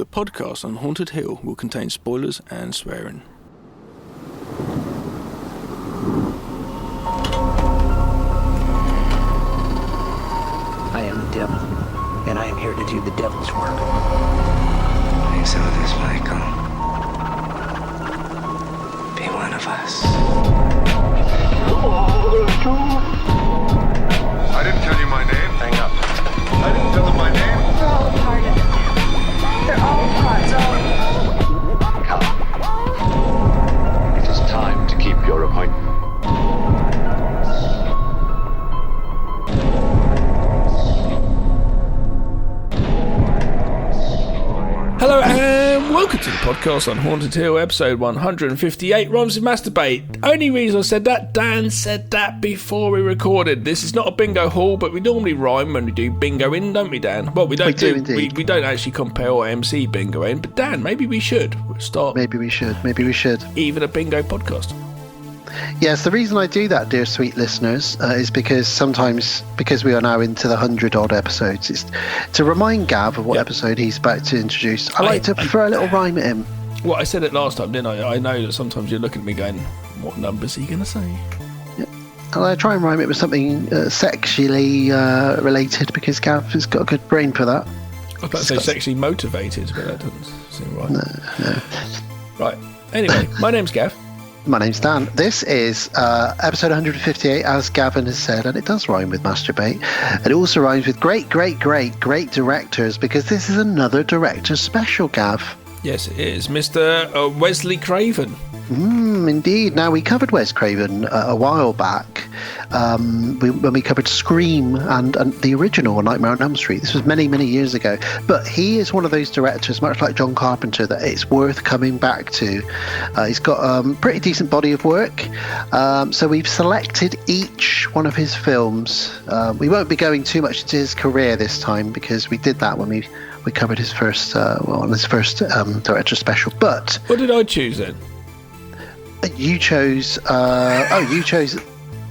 The podcast on Haunted Hill will contain spoilers and swearing. I am the devil, and I am here to do the devil's work. Please help us, Michael. Be one of us. I didn't tell you my name. Hang up. I didn't tell them my name. They're all a part of it. They're all parts of it. Come. It is time to keep your appointment. Hello and welcome to the podcast on Haunted Hill, episode 158, Rhymes with Masturbate. Only reason I said that, Dan said that before we recorded. This is not a bingo hall, but we normally rhyme when we do bingo in, don't we, Dan? Well, we don't we don't actually compare or MC bingo in, but Dan, maybe we should start. Maybe we should. Even a bingo podcast. Yes, the reason I do that, dear sweet listeners, is because sometimes, because we are now into the 100-odd episodes, it's to remind Gav of what episode he's about to introduce. I like to throw a little rhyme at him. Well, I said it last time, didn't I? I know that sometimes you're looking at me going, what numbers are you going to say? Yeah. And I try and rhyme it with something sexually related, because Gav has got a good brain for that. I was about to say sexually motivated, but that doesn't seem right. No. Right. Anyway, my name's Gav. My name's Dan. This is episode 158, as Gavin has said, and it does rhyme with masturbate. And it also rhymes with great directors, because this is another director's special, Gav. Yes, it is. Mr. Wesley Craven. Indeed. Now, we covered Wes Craven a while back when we covered Scream and the original Nightmare on Elm Street. This was many years ago. But he is one of those directors, much like John Carpenter, that it's worth coming back to. He's got a pretty decent body of work. So we've selected each one of his films. We won't be going too much into his career this time, because we did that when we covered his first director special. But what did I choose then? You chose.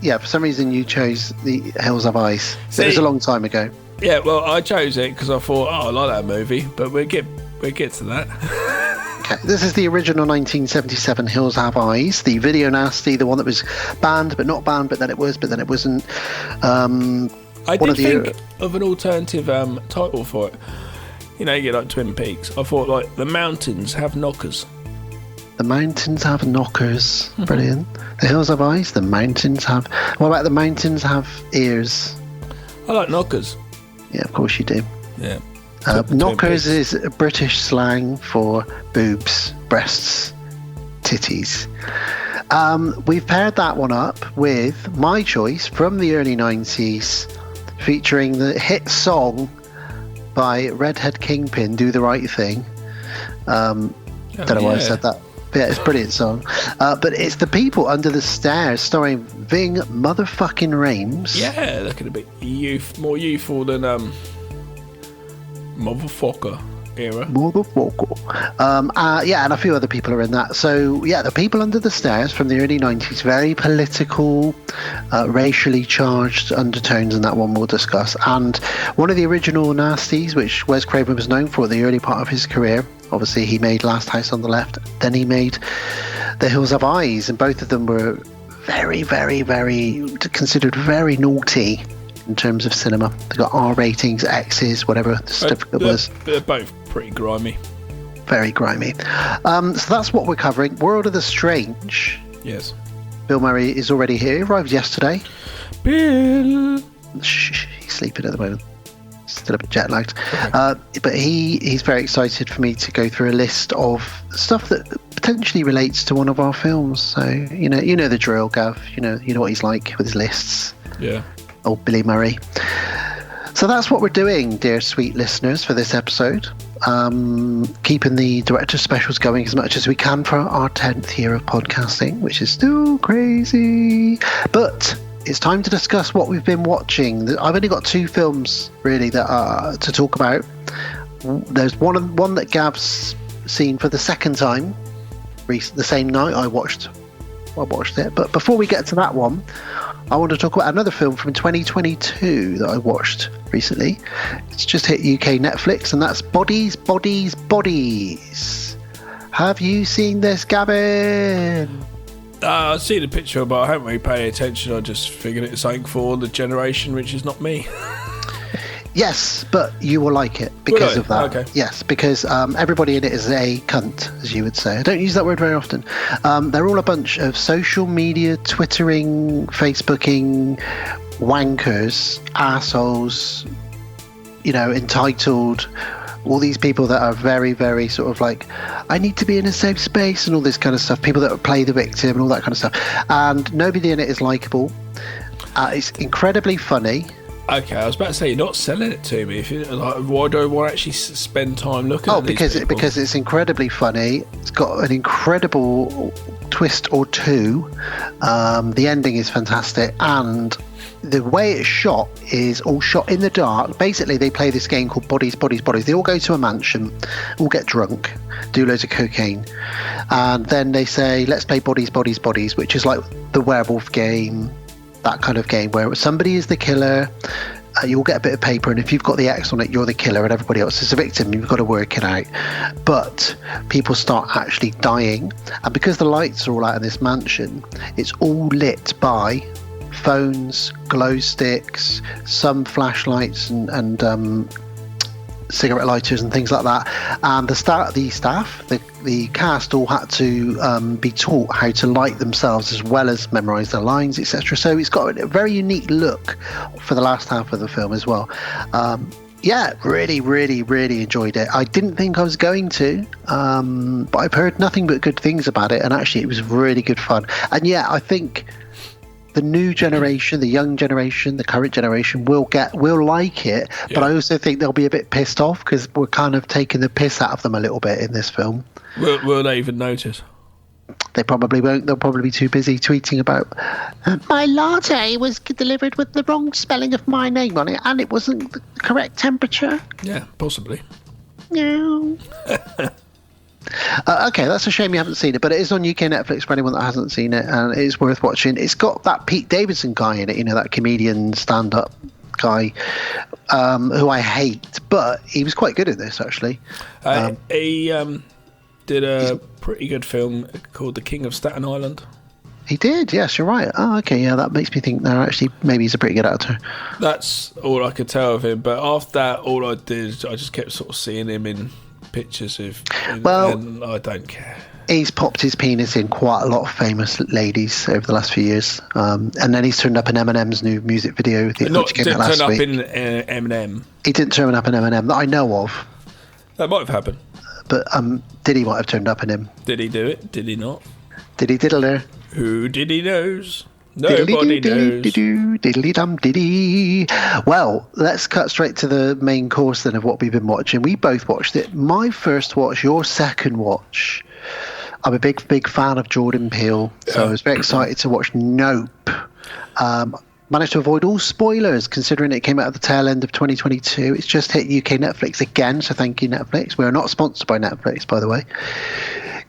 Yeah, for some reason you chose The Hills Have Eyes. It was a long time ago. Yeah, well, I chose it because I thought, I like that movie, but we'll get to that. Okay, this is the original 1977 Hills Have Eyes, the video nasty, the one that was banned, but not banned, but then it was, but then it wasn't. I did think of an alternative title for it. You know, you get like Twin Peaks. I thought, like, The Mountains Have Knockers. The Mountains Have Knockers. Brilliant. The Hills Have Eyes. The Mountains Have... What about The Mountains Have Ears? I like knockers. Yeah, of course you do. Yeah. Knockers is British slang for boobs, breasts, titties. We've paired that one up with my choice from the early 90s, featuring the hit song by Redhead Kingpin, Do the Right Thing. Don't know why I said that. Yeah, it's a brilliant song. But it's The People Under the Stairs, starring Ving motherfucking Rhames. Yeah, they're going to be more youthful than Motherfucker era. Motherfucker. Yeah, and a few other people are in that. So, yeah, The People Under the Stairs from the early 90s, very political, racially charged undertones in that one we'll discuss. And one of the original nasties, which Wes Craven was known for at the early part of his career. Obviously, he made Last House on the Left. Then he made The Hills Have Eyes, and both of them were very considered very naughty in terms of cinema. They got R ratings, X's, whatever the certificate was. They're both pretty grimy. Very grimy. So that's what we're covering. World of the Strange. Yes. Bill Murray is already here. He arrived yesterday. Bill. Shh, he's sleeping at the moment. Still a bit jet lagged. Okay. But he's very excited for me to go through a list of stuff that potentially relates to one of our films. So you know the drill, Gav. You know what he's like with his lists. Yeah. Old Billy Murray. So that's what we're doing, dear sweet listeners, for this episode. Keeping the director specials going as much as we can for our 10th year of podcasting, which is still crazy. But it's time to discuss what we've been watching. I've only got two films really that to talk about. There's one that Gav's seen for the second time, the same night I watched it. But before we get to that one, I want to talk about another film from 2022 that I watched recently. It's just hit UK Netflix, and that's Bodies, Bodies, Bodies. Have you seen this, Gavin? I've seen a picture, but I haven't really paid attention. I just figured it's something for the generation, which is not me. Yes, but you will like it because of that. Okay. Yes, because everybody in it is a cunt, as you would say. I don't use that word very often. They're all a bunch of social media, Twittering, Facebooking wankers, assholes, entitled. All these people that are very, very sort of like, I need to be in a safe space and all this kind of stuff. People that play the victim and all that kind of stuff. And nobody in it is likable. It's incredibly funny. Okay, I was about to say, you're not selling it to me. If you why do I want to actually spend time looking at these people? Because it's incredibly funny. It's got an incredible twist or two. The ending is fantastic, and the way it's shot is all shot in the dark. Basically, they play this game called Bodies, Bodies, Bodies. They all go to a mansion, all get drunk, do loads of cocaine, and then they say, let's play Bodies, Bodies, Bodies, which is like the werewolf game, that kind of game where somebody is the killer. You'll get a bit of paper, and if you've got the X on it, you're the killer and everybody else is a victim. You've got to work it out. But people start actually dying, and because the lights are all out in this mansion, it's all lit by phones, glow sticks, some flashlights and cigarette lighters and things like that. And the cast all had to be taught how to light themselves as well as memorize their lines, etc. So it's got a very unique look for the last half of the film as well. Really, really, really enjoyed it. I didn't think I was going to, but I've heard nothing but good things about it, and actually it was really good fun. And I think the new generation, the young generation, the current generation will like it, but I also think they'll be a bit pissed off because we're kind of taking the piss out of them a little bit in this film. Will they even notice? They probably won't. They'll probably be too busy tweeting about my latte was delivered with the wrong spelling of my name on it, and it wasn't the correct temperature. Yeah, possibly. No. Okay, that's a shame you haven't seen it, but it is on UK Netflix for anyone that hasn't seen it, and it is worth watching. It's got that Pete Davidson guy in it, that comedian stand-up guy, who I hate, but he was quite good in this, actually. He did a pretty good film called The King of Staten Island. He did, yes, you're right. Oh, okay, yeah, that makes me think now, actually, maybe he's a pretty good actor. That's all I could tell of him, but after that, all I did, I just kept sort of seeing him in pictures of, and I don't care. He's popped his penis in quite a lot of famous ladies over the last few years, and then he's turned up in Eminem's new music video. Which came out last week. Turn up in Eminem. He didn't turn up in Eminem that I know of. That might have happened. But Diddy might have turned up in him. Did he do it? Did he not? Did he diddle there? Who did he knows? Nobody knows. Diddly-dum-diddy. Well, let's cut straight to the main course then of what we've been watching. We both watched it. My first watch, your second watch. I'm a big, big fan of Jordan Peele, so I was very excited to watch Nope. Managed to avoid all spoilers, considering it came out at the tail end of 2022. It's just hit UK Netflix again, so thank you, Netflix. We are not sponsored by Netflix, by the way.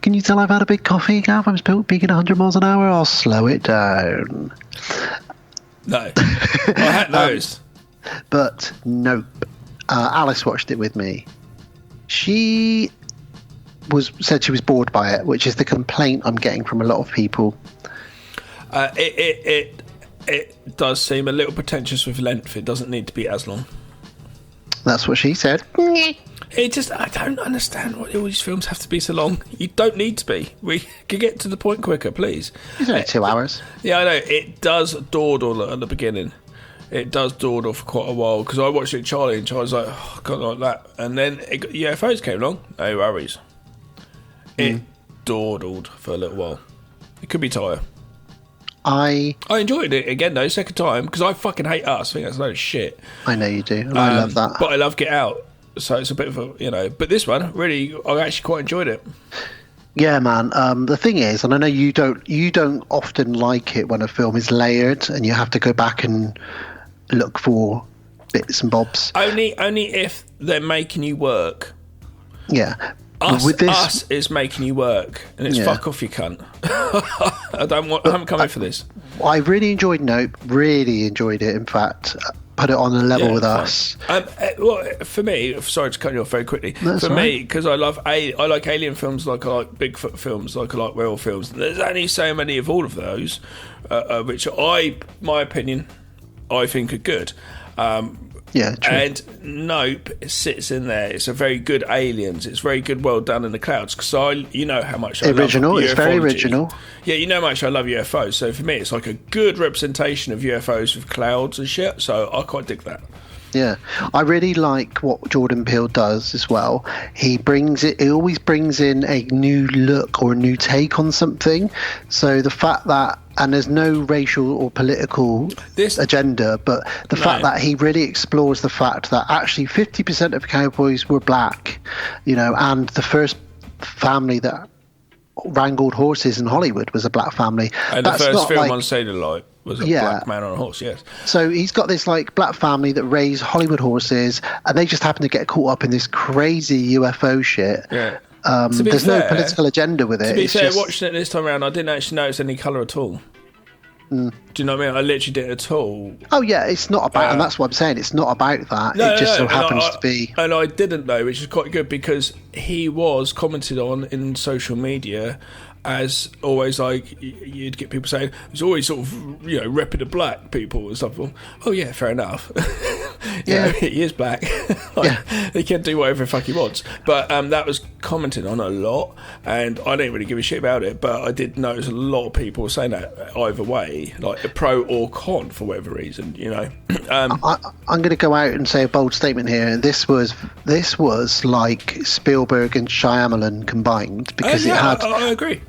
Can you tell I've had a big coffee, Gav? I'm speaking 100 miles an hour. I'll slow it down. No. I had those. But Nope. Alice watched it with me. She said she was bored by it, which is the complaint I'm getting from a lot of people. It does seem a little pretentious with length. It doesn't need to be as long. That's what she said. I don't understand why all these films have to be so long. You don't need to be. We can get to the point quicker, please. It's only 2 hours. Yeah, I know. It does dawdle at the beginning. It does dawdle for quite a while, because I watched it with Charlie, and Charlie's like, oh, I can't like that. And then UFOs came along. No worries. It dawdled for a little while. It could be Tyre. I enjoyed it again though, second time, because I fucking hate Us. I think that's a load of shit. I know you do, and I love that. But I love Get Out, so it's a bit of a, but this one, really, I actually quite enjoyed it. Yeah, man. The thing is, and I know you don't often like it when a film is layered and you have to go back and look for bits and bobs. Only if they're making you work. Yeah. Us is making you work, and it's fuck off, you cunt. I haven't come in for this. I really enjoyed Nope. Really enjoyed it. In fact, put it on a level with fine. us. Well, for me, sorry to cut you off very quickly. That's For all me, because I like alien films, like I like Bigfoot films, like I like werewolf films. There's only so many of all of those, which my opinion, I think are good. Yeah, true. And Nope sits in there. It's a very good Aliens. It's very good, well done in the clouds. Because you know how much I Original, love it's very ufology. original. Yeah, you know how much I love UFOs. So for me, it's like a good representation of UFOs with clouds and shit. So I quite dig that. Yeah, I really like what Jordan Peele does as well. He always brings in a new look or a new take on something. So the fact that, and there's no racial or political agenda, but the fact that he really explores the fact that actually 50% of cowboys were black, and the first family that wrangled horses in Hollywood was a black family. And That's the first not film like, on Sailor Light was a black man on a horse, yes. So he's got this like black family that raise Hollywood horses, and they just happen to get caught up in this crazy UFO shit. Yeah. There's no political agenda with it. To be It's fair, just, watching it this time around, I didn't actually notice any colour at all. Do you know what I mean? I literally didn't at all. Oh yeah, it's not about, and that's what I'm saying. It's not about that. It just so happens to be. And I didn't know, which is quite good because he was commented on in social media as always, like you'd get people saying it's always sort of reputable black people and stuff. Well, oh yeah, fair enough. He is black. He can do whatever the fuck he wants. But that was commented on a lot, and I didn't really give a shit about it. But I did notice a lot of people saying that either way, like a pro or con for whatever reason. I'm going to go out and say a bold statement here. This was like Spielberg and Shyamalan combined because I agree.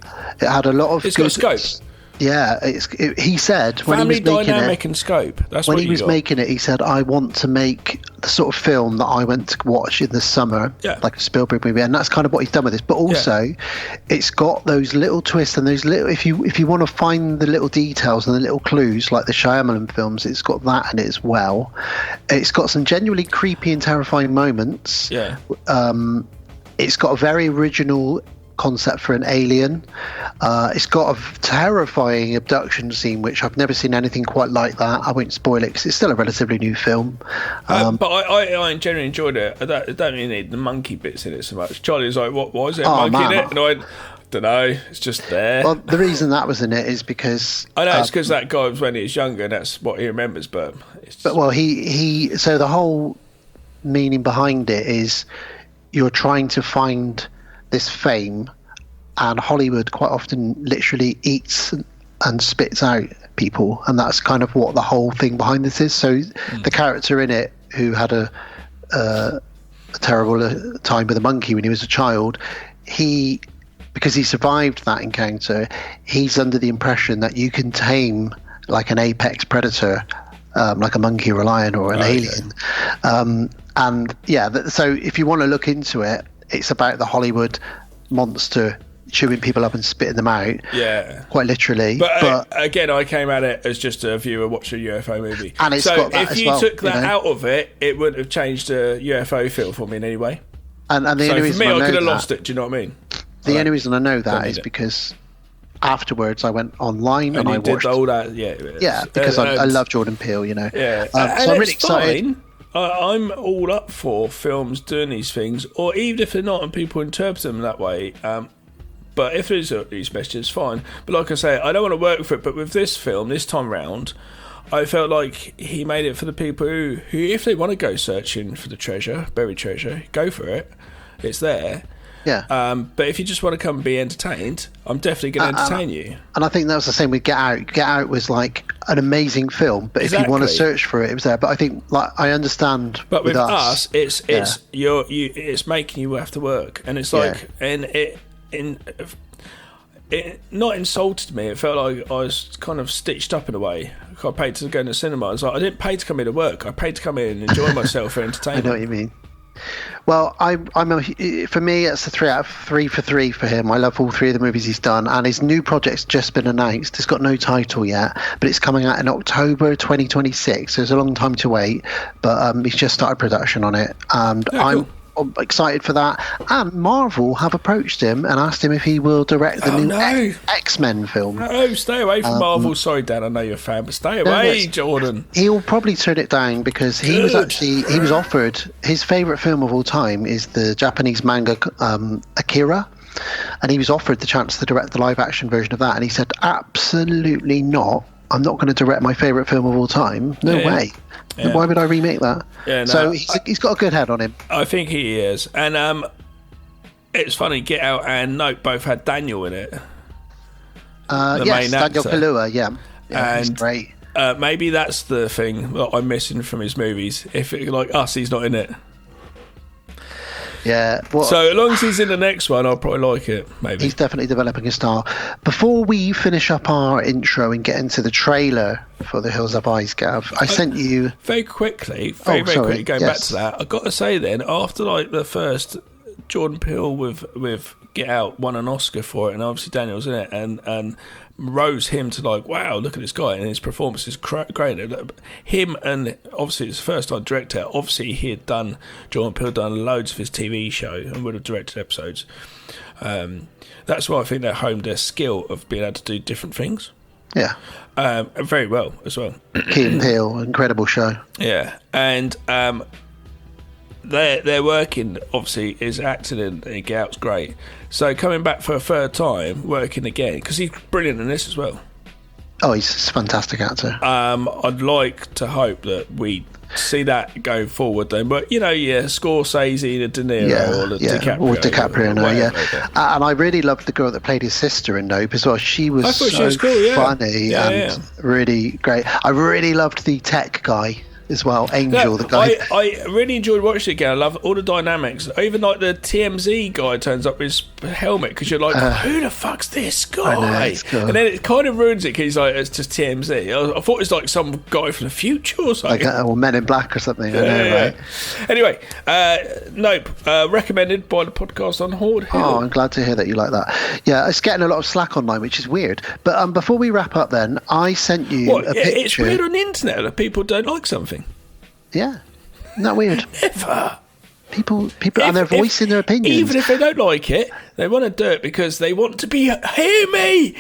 It had a lot of. It's got scope. Yeah, he said when family he was making dynamic it, and scope. That's when what he was making it. He said, "I want to make the sort of film that I went to watch in the summer, like a Spielberg movie," and that's kind of what he's done with this. But also, it's got those little twists and those little. If you want to find the little details and the little clues, like the Shyamalan films, it's got that in it as well. It's got some genuinely creepy and terrifying moments. Yeah. It's got a very original concept for an alien. It's got a terrifying abduction scene, which I've never seen anything quite like that. I won't spoil it because it's still a relatively new film. But I generally enjoyed it. I don't really need the monkey bits in it so much. Charlie was like, why is there a monkey in it? And I don't know, it's just there. Well, the reason that was in it is because I know it's because that guy was when he was younger and that's what he remembers, but he so the whole meaning behind it is you're trying to find this fame, and Hollywood quite often literally eats and spits out people, and that's kind of what the whole thing behind this is. So the character in it who had a terrible time with a monkey when he was a child, because he survived that encounter, he's under the impression that you can tame like an apex predator, like a monkey or a lion or an alien. So if you want to look into it, it's about the Hollywood monster chewing people up and spitting them out. Yeah. Quite literally. But again, I came at it as just a viewer watching a UFO movie. And it's got that if you took that out of it, it wouldn't have changed the UFO feel for me in any way. And the only reason for me, I could have that, lost it. Do you know what I mean? The only reason I know that is because afterwards I went online and I watched all that. Yeah, because I love Jordan Peele, Yeah. So I'm really excited. Fine. I'm all up for films doing these things, or even if they're not and people interpret them that way. But if there's these messages, fine. But like I say, I don't want to work for it. But with this film, this time round, I felt like he made it for the people who if they want to go searching for the treasure, buried treasure, go for it. It's there. Yeah. But if you just want to come and be entertained, I'm definitely going to entertain you. And I think that was the same with Get Out. Get Out was like an amazing film, but if you want to search for it, it was there. But I think, like, I understand. But with us, it's making you have to work, and it's like, and it not insulted me. It felt like I was kind of stitched up in a way. I paid to go in the cinema. I was like, I didn't pay to come in to work. I paid to come in and enjoy myself and entertain. I know what you mean. Well, for me, it's a 3 out of 3 for 3 for him. I love all 3 of the movies he's done, and his new project's just been announced. It's got no title yet, but it's coming out in October 2026. So there's a long time to wait, but he's just started production on it, and I'm excited for that. And Marvel have approached him and asked him if he will direct the new X-Men film. No, stay away from Marvel. Sorry, Dan, I know you're a fan, but stay away, Jordan. He'll probably turn it down because he was offered, his favourite film of all time is the Japanese manga Akira. And he was offered the chance to direct the live-action version of that, and he said, absolutely not. I'm not going to direct my favourite film of all time. No way. Yeah. Why would I remake that? Yeah, no, so he's got a good head on him. I think he is. And it's funny, Get Out and Nope both had Daniel in it. Yes, Daniel Kaluuya, yeah. And he's great. Maybe that's the thing that I'm missing from his movies. If it, like Us, he's not in it. Yeah. So as long as he's in the next one, I'll probably like it. Maybe he's definitely developing a style. Before we finish up our intro and get into the trailer for The Hills Have Eyes, Gav, I sent you very quickly. Very quickly going back to that. I got to say then, after like the first Jordan Peele with Get Out won an Oscar for it, and obviously Daniel's in it, and rose him to like, wow, look at this guy, and his performance is great. Him, and obviously it's the first time director. Obviously Jordan Peele done loads of his TV show and would have directed episodes. That's why I think they honed their skill of being able to do different things. Yeah. Very well as well. Key and Peele, incredible show. Yeah, and they're working, obviously, is acting in Get Out's great. So coming back for a third time, working again, because he's brilliant in this as well. Oh, he's a fantastic actor. I'd like to hope that we see that going forward then. But, Scorsese, the De Niro, or DiCaprio. Or DiCaprio, and I really loved the girl that played his sister in Nope as well. She was funny and really great. I really loved the tech guy as well, Angel, the guy. I really enjoyed watching it again. I love all the dynamics. Even like the TMZ guy turns up with his helmet, because you're like, who the fuck's this guy? I know, cool. And then it kind of ruins it because he's like, it's just TMZ. I thought it was like some guy from the future or something. Or Men in Black or something. Right? Anyway, Nope, recommended by the podcast on Horde Hill. Oh, I'm glad to hear that you like that. Yeah, it's getting a lot of slack online, which is weird. But before we wrap up then, I sent you a picture. It's weird on the internet that people don't like something. Yeah, isn't that weird? Never. People and they're voicing their opinions. Even if they don't like it, they want to do it because they want to be, hear me!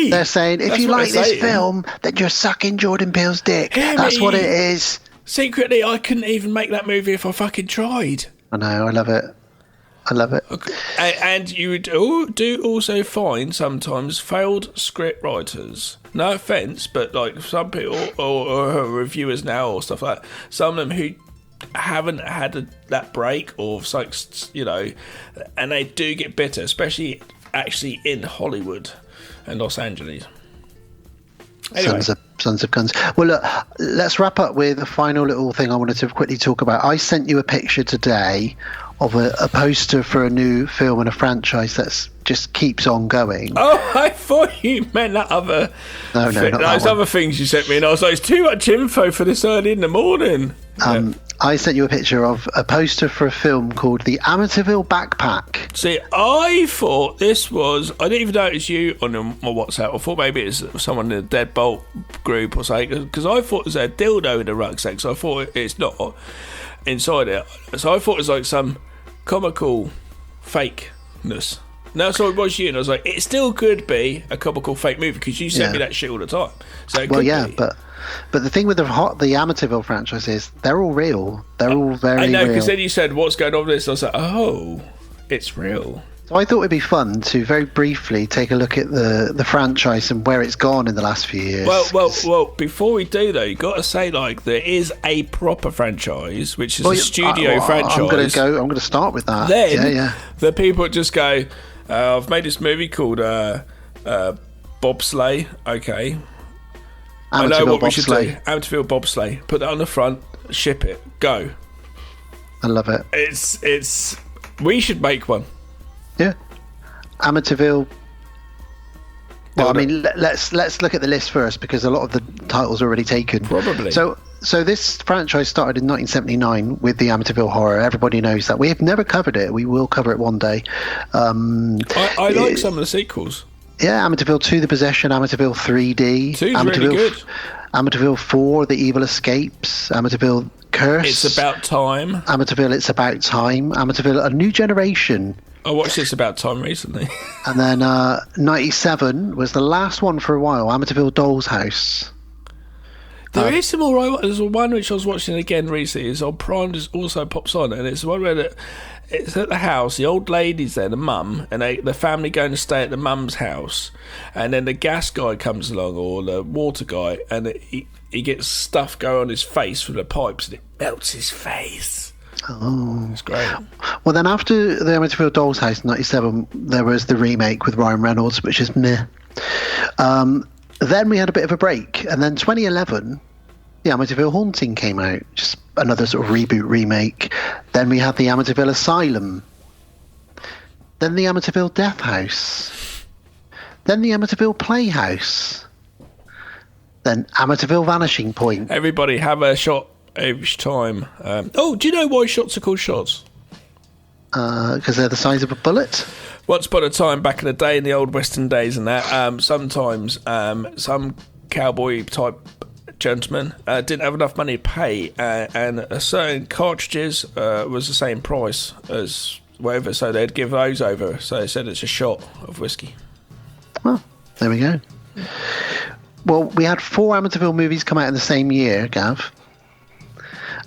They're saying, if you like this film, then you're sucking Jordan Peele's dick. That's what it is. Secretly, I couldn't even make that movie if I fucking tried. I know, I love it. Okay. And you do also find sometimes failed script writers. No offence, but like some people or reviewers now or stuff like that, some of them who haven't had that break or and they do get bitter, especially actually in Hollywood and Los Angeles. Anyway. Sons of Guns. Well, look, let's wrap up with a final little thing I wanted to quickly talk about. I sent you a picture today of a poster for a new film and a franchise that just keeps on going. Oh, I thought you meant that other... No, not those other things you sent me, and I was like, it's too much info for this early in the morning. I sent you a picture of a poster for a film called The Amityville Backpack. See, I thought this was... I didn't even notice you on my WhatsApp. I thought maybe it's someone in the Deadbolt group or something, because I thought it was a dildo in a rucksack, so I thought it's not inside it. So I thought it was like some comical fakeness. No, so it was you, and I was like, it still could be a comical fake movie, because you sent me that shit all the time. So it could be. But the thing with the Amityville franchise is they're all real. They're all very real. I know, because then you said, what's going on with this? I was like, oh, it's real. So I thought it'd be fun to very briefly take a look at the franchise and where it's gone in the last few years. Well, before we do though, you've got to say like there is a proper franchise, which is a studio franchise. I'm going to start with that. Then the people just go, I've made this movie called Bobsleigh. Okay. I know what we should do. Amityville Bobsleigh. Put that on the front. Ship it. Go. I love it. It's. We should make one. Yeah. Amityville. Well, I mean, let's look at the list first, because a lot of the titles are already taken. Probably. So this franchise started in 1979 with the Amityville Horror. Everybody knows that. We have never covered it. We will cover it one day. I like some of the sequels. Yeah, Amityville 2, The Possession, Amityville 3D. 2's really good. Amityville 4, The Evil Escapes, Amityville Curse. It's About Time. Amityville, It's About Time. Amityville, A New Generation. I watched It's About Time recently. And then 97 was the last one for a while, Amityville Doll's House. There is some alright ones. There's one which I was watching again recently. It's on Prime, just also pops on, and it's the one where it's at the house. The old lady's there, the mum, and the family going to stay at the mum's house, and then the gas guy comes along, or the water guy, and he gets stuff going on his face from the pipes, and it melts his face. Oh, it's great. Well, then after the Amityville Doll's House in 97, there was the remake with Ryan Reynolds, which is meh. Then we had a bit of a break, and then 2011, the Amityville Haunting came out, just another sort of reboot remake. Then we had the Amityville Asylum. Then the Amityville Death House. Then the Amityville Playhouse. Then Amityville Vanishing Point. Everybody have a shot each time. Do you know why shots are called shots? Because they're the size of a bullet. Once upon a time, back in the day, in the old Western days and that, sometimes some cowboy-type gentleman didn't have enough money to pay, and a certain cartridges was the same price as whatever, so they'd give those over. So they said it's a shot of whiskey. Well, there we go. Well, we had 4 Amityville movies come out in the same year, Gav.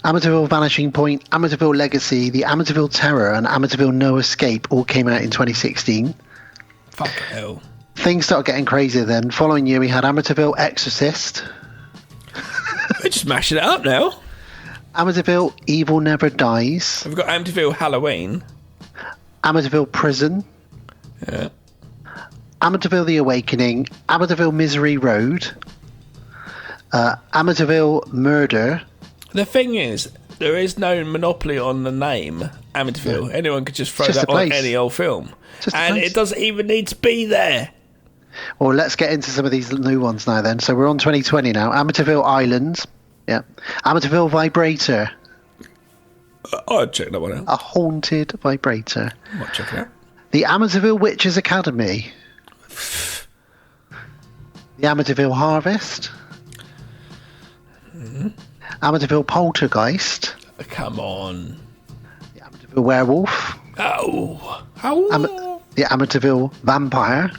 Amityville Vanishing Point, Amityville Legacy, The Amityville Terror, and Amityville No Escape all came out in 2016. Fuck hell. Things started getting crazier then. Following year, we had Amityville Exorcist. We're just mashing it up now. Amityville Evil Never Dies. We've got Amityville Halloween. Amityville Prison. Yeah. Amityville The Awakening. Amityville Misery Road. Amityville Murder. The thing is, there is no monopoly on the name Amityville. Yeah. Anyone could just throw just that on any old film. And it doesn't even need to be there. Well, let's get into some of these new ones now then. So we're on 2020 now. Amityville Island. Yeah. Amityville Vibrator. I'd check that one out. A haunted vibrator. I might check it out. The Amityville Witches Academy. The Amityville Harvest. Mm-hmm. Amityville Poltergeist. Come on. The Amityville Werewolf. Oh. The Amityville Vampire.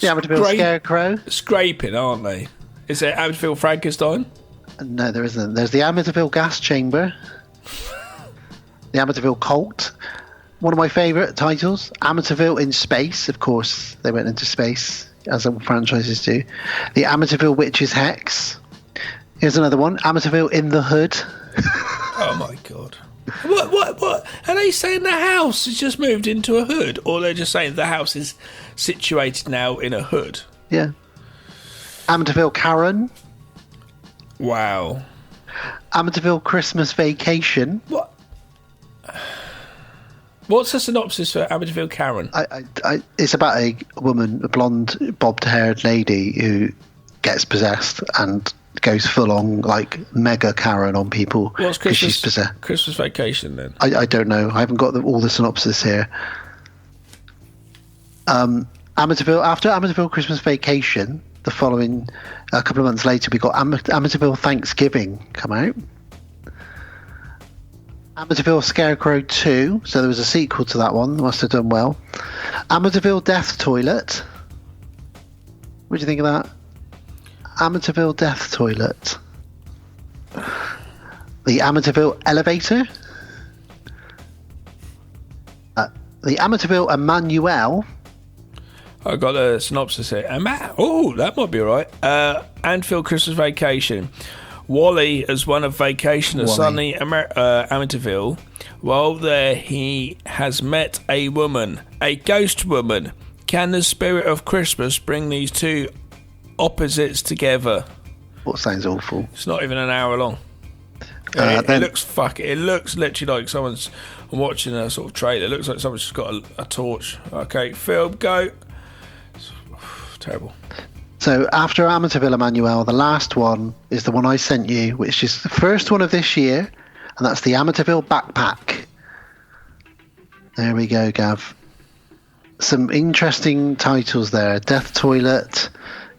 The Amityville Scarecrow. Scraping, aren't they? Is it Amityville Frankenstein? No, there isn't. There's the Amityville Gas Chamber. The Amityville Cult. One of my favourite titles. Amityville in Space. Of course, they went into space, as all franchises do. The Amityville Witches Hex. Here's another one. Amityville in the Hood. Oh my god. What? Are they saying the house has just moved into a hood? Or they're just saying the house is situated now in a hood? Yeah. Amityville Karen. Wow. Amityville Christmas Vacation. What? What's the synopsis for Amityville Karen? It's about a woman, a blonde, bobbed-haired lady who gets possessed and goes full on like mega Karen on people because she's possessed. Christmas Vacation then? I don't know. I haven't got all the synopsis here. Amityville, after Amityville Christmas Vacation, the following a couple of months later, we got Amityville Thanksgiving come out. Amityville Scarecrow 2, so there was a sequel to that one. They must have done well. Amityville Death Toilet. What do you think of that? Amityville Death Toilet. The Amityville Elevator. The Amityville Emmanuel. I got a synopsis here. That might be all right. Amityville Christmas Vacation. Wally has won a vacation at sunny Amityville. While there, he has met a woman, a ghost woman. Can the spirit of Christmas bring these two opposites together? What sounds awful? It's not even an hour long. It looks literally like someone's. I'm watching a sort of trailer. It looks like someone's just got a torch. Okay, film, go. Terrible. So after Amityville Emmanuel, the last one is the one I sent you, which is the first one of this year, and that's the Amityville Backpack. There we go, Gav. Some interesting titles there. Death Toilet,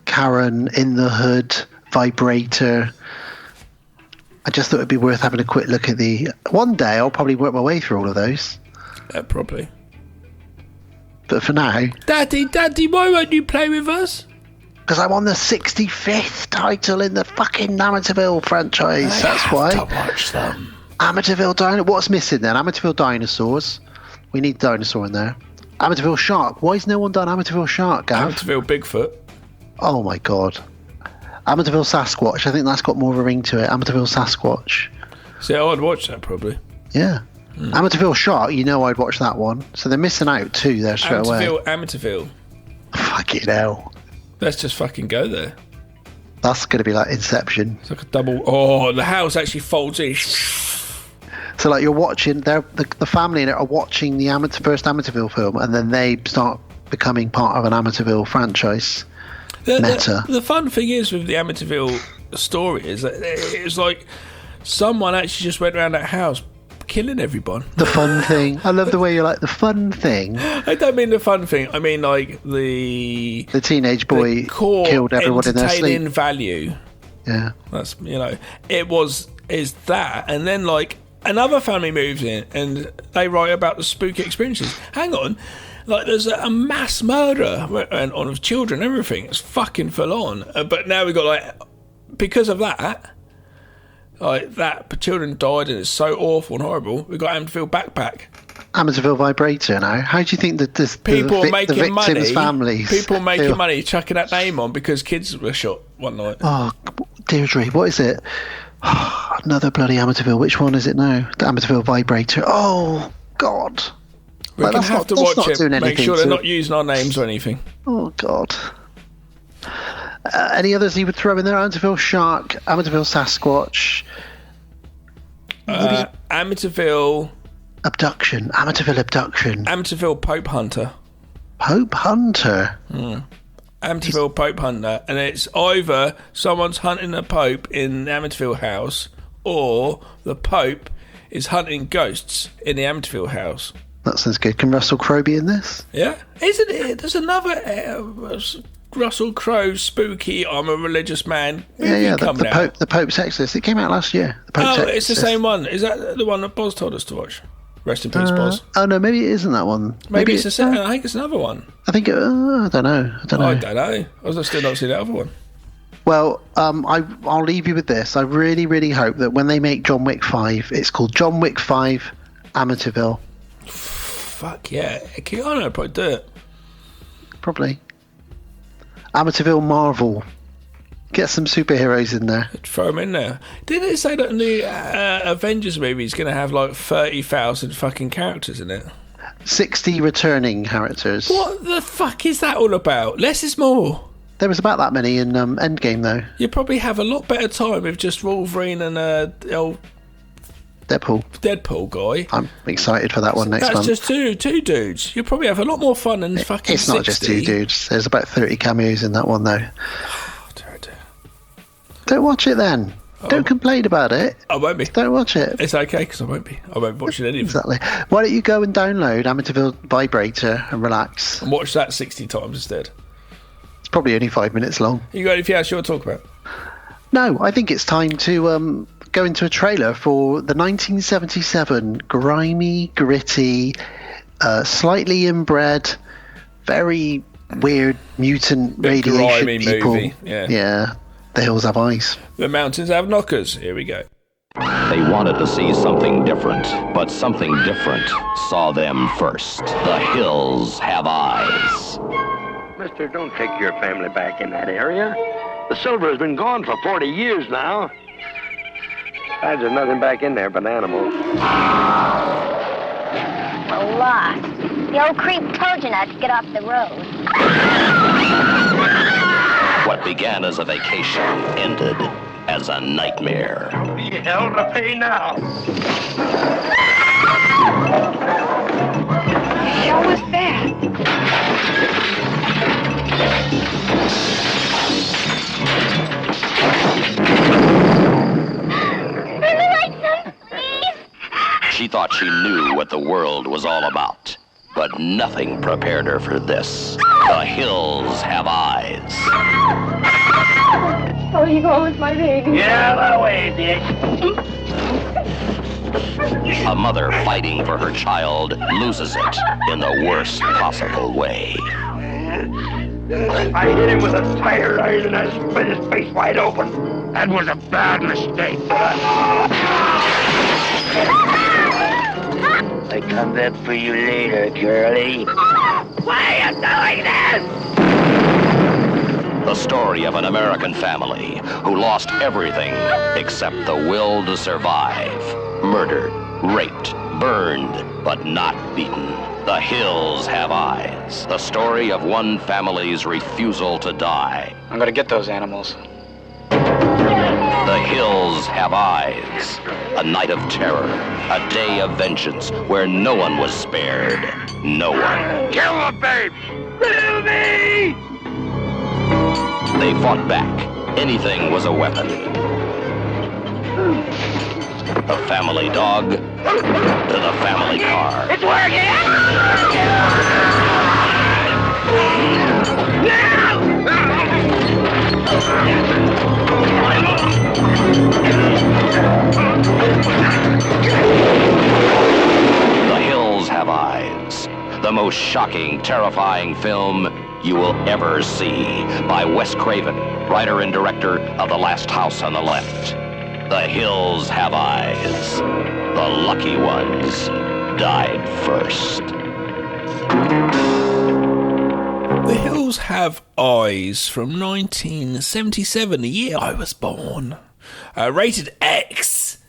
Karen, In the Hood, Vibrator. I just thought it'd be worth having a quick look at the. One day I'll probably work my way through all of those. Probably. But for now, Daddy, why won't you play with us? because I'm on the 65th title in the fucking Amityville franchise. That's why. To watch them. Amityville Dinosaurs. What's missing then? Amityville Dinosaurs. We need dinosaur in there. Amityville Shark. Why has no one done Amityville Shark, Gav? Amityville Bigfoot. Oh my god. Amityville Sasquatch. I think that's got more of a ring to it. Amityville Sasquatch. See, I'd watch that probably. Yeah. Amityville Shark, you know I'd watch that one. So they're missing out two there straight away. Amityville. Fucking hell. Let's just fucking go there. That's going to be like Inception. It's like a double. Oh, the house actually folds in. So like you're watching, the family in it are watching the first Amityville film, and then they start becoming part of an Amityville franchise. The fun thing is with the Amityville story is that it's like someone actually just went around that house killing everyone. The fun thing. I love the way you're like, the fun thing. I don't mean the fun thing. I mean like the teenage boy core killed everyone in their sleep. entertaining value. Yeah. That's, is that, and then like another family moves in and they write about the spooky experiences. Hang on, like there's a mass murder and on of children, everything. It's fucking full on. But now we've got like, because of that, like that children died and it's so awful and horrible. We've got Amityville Backpack. Amityville Vibrator now. How do you think that the victims' families? People making money chucking that name on because kids were shot one night. Oh, Deirdre, what is it? Another bloody Amityville. Which one is it now? The Amityville Vibrator. Oh, God. We can have to watch it. Make sure they're not using our names or anything. Oh, God. Any others you would throw in there? Amityville Shark, Amityville Sasquatch. Amityville Abduction. Amityville Abduction. Amityville Pope Hunter. Pope Hunter? Amityville Pope Hunter. And it's either someone's hunting a Pope in the Amityville house or the Pope is hunting ghosts in the Amityville house. That sounds good. Can Russell Crowe be in this? Yeah. Isn't it? There's another Russell Crowe spooky I'm a religious man movie coming out. The Pope's Exorcist. It came out last year. The Pope's Exorcist. It's the same one. Is that the one that Boz told us to watch? Rest in peace, Boz. Oh no, maybe it isn't that one. Maybe it's the same. I think it's another one. I think I don't know. I don't know. I've still not seen that other one. Well, I'll leave you with this. I really, really hope that when they make John Wick 5, it's called John Wick 5 Amityville. Fuck yeah. Keanu would probably do it. Probably. Amityville Marvel. Get some superheroes in there. Throw them in there. Didn't it say that the new Avengers movie is going to have like 30,000 fucking characters in it? 60 returning characters. What the fuck is that all about? Less is more. There was about that many in Endgame, though. You probably have a lot better time with just Wolverine and the old Deadpool guy. I'm excited for that one next month. That's just two dudes. You'll probably have a lot more fun than fucking It's not 60. just two dudes. There's about 30 cameos in that one, though. Dear. Don't watch it then. Don't complain about it. I won't be. Don't watch it. It's okay, because I won't be. I won't watch it anyway. Exactly. Why don't you go and download Amityville Vibrator and relax? And watch that 60 times instead. It's probably only 5 minutes long. You got anything else you want to talk about? No, I think it's time to go into a trailer for the 1977 grimy, gritty, slightly inbred, very weird mutant radiation grimy people. movie, yeah. Yeah, the hills have eyes. The mountains have knockers. Here we go. They wanted to see something different, but something different saw them first. The hills have eyes. Mister, don't take your family back in that area. The silver has been gone for 40 years now. Besides, there's nothing back in there but animals. We're lost. The old creep told you not to get off the road. What began as a vacation ended as a nightmare. Be hell to pay now. What the hell was that? She thought she knew what the world was all about. But nothing prepared her for this. The hills have eyes. Oh, you going with my baby? Get out of the way, bitch. A mother fighting for her child loses it in the worst possible way. I hit him with a tire iron and I split his face wide open. That was a bad mistake, but I come back for you later, girlie. Why are you doing this? The story of an American family who lost everything except the will to survive. Murdered, raped, burned, but not beaten. The hills have eyes. The story of one family's refusal to die. I'm gonna get those animals. The hills have eyes. A night of terror. A day of vengeance where no one was spared. No one. Kill the babe! Kill me! They fought back. Anything was a weapon. The family dog to the family car. It's working! The Hills Have Eyes. The most shocking, terrifying film you will ever see, by Wes Craven, writer and director of The Last House on the Left. The hills have eyes. The lucky ones died first. The Hills Have Eyes from 1977, the year I was born. Rated X.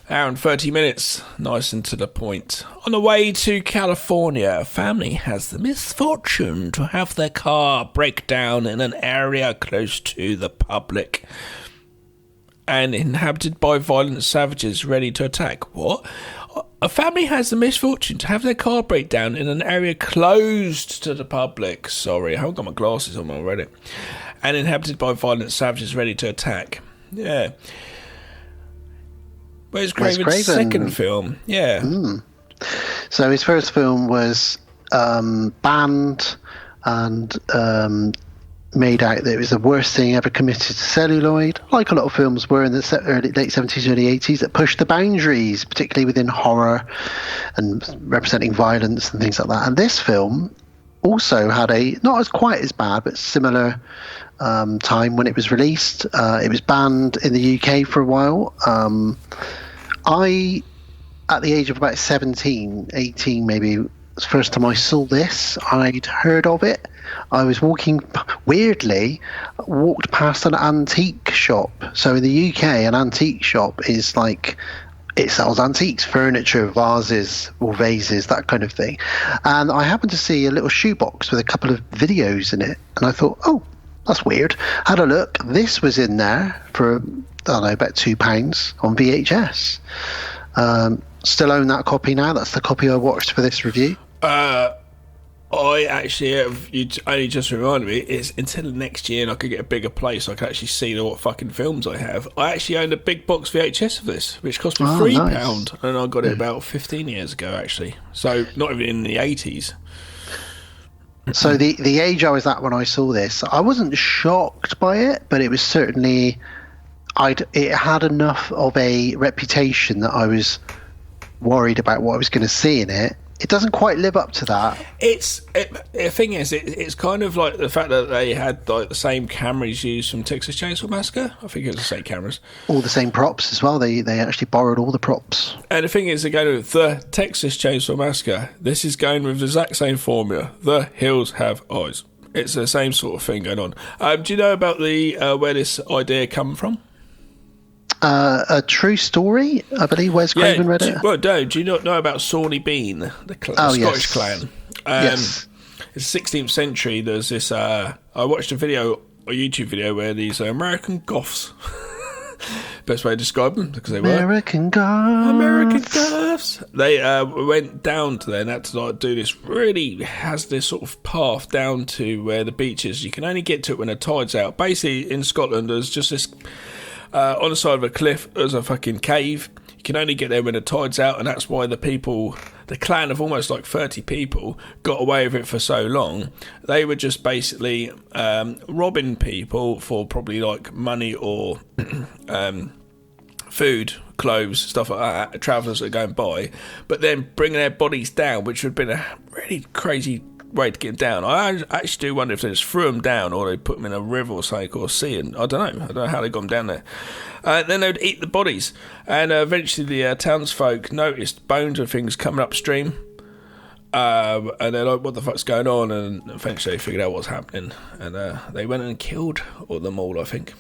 Hour and 30 minutes, nice and to the point. On the way to California, a family has the misfortune to have their car break down in an area close to the public and inhabited by violent savages ready to attack. What? A family has the misfortune to have their car break down in an area closed to the public. Sorry, I haven't got my glasses on already. And inhabited by violent savages ready to attack. Yeah. Wes Craven's second film, yeah. So his first film was banned and made out that it was the worst thing ever committed to celluloid, like a lot of films were in the late 70s, early 80s, that pushed the boundaries, particularly within horror and representing violence and things like that. And this film also had a, not as quite as bad, but similar time when it was released. It was banned in the UK for a while. I, at the age of about 17, 18 maybe, was the first time I saw this. I'd heard of it. I was walked past an antique shop. So in the UK, an antique shop is like, it sells antiques, furniture, vases or vases, that kind of thing. And I happened to see a little shoebox with a couple of videos in it. And I thought, oh, that's weird. Had a look. This was in there for, I don't know, about £2 on VHS. Still own that copy now. That's the copy I watched for this review. I actually have, you only just reminded me, it's until next year and I could get a bigger place, I could actually see what fucking films I have. I actually owned a big box VHS of this, which cost me £3, nice. And I got it about 15 years ago, actually. So, not even in the 80s. So the age I was at when I saw this, I wasn't shocked by it, but it was certainly, it had enough of a reputation that I was worried about what I was going to see in it. It doesn't quite live up to that. The thing is, it's kind of like the fact that they had like the same cameras used from Texas Chainsaw Massacre. I think it was the same cameras. All the same props as well. They actually borrowed all the props. And the thing is, they're going with the Texas Chainsaw Massacre. This is going with the exact same formula. The hills have eyes. It's the same sort of thing going on. Do you know about the where this idea come from? A true story, I believe. Wes Craven read it. Well, do you not know about Sawney Bean, the Scottish clan? Yes. It's 16th century. There's this. I watched a YouTube video where these American goths. Best way to describe them, because they were American goths. They went down to there and had to like do this really hazardous sort of path down to where the beach is. You can only get to it when the tide's out. Basically, in Scotland, there's just this. On the side of a cliff, there's a fucking cave. You can only get there when the tide's out, and that's why the clan of almost like 30 people got away with it for so long. They were just basically robbing people for probably like money or food, clothes, stuff like that, travellers that are going by, but then bringing their bodies down, which would have been a really crazy way to get them down. I actually do wonder if they just threw them down or they put them in a river or something or sea, and I don't know how they got them down there. Then they would eat the bodies, and eventually the townsfolk noticed bones and things coming upstream, and they're like, what the fuck's going on? And eventually they figured out what's happening, and they went and killed them all, I think.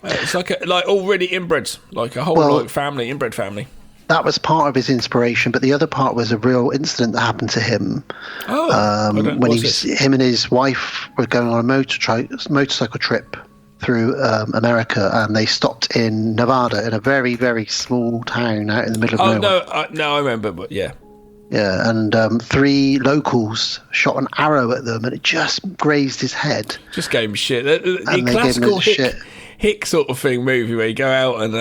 It's like already inbreds, like a whole family, inbred family. That was part of his inspiration, but the other part was a real incident that happened to him. When him and his wife were going on a motorcycle trip through America, and they stopped in Nevada in a very, very small town out in the middle of nowhere. No, I remember, but yeah. Yeah, and 3 locals shot an arrow at them, and it just grazed his head. Just gave him shit. The classical hick sort of thing movie where you go out and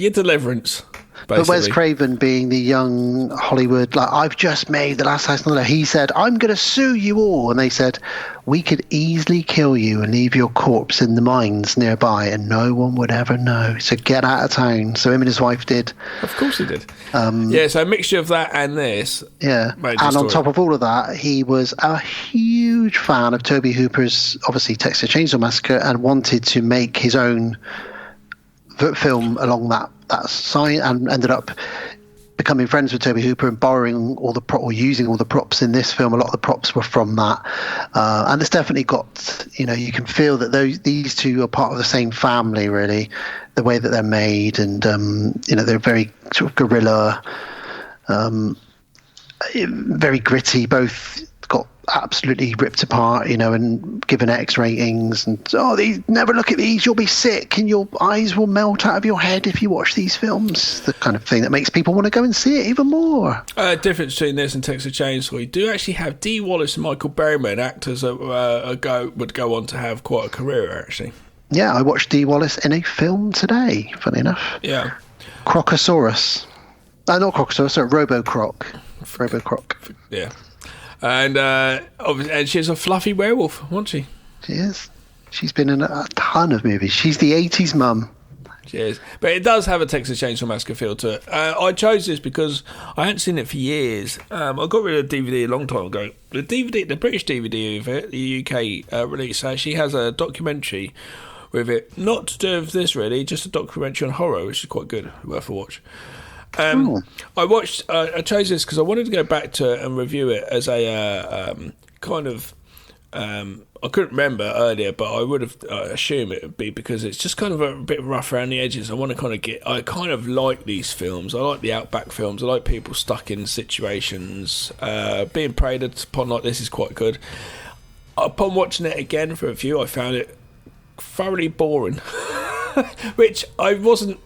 your deliverance. Basically. But Wes Craven, being the young Hollywood, like, I've just made The Last House on the Left, he said, I'm going to sue you all. And they said, we could easily kill you and leave your corpse in the mines nearby and no one would ever know. So get out of town. So him and his wife did. Of course he did. So a mixture of that and this. Yeah. And on top of all of that, he was a huge fan of Tobe Hooper's, obviously, Texas Chainsaw Massacre, and wanted to make his own film along that side, and ended up becoming friends with Tobe Hooper and borrowing using all the props in this film. A lot of the props were from that, and it's definitely got, you can feel that these two are part of the same family, really, the way that they're made, and they're very sort of guerrilla, very gritty, both got absolutely ripped apart, and given X ratings, and these, never look at these, you'll be sick and your eyes will melt out of your head if you watch these films. The kind of thing that makes people want to go and see it even more. Difference between this and Texas Chainsaw, you do actually have Dee Wallace and Michael Berryman, actors that would go on to have quite a career, actually. Yeah, I watched Dee Wallace in a film today, funny enough. Yeah. Crocosaurus. Not Crocosaurus, sorry, Robocroc. Yeah. And she's a fluffy werewolf, wasn't she? She is. She's been in a ton of movies. She's the 80s mum. She is. But it does have a Texas Chainsaw Massacre feel to it. I chose this because I hadn't seen it for years. I got rid of the DVD a long time ago. The British DVD of it, the UK release, actually has a documentary with it. Not to do with this, really, just a documentary on horror, which is quite good, worth a watch. I chose this because I wanted to go back to it and review it as a kind of I couldn't remember earlier, but I would have assumed it would be because it's just kind of a bit rough around the edges. I kind of like these films. I like the Outback films. I like people stuck in situations. Being preyed upon like this is quite good. Upon watching it again for a few, I found it thoroughly boring, which I wasn't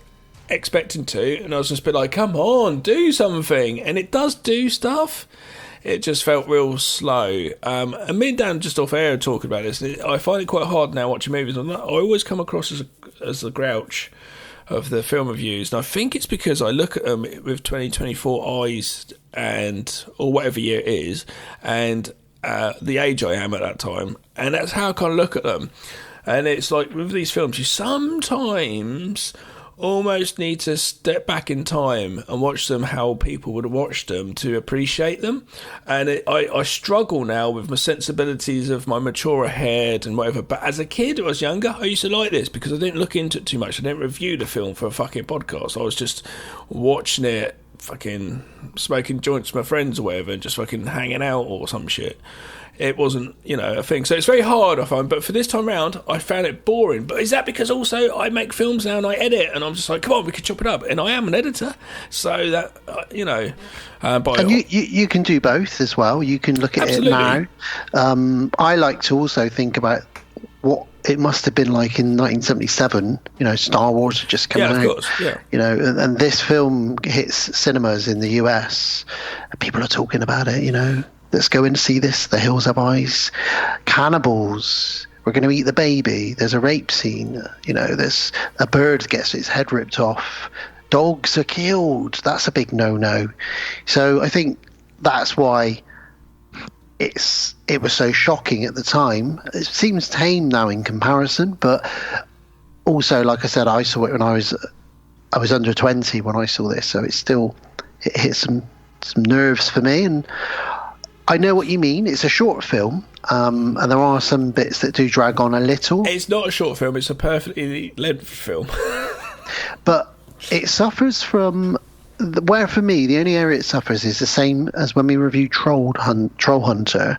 expecting to, and I was just a bit like, come on, do something, and it does do stuff. It just felt real slow. And me and Dan just off air talking about this, I find it quite hard now watching movies. I always come across as the grouch of the film reviews, and I think it's because I look at them with 2024 eyes, or whatever year it is, and the age I am at that time, and that's how I kind of look at them. And it's like with these films, you sometimes almost need to step back in time and watch them how people would have watched them to appreciate them. And I struggle now with my sensibilities of my maturer head and whatever. But as a kid, when I was younger, I used to like this because I didn't look into it too much. I didn't review the film for a fucking podcast. I was just watching it, fucking smoking joints with my friends or whatever, and just fucking hanging out or some shit. It wasn't, a thing. So it's very hard, I find. But for this time round, I found it boring. But is that because also I make films now and I edit, and I'm just like, come on, we can chop it up. And I am an editor, so that and you can do both as well. You can look at Absolutely. It now. I like to also think about what it must have been like in 1977. Star Wars had just come out. Yeah, of course. Yeah. And this film hits cinemas in the US, and people are talking about it. Let's go and see this. The Hills Have Eyes. Cannibals. We're going to eat the baby. There's a rape scene. There's a bird gets its head ripped off. dogs are killed. That's a big no-no. So I think that's why it was so shocking at the time. It seems tame now in comparison, but also, like I said, I saw it when I was under 20 when I saw this, so it hit some nerves for me. And I know what you mean. It's a short film, and there are some bits that do drag on a little. It's not a short film, it's a perfectly length film. But it suffers from where, for me, the only area it suffers is the same as when we reviewed Troll Hunter.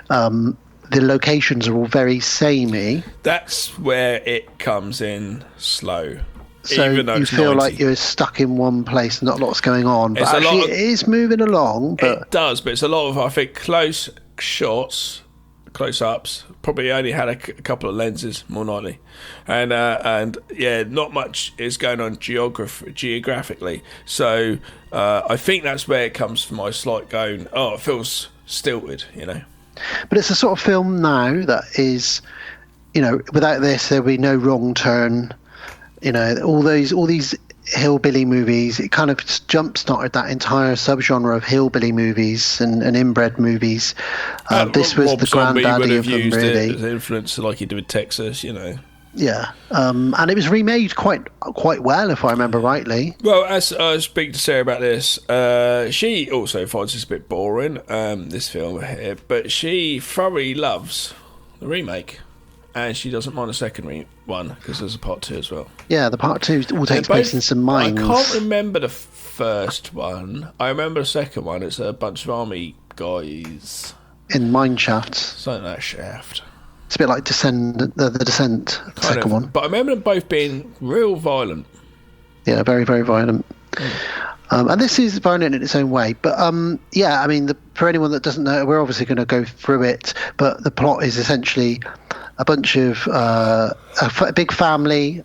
The locations are all very samey. That's where it comes in slow. So even though you it's feel 90. like you're stuck in one place and not a lot's going on. But It's a actually, lot of- it is moving along. But It does, but it's a lot of, I think, close shots, close-ups. Probably only had a couple of lenses, more likely. And yeah, not much is going on geographically. So I think that's where it comes from, my slight going, it feels stilted, you know. But it's a sort of film now that is, without this, there'd be no Wrong Turn. All these hillbilly movies, it kind of jump-started that entire subgenre of hillbilly movies and inbred movies. This was Rob the Zombie granddaddy would have of them, used really. it as influence, like he did with Texas, Yeah, and it was remade quite well, if I remember rightly. Well, as I speak to Sarah about this, she also finds this a bit boring, this film here, but she thoroughly loves the remake, and she doesn't mind the second one, because there's a part 2 as well. Yeah, the part 2 all takes place in some mines. I can't remember the first one. I remember the second one. It's a bunch of army guys. In mine shafts. Something like that, Shaft. It's a bit like the Descent, the second one. But I remember them both being real violent. Yeah, very, very violent. And this is violent in its own way. But yeah, I mean, for anyone that doesn't know, we're obviously going to go through it. But the plot is essentially a bunch of a big family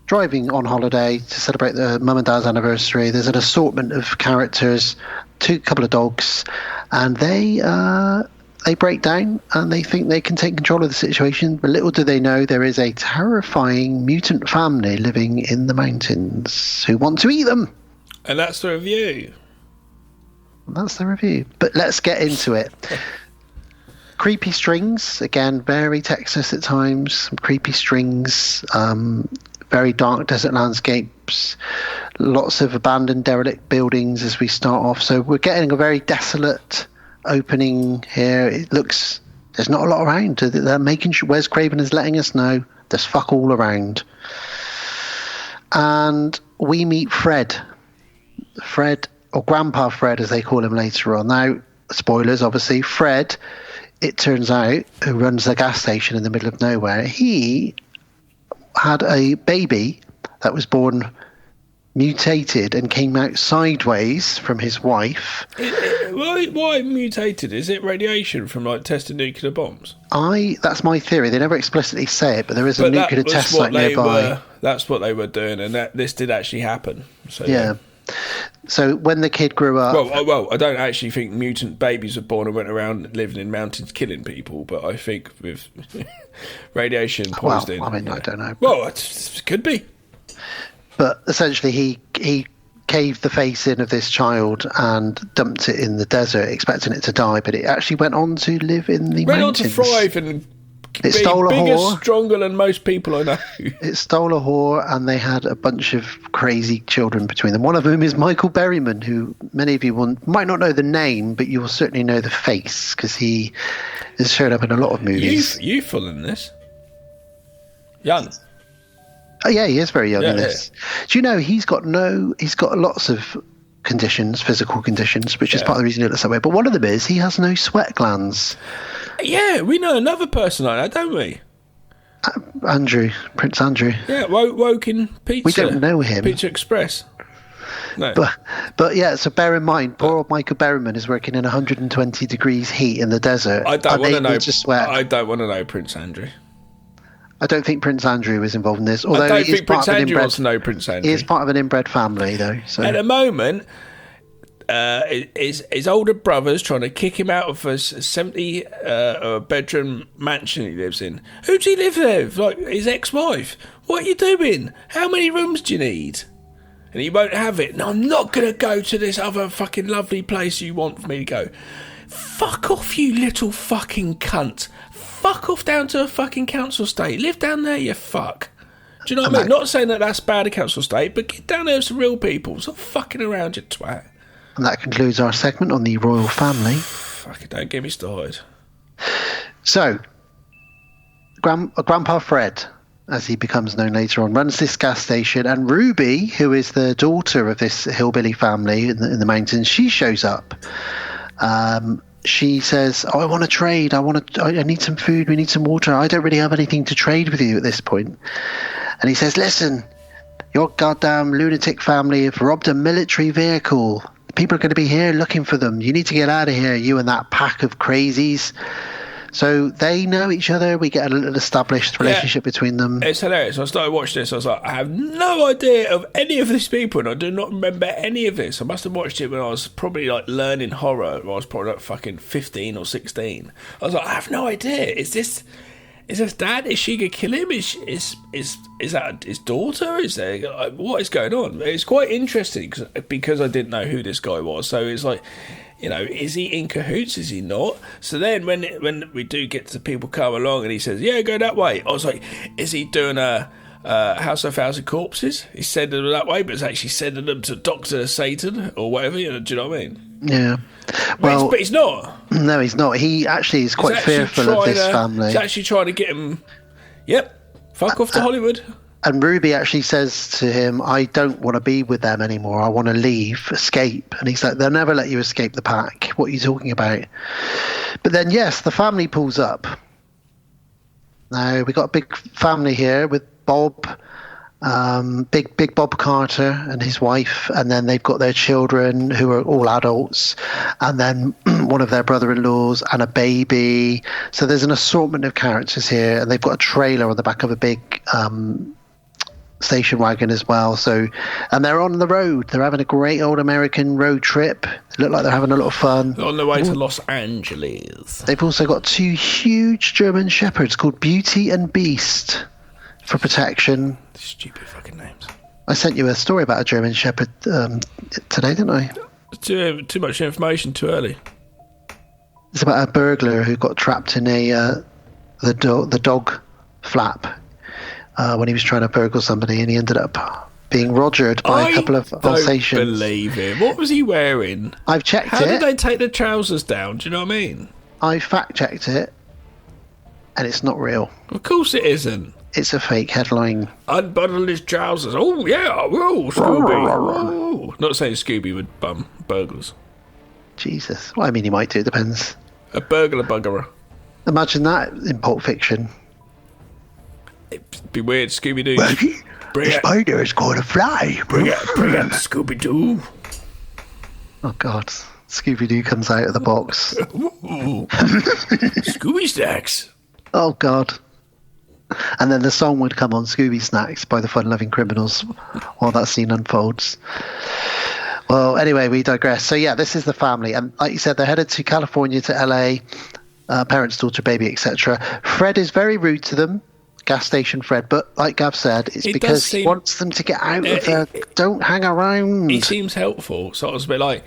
driving on holiday to celebrate their mum and dad's anniversary. There's an assortment of characters, a couple of dogs, and they break down and they think they can take control of the situation. But little do they know there is a terrifying mutant family living in the mountains who want to eat them. And that's the review. That's the review. But let's get into it. Creepy strings, again, very Texas at times. Some creepy strings, very dark desert landscapes, lots of abandoned derelict buildings as we start off. So we're getting a very desolate opening here. It looks, there's not a lot around. They're making sure, Wes Craven is letting us know there's fuck all around. And we meet Fred, or Grandpa Fred as they call him later on. Now, spoilers obviously, Fred, it turns out, who runs the gas station in the middle of nowhere, he had a baby that was born mutated and came out sideways from his wife. Why mutated? Is it radiation from like testing nuclear bombs? That's my theory. They never explicitly say it, but there is a nuclear test site nearby. That's what they were doing, and this did actually happen. So yeah. So when the kid grew up... Well, I don't actually think mutant babies were born and went around living in mountains killing people, but I think with radiation poisoning... Well, I mean, I don't know. Well, it could be. But essentially he caved the face in of this child and dumped it in the desert, expecting it to die, but it actually went on to live in the mountains. Went on to thrive and it stole a bigger, whore. Stronger than most people I know. It stole a whore, and they had a bunch of crazy children between them. One of whom is Michael Berryman, who many of you might not know the name, but you will certainly know the face, because he has showed up in a lot of movies. Youthful in this. Young. Oh yeah, he is very young in this. Yeah. Do you know he's got lots of conditions, physical conditions, which is part of the reason he looks that way. But one of them is he has no sweat glands. Yeah, we know another person like that, don't we? Prince Andrew. Yeah, Woking Pizza. We don't know him. Pizza Express. No. But yeah, so bear in mind, poor old Michael Berryman is working in 120 degrees heat in the desert. I don't want to know. Sweat. I don't want to know Prince Andrew. I don't think Prince Andrew was involved in this. Although I don't think Prince Andrew wants to know Prince Andrew. He is part of an inbred family, though. So. At the moment, his older brother's trying to kick him out of a 70-bedroom mansion he lives in. Who does he live with? Like his ex-wife? What are you doing? How many rooms do you need? And he won't have it. No, I'm not going to go to this other fucking lovely place you want for me to go. Fuck off, you little fucking cunt. Fuck off down to a fucking council estate. Live down there, you fuck. Do you know what I mean? Not saying that that's bad, a council estate, but get down there with some real people. Stop fucking around, you twat. And that concludes our segment on the royal family. Fuck it, don't get me started. So, Grandpa Fred, as he becomes known later on, runs this gas station, and Ruby, who is the daughter of this hillbilly family in the mountains, she shows up. She says, I want to trade. I need some food. We need some water. I don't really have anything to trade with you at this point. And he says, listen, your goddamn lunatic family have robbed a military vehicle. People are going to be here looking for them. You need to get out of here, you and that pack of crazies. So they know each other. We get a little established relationship between them. It's hilarious. I started watching this. I was like, I have no idea of any of these people, and I do not remember any of this. I must have watched it when I was probably like learning horror. I was probably like fucking 15 or 16. I was like, I have no idea. Is this dad? Is she gonna kill him? Is that his daughter? Is there what is going on? It's quite interesting because I didn't know who this guy was. So it's like, you know, is he in cahoots? Is he not? So then when we do get to people come along and he says, yeah, go that way. I was like, is he doing a House of 1,000 Corpses? He's sending them that way, but it's actually sending them to Dr. Satan or whatever. You know, do you know what I mean? Yeah. Well, but he's not. No, he's not. He actually is quite fearful of this family. He's actually trying to get him, fuck off to Hollywood. And Ruby actually says to him, I don't want to be with them anymore. I want to leave, escape. And he's like, they'll never let you escape the pack. What are you talking about? But then, yes, the family pulls up. Now, we got a big family here with Bob, big Bob Carter and his wife. And then they've got their children who are all adults. And then one of their brother-in-laws and a baby. So there's an assortment of characters here. And they've got a trailer on the back of a big station wagon as well. So, and they're on the road. They're having a great old American road trip. They look like they're having a lot of fun. On the way to Los Angeles. They've also got 2 huge German shepherds called Beauty and Beast for protection. Stupid fucking names. I sent you a story about a German shepherd today, didn't I? Too much information too early. It's about a burglar who got trapped in the dog flap when he was trying to burgle somebody, and he ended up being rogered by a couple of Alsatians. I don't believe him. What was he wearing? I've checked How did they take the trousers down? Do you know what I mean? I fact-checked it, and it's not real. Of course it isn't. It's a fake headline. Unbundle his trousers. Oh, yeah, whoa, Scooby. Whoa. Not saying Scooby would bum burglars. Jesus. Well, I mean, he might do. It depends. A burglar buggerer. Imagine that in Pulp Fiction. It'd be weird, Scooby-Doo. The spider is going to fly. Bring out Scooby-Doo. Oh, God. Scooby-Doo comes out of the box. Scooby Snacks. Oh, God. And then the song would come on, Scooby Snacks, by the Fun-Loving Criminals, while that scene unfolds. Well, anyway, we digress. So, yeah, this is the family. And like you said, they're headed to California, to LA, parents, daughter, baby, etc. Fred is very rude to them, gas station Fred. But like Gav said, it's because he wants them to get out of there. Don't hang around. He seems helpful. So I was a bit like,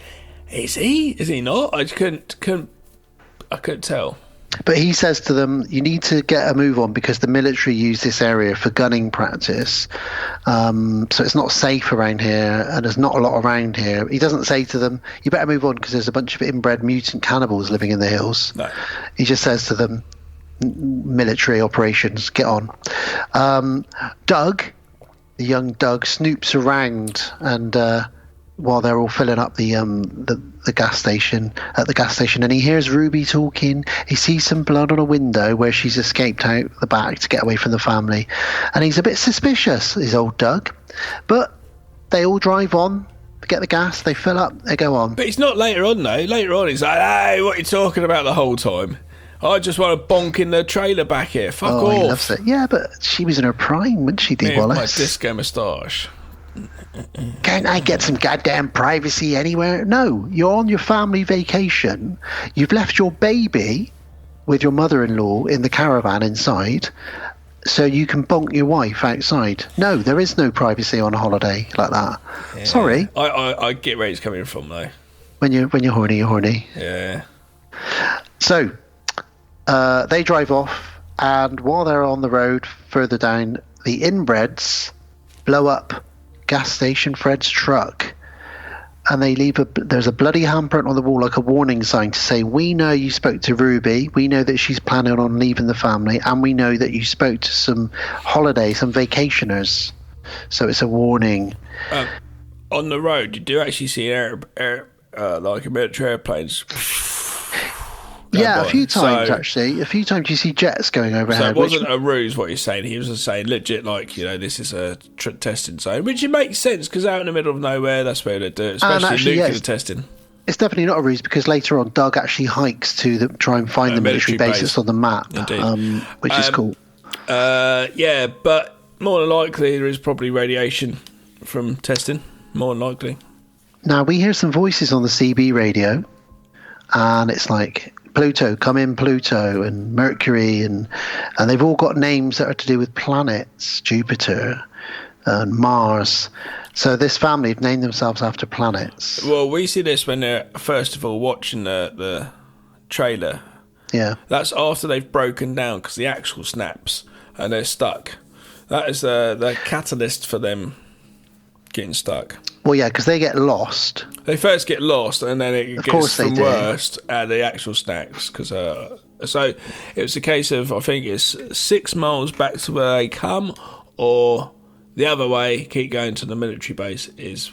is he? Is he not? I couldn't tell. But he says to them, you need to get a move on because the military use this area for gunning practice. So it's not safe around here, and there's not a lot around here. He doesn't say to them, you better move on because there's a bunch of inbred mutant cannibals living in the hills. No. He just says to them, military operations, get on. Doug, the young Doug, snoops around and while they're all filling up the gas station at the gas station, and he hears Ruby talking. He sees some blood on a window where she's escaped out the back to get away from the family, and he's a bit suspicious, is old Doug. But they all drive on, get the gas, they fill up, they go on. But it's not later on though. Later on he's like, hey, what are you talking about the whole time? I just want to bonk in the trailer back here. Fuck off. He loves it. Yeah, but she was in her prime, wasn't she, Dee Wallace? My disco moustache. Can't I get some goddamn privacy anywhere? No, you're on your family vacation. You've left your baby with your mother-in-law in the caravan inside. so you can bonk your wife outside. No, there is no privacy on a holiday like that. Yeah. Sorry. I get where he's coming from, though. When you're horny, you're horny. Yeah. So they drive off, and while they're on the road further down, the inbreds blow up gas station Fred's truck. And they leave there's a bloody handprint on the wall, like a warning sign to say, we know you spoke to Ruby, we know that she's planning on leaving the family, and we know that you spoke to some vacationers. So it's a warning. On the road, you do actually see like military airplanes. Yeah, a few times actually. A few times you see jets going overhead. So it wasn't a ruse what you're saying. He was just saying legit, like, this is a testing zone, which it makes sense because out in the middle of nowhere, that's where they do it, especially nuclear testing. It's definitely not a ruse because later on, Doug actually hikes to try and find the military bases on the map, which is cool. Yeah, but more than likely there is probably radiation from testing. More than likely. Now we hear some voices on the CB radio, and it's like, Pluto, come in Pluto, and Mercury, and they've all got names that are to do with planets, Jupiter and Mars. So this family have named themselves after planets. Well, we see this when they're, first of all, watching the trailer. Yeah. That's after they've broken down because the axle snaps and they're stuck. That is the catalyst for them getting stuck. Well, yeah, because they get lost. They first get lost, and then it gets from worst at the actual snaps. Because so it was a case of, I think it's 6 miles back to where they come, or the other way, keep going to the military base is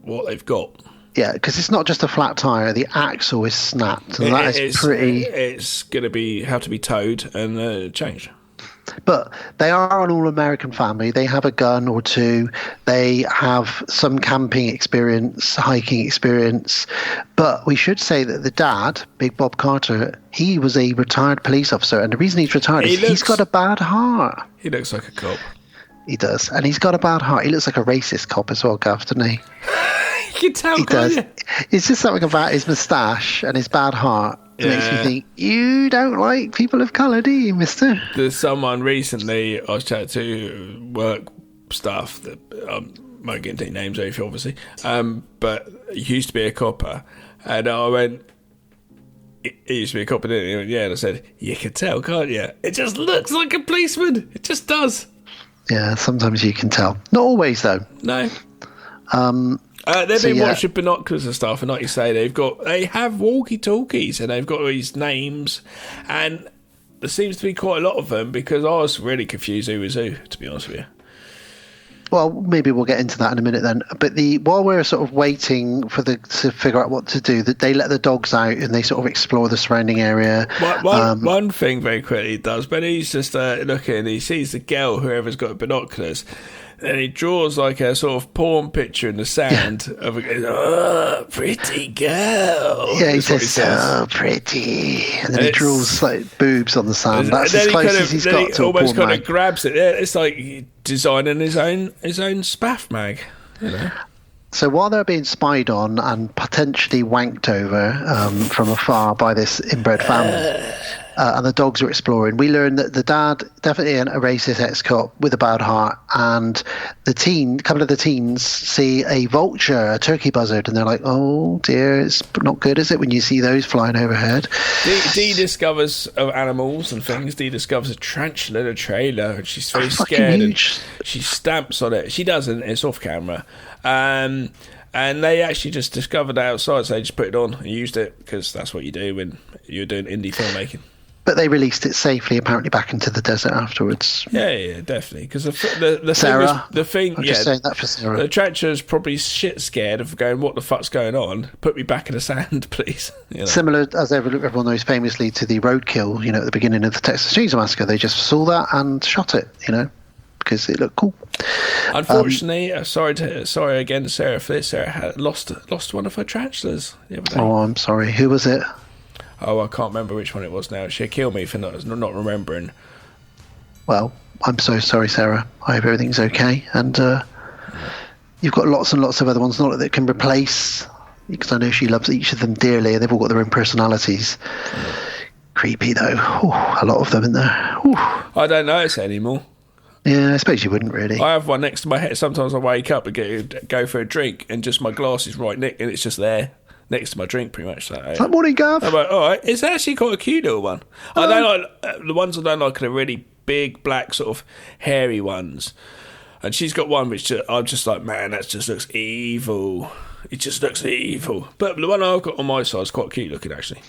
what they've got. Yeah, because it's not just a flat tire; the axle is snapped, and that is pretty. It's going to have to be towed and changed. But they are an all-American family. They have a gun or two. They have some camping experience, hiking experience. But we should say that the dad, Big Bob Carter, he was a retired police officer. And the reason he's retired is he's got a bad heart. He looks like a cop. He does. And he's got a bad heart. He looks like a racist cop as well, Gav, doesn't he? You can tell, he does. It's just something about his moustache and his bad heart. It makes me think, you don't like people of colour, do you, mister? There's someone recently I was chatting to, work staff, that won't get into any names, obviously, but he used to be a copper. And I went, he used to be a copper, didn't he? He went, yeah, and I said, you can tell, can't you? It just looks like a policeman. It just does. Yeah, sometimes you can tell. Not always, though. No. They've been watching binoculars and stuff, and like you say, they have walkie-talkies, and they've got all these names, and there seems to be quite a lot of them, because I was really confused who was who, to be honest with you. Well, maybe we'll get into that in a minute then. But while we're sort of waiting to figure out what to do, that they let the dogs out and they sort of explore the surrounding area. One thing very quickly he does, but he's just looking, he sees the girl, whoever's got binoculars, and he draws like a sort of porn picture in the sand of a pretty girl. Yeah, he says, so pretty. And then he draws like boobs on the sand. That's as close as he's got to a porn almost kind mag. of grabs it. Yeah, it's like designing his own spaff mag, you know. So while they're being spied on and potentially wanked over from afar by this inbred family, and the dogs are exploring, we learn that the dad, definitely a racist ex-cop with a bad heart, and a couple of the teens see a vulture, a turkey buzzard, and they're like, oh dear, it's not good, is it, when you see those flying overhead? Dee discovers animals and things. Dee discovers a tarantula in a trailer, and she's very scared, and she stamps on it. She doesn't, it's off camera. And they actually just discovered it outside, so they just put it on and used it, because that's what you do when you're doing indie filmmaking. But they released it safely, apparently, back into the desert afterwards. Yeah, definitely. Because the Sarah, thing I'm just saying that for Sarah. The tarantula's probably shit scared of going, what the fuck's going on? Put me back in the sand, please. You know? Similar, as everyone knows, famously to the roadkill, at the beginning of the Texas Chainsaw Massacre. They just saw that and shot it, because it looked cool. Unfortunately, sorry again, Sarah, for this. Sarah had lost one of her tarantulas the other day. Oh, I'm sorry. Who was it? Oh, I can't remember which one it was now. She'll kill me for not remembering. Well, I'm so sorry, Sarah. I hope everything's okay. And you've got lots and lots of other ones, not that can replace, because I know she loves each of them dearly, and they've all got their own personalities. Creepy though. Ooh, a lot of them in there. Ooh. I don't notice it anymore. Yeah, I suppose you wouldn't really. I have one next to my head. Sometimes I wake up and go for a drink, and just my glass is right next, and it's just there next to my drink, pretty much. So, Good morning, Gav. I'm like, all right, it's actually quite a cute little one. I don't like the ones I don't like are the really big, black, sort of hairy ones. And she's got one which I'm just like, man, that just looks evil. It just looks evil. But the one I've got on my side is quite cute looking, actually.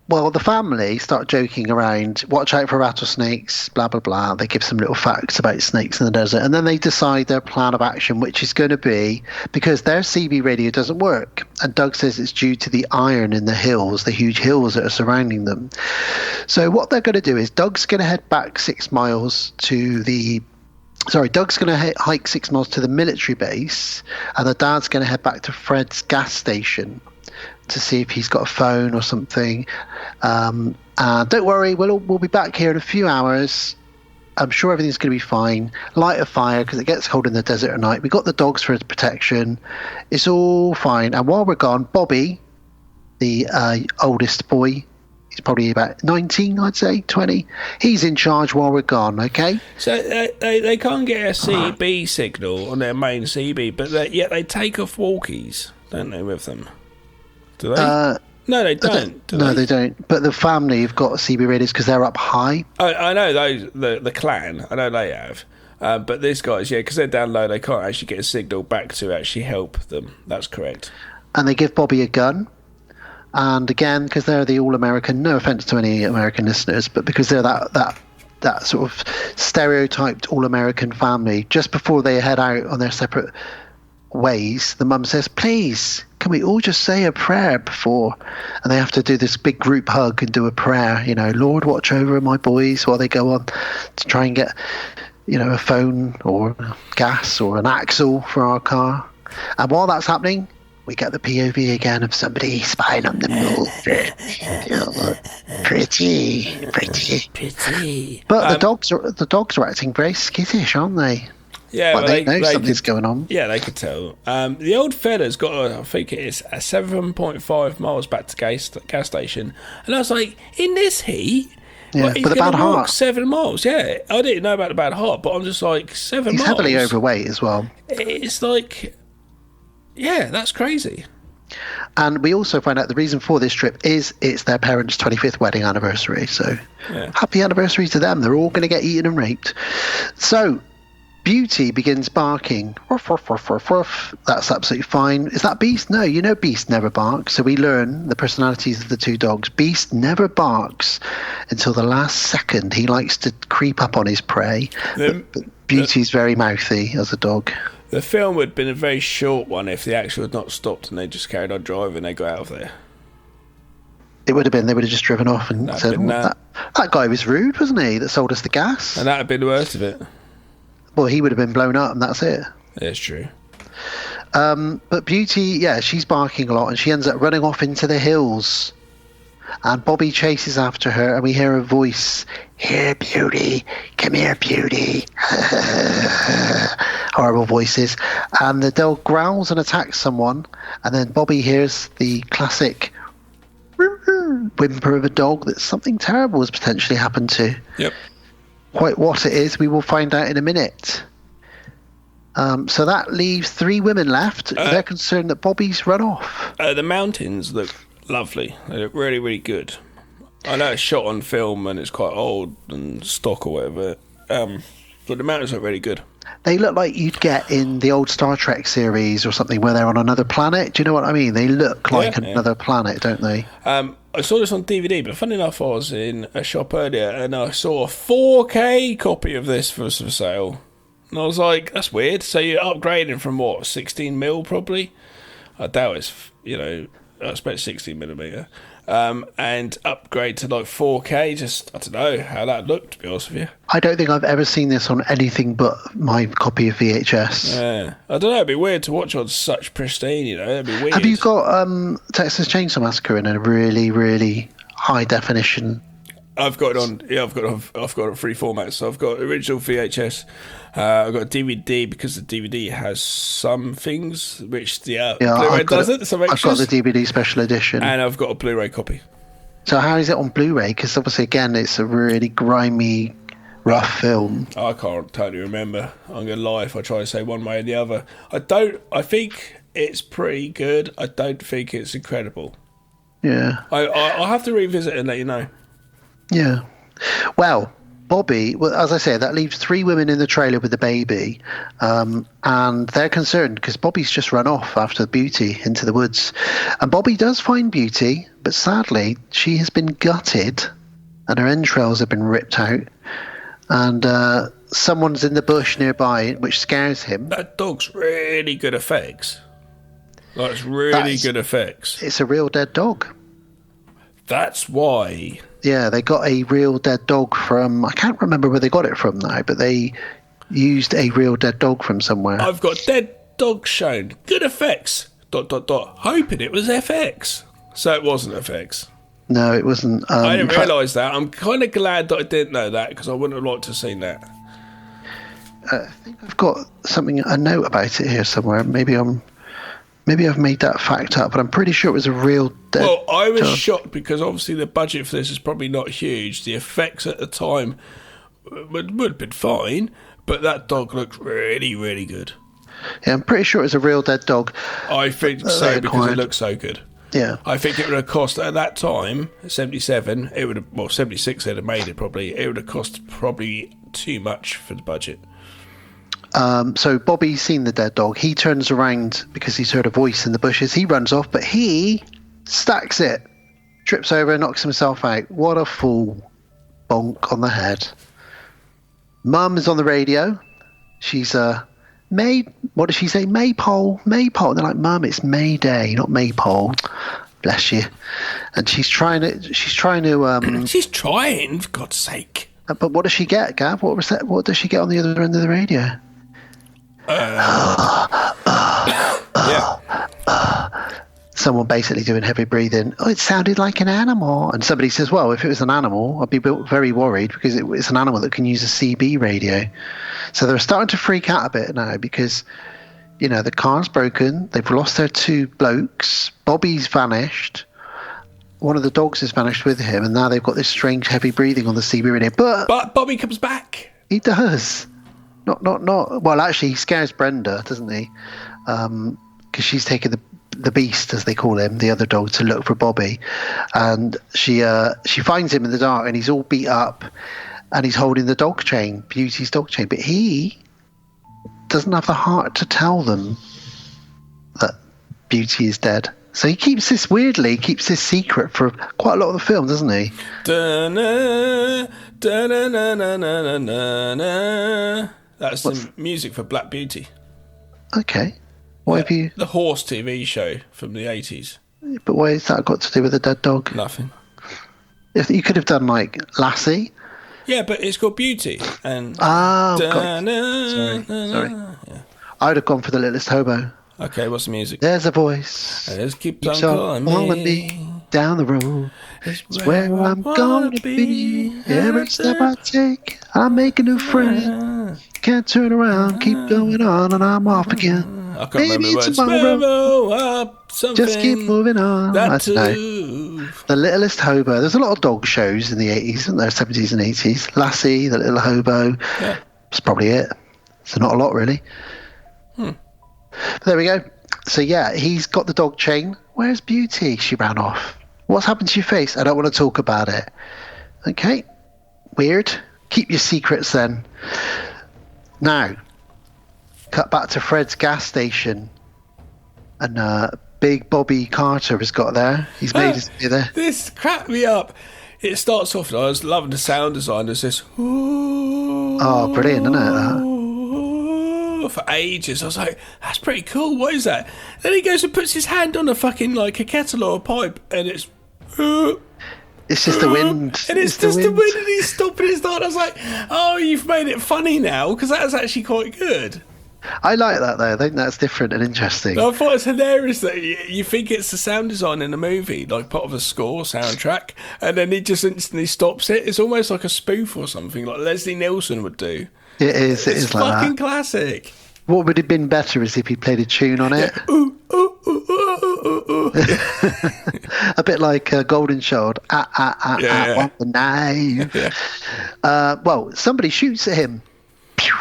Well, the family start joking around, watch out for rattlesnakes, blah, blah, blah. They give some little facts about snakes in the desert. And then they decide their plan of action, which is going to be, because their CB radio doesn't work. And Doug says it's due to the iron in the hills, the huge hills that are surrounding them. So what they're going to do is Doug's going to head back 6 miles to the... Sorry, Doug's going to hike 6 miles to the military base. And the dad's going to head back to Fred's gas station to see if he's got a phone or something. And don't worry, we'll be back here in a few hours. I'm sure everything's going to be fine. Light a fire because it gets cold in the desert at night. We got the dogs for his protection. It's all fine. And while we're gone, Bobby, the oldest boy, he's probably about 19, I'd say, 20. He's in charge while we're gone, okay? So they can't get a CB signal on their main CB, but yet they take off walkies, don't they, with them? Do they? No, they don't. They don't. But the family have got CB radios because they're up high. I know those. The clan. I know they have. But these guys, yeah, because they're down low, they can't actually get a signal back to actually help them. That's correct. And they give Bobby a gun. And again, because they're the all-American. No offense to any American listeners, but because they're that sort of stereotyped all-American family, just before they head out on their separate ways, the mum says, please, can we all just say a prayer before? And they have to do this big group hug and do a prayer, Lord, watch over my boys while they go on to try and get, a phone or gas or an axle for our car. And while that's happening, we get the POV again of somebody spying on the move. Pretty. But the dogs are acting very skittish, aren't they? Yeah, well, they know something's going on. Yeah, they could tell. The old fella's got, I think it is, 7.5 miles back to gas station. And I was like, in this heat? Yeah, he's with a bad heart. 7 miles, yeah. I didn't know about the bad heart, but I'm just like, 7 miles. He's heavily overweight as well. It's like, yeah, that's crazy. And we also find out the reason for this trip is it's their parents' 25th wedding anniversary. So happy anniversary to them. They're all going to get eaten and raped. So Beauty begins barking. Ruff, ruff, ruff, ruff, ruff. That's absolutely fine. Is that Beast? No, Beast never barks. So we learn the personalities of the two dogs. Beast never barks until the last second. He likes to creep up on his prey. But Beauty's very mouthy as a dog. The film would have been a very short one if the accident had not stopped and they just carried on driving and they got out of there. It would have been. They would have just driven off and said, that guy was rude, wasn't he, that sold us the gas? And that would have been the worst of it. Well, he would have been blown up and that's it. That's true. But Beauty, she's barking a lot and she ends up running off into the hills. And Bobby chases after her and we hear a voice, here, Beauty, come here, Beauty. Horrible voices. And the dog growls and attacks someone. And then Bobby hears the classic whimper of a dog that something terrible has potentially happened to. Yep. Quite what it is, we will find out in a minute. So that leaves 3 women left. They're concerned that Bobby's run off. The mountains look lovely. They look really, really good. I know it's shot on film and it's quite old and stock or whatever, but the mountains look really good. They look like you'd get in the old Star Trek series or something where they're on another planet. Do you know what I mean? They look like another planet, don't they? I saw this on DVD, but funny enough, I was in a shop earlier and I saw a 4K copy of this for sale. And I was like, that's weird. So you're upgrading from what, 16mm probably? I doubt it's, I expect 16mm. And upgrade to like 4K, just, I don't know how that looked, to be honest with you. I don't think I've ever seen this on anything but my copy of VHS. Yeah. I don't know, it'd be weird to watch on such pristine, it'd be weird. Have you got Texas Chainsaw Massacre in a really, really high definition? I've got it on. Yeah, I've got it on 3 formats. So I've got original VHS. I've got DVD because the DVD has some things which the Blu-ray doesn't. Some extras. I've got the DVD special edition, and I've got a Blu-ray copy. So how is it on Blu-ray? Because obviously, again, it's a really grimy, rough film. I can't totally remember. I'm going to lie if I try to say one way or the other. I think it's pretty good. I don't think it's incredible. Yeah. I'll have to revisit it and let you know. Yeah. Well, Bobby, as I say, that leaves 3 women in the trailer with the baby, and they're concerned because Bobby's just run off after Beauty into the woods. And Bobby does find Beauty, but sadly, she has been gutted and her entrails have been ripped out. And someone's in the bush nearby, which scares him. That dog's really good effects. Like, it's really good effects. It's a real dead dog. That's why. Yeah, they got a real dead dog from... I can't remember where they got it from now, but they used a real dead dog from somewhere. I've got dead dog shown. Good effects. ... Hoping it was FX. So it wasn't FX. No, it wasn't. I didn't realise that. I'm kind of glad that I didn't know that because I wouldn't have liked to have seen that. I think I've got a note about it here somewhere. Maybe I've made that fact up, but I'm pretty sure it was a real dead Well, I was dog. shocked because obviously the budget for this is probably not huge. The effects at the time would have been fine, but that dog looked really, really good. Yeah, I'm pretty sure it was a real dead dog. I think so because it looks so good. Yeah. I think it would have cost, at that time, 77, 76 they'd have made it probably, it would have cost probably too much for the budget. So Bobby's seen the dead dog. He turns around because he's heard a voice in the bushes. He runs off, but he stacks it, trips over, knocks himself out. What a fool. Bonk on the head. Mum is on the radio. She's what does she say? Maypole. And they're like, Mum, it's Mayday, not Maypole. Bless you. And she's trying, for God's sake. But what does she get, Gav? What was that? What does she get on the other end of the radio? Someone basically doing heavy breathing. Oh, it sounded like an animal. And somebody says, well, if it was an animal, I'd be very worried because it's an animal that can use a CB radio. So they're starting to freak out a bit now because, the car's broken. They've lost their 2 blokes. Bobby's vanished. One of the dogs has vanished with him, and now they've got this strange heavy breathing on the CB radio. But Bobby comes back. He does. Not. Well, actually, he scares Brenda, doesn't he? Because she's taken the beast, as they call him, the other dog, to look for Bobby, and she finds him in the dark, and he's all beat up, and he's holding the dog chain, Beauty's dog chain, but he doesn't have the heart to tell them that Beauty is dead. So he keeps this secret for quite a lot of the film, doesn't he? That's the music for Black Beauty. Okay. Why have you... The Horse TV show from the 80s. But why has that got to do with the dead dog? Nothing. If you could have done, like, Lassie. Yeah, but it's called Beauty. And sorry. Yeah. I would have gone for The Littlest Hobo. Okay, what's the music? There's a voice. It keeps on calling me down the road. It's where I'm gonna be. Every step I take, I'm making a friend. Can't turn around, keep going on, and I'm off again. I can't remember the words. Tomorrow, just keep moving on. That I don't know. The Littlest Hobo. There's a lot of dog shows in the 80s, isn't there? 70s and 80s. Lassie, The Little Hobo. Yeah. That's probably it. So not a lot, really. But there we go. So yeah, he's got the dog chain. Where's Beauty? She ran off. What's happened to your face? I don't want to talk about it. Okay. Weird. Keep your secrets then. Now, cut back to Fred's gas station. And big Bobby Carter has got there. He's made his way there. This cracked me up. It starts off, and I was loving the sound design. There's this... Oh, brilliant, isn't it, that? For ages. I was like, that's pretty cool. What is that? Then he goes and puts his hand on a fucking, like, a kettle or a pipe, and it's... It's just the wind. And it's just the wind, and he's stopping his start. I was like, oh, you've made it funny now, because that's actually quite good. I like that, though. I think that's different and interesting. I thought it's hilarious that you think it's the sound design in a movie, like part of a score, soundtrack, and then he just instantly stops it. It's almost like a spoof or something, like Leslie Nielsen would do. It is like that. It's fucking classic. What would have been better is if he played a tune on it. Yeah. Ooh, ooh, ooh, ooh, ooh, ooh. And A bit like Golden Shield. Want the knife. Yeah. Well, somebody shoots at him. Pew,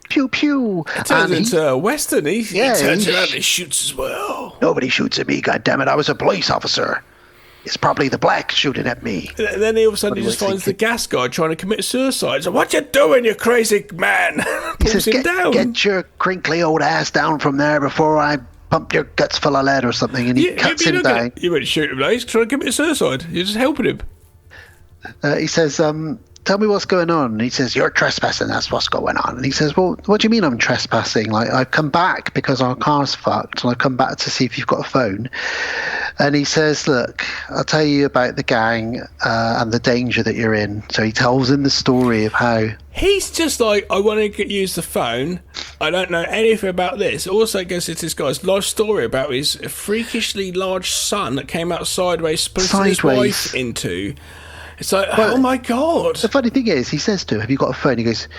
pew, pew. It turns into a Western. He turns he- around and he shoots as well. Nobody shoots at me, goddammit. I was a police officer. It's probably the black shooting at me. And then he all of a sudden What he just do I finds think? the gas guy trying to commit suicide. So, what you doing, you crazy man? He Pulls says, him down. get your crinkly old ass down from there before I pump your guts full of lead or something. And he cuts him down. You wouldn't shoot him, though. He's trying to commit suicide. You're just helping him. He says, tell me what's going on. And he says, you're trespassing. That's what's going on. And he says, well, what do you mean I'm trespassing? Like, I've come back because our car's fucked, and I've come back to see if you've got a phone. And he says, look, I'll tell you about the gang and the danger that you're in. So he tells him the story of how... He's just like, I want to use the phone. I don't know anything about this. Also, I guess it's this guy's life story about his freakishly large son that came out sideways, splitting his wife into. It's like, oh my God. The funny thing is, he says to him, have you got a phone? He goes,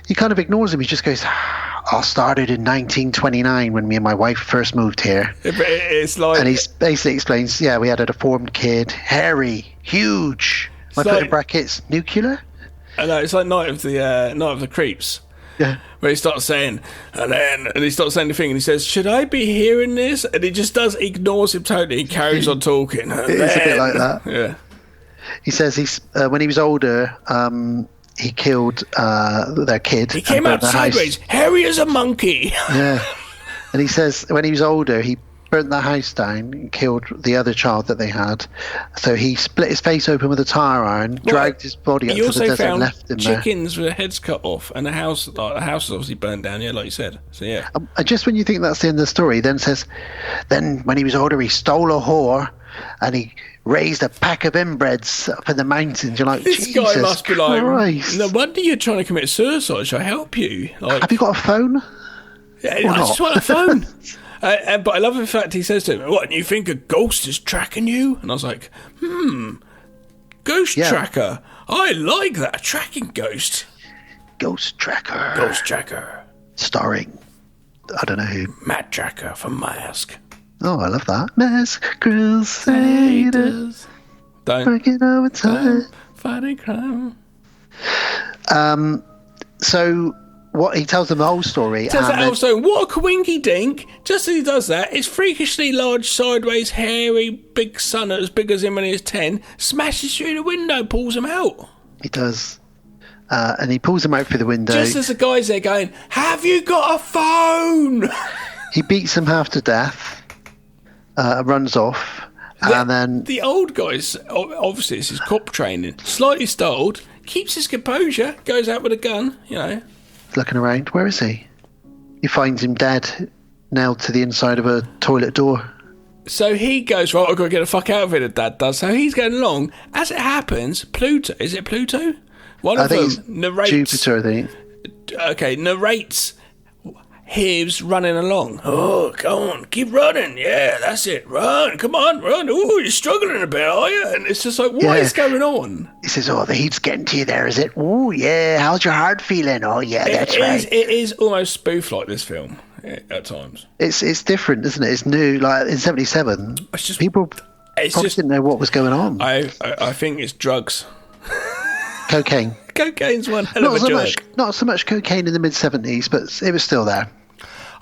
he kind of ignores him. He just goes, I started in 1929 when me and my wife first moved here. It's like... And he basically explains, yeah, we had a deformed kid, hairy, huge. I put in brackets, nuclear? I know, it's like Night of the Creeps. Yeah. Where he starts saying, and he starts saying the thing, and he says, should I be hearing this? And he just ignores him totally. He carries on talking. It's a bit like that. Yeah. He says when he was older, he killed their kid. He came out sideways, hairy as a monkey. Yeah. And he says when he was older, he burnt the house down and killed the other child that they had. So he split his face open with a tire iron, dragged his body up to the desert and left him there. Chickens with their heads cut off, and the house is obviously burnt down, yeah, like you said. So, yeah. Just when you think that's the end of the story, he then says, then when he was older, he stole a whore and he raised a pack of inbreds up in the mountains. You're like, this Jesus guy must be Christ. like, no wonder you're trying to commit suicide. Shall I help you? Like, have you got a phone? Yeah, I just want a phone. But I love the fact he says to him, what, you think a ghost is tracking you? And I was like, ghost tracker. I like that. A tracking ghost. Ghost tracker. Ghost tracker. Starring, I don't know who. Matt Tracker from Mask. Oh, I love that. Mask Crusaders. Breaking over time. Fighting crime. So what he tells them the whole story. Tells that also, what a quinky dink. Just as he does that, his freakishly large, sideways, hairy, big son as big as him when he was 10 smashes through the window, pulls him out. He does. And he pulls him out through the window. Just as the guy's there going, have you got a phone? He beats him half to death, runs off, and then... The old guy's, obviously it's his cop training, slightly startled, keeps his composure, goes out with a gun, you know. Looking around, where is he? He finds him dead, nailed to the inside of a toilet door. So he goes, right, I've got to get the fuck out of here, Dad does. So he's going along. As it happens, Pluto, is it Pluto? One of them narrates... Jupiter, I think. Okay, narrates his running along. Oh, go on, keep running. Yeah, that's it. Run, come on, run. Oh, you're struggling a bit, are you? And it's just like, what is going on? He says, oh, the heat's getting to you there, is it? Oh, yeah, how's your heart feeling? Oh, yeah, that's right. It is almost spoof like this film at times. It's different, isn't it? It's new. Like in '77, people probably didn't know what was going on. I think it's drugs. Cocaine. Cocaine's one hell of a drug. Not so much cocaine in the mid-70s, but it was still there.